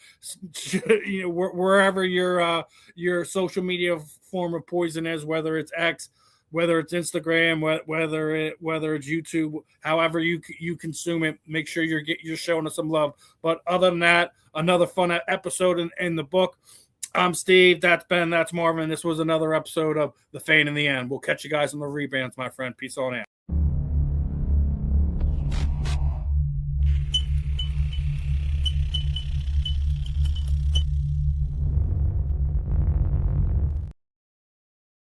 Speaker 1: wherever your social media form of poison is, whether it's X, whether it's Instagram, whether it's YouTube, however you consume it. Make sure you're showing us some love. But other than that, another fun episode in the book. I'm Steve. That's Ben. That's Marvin. This was another episode of The Fan in the End. We'll catch you guys on the rebounds, my friend. Peace on out.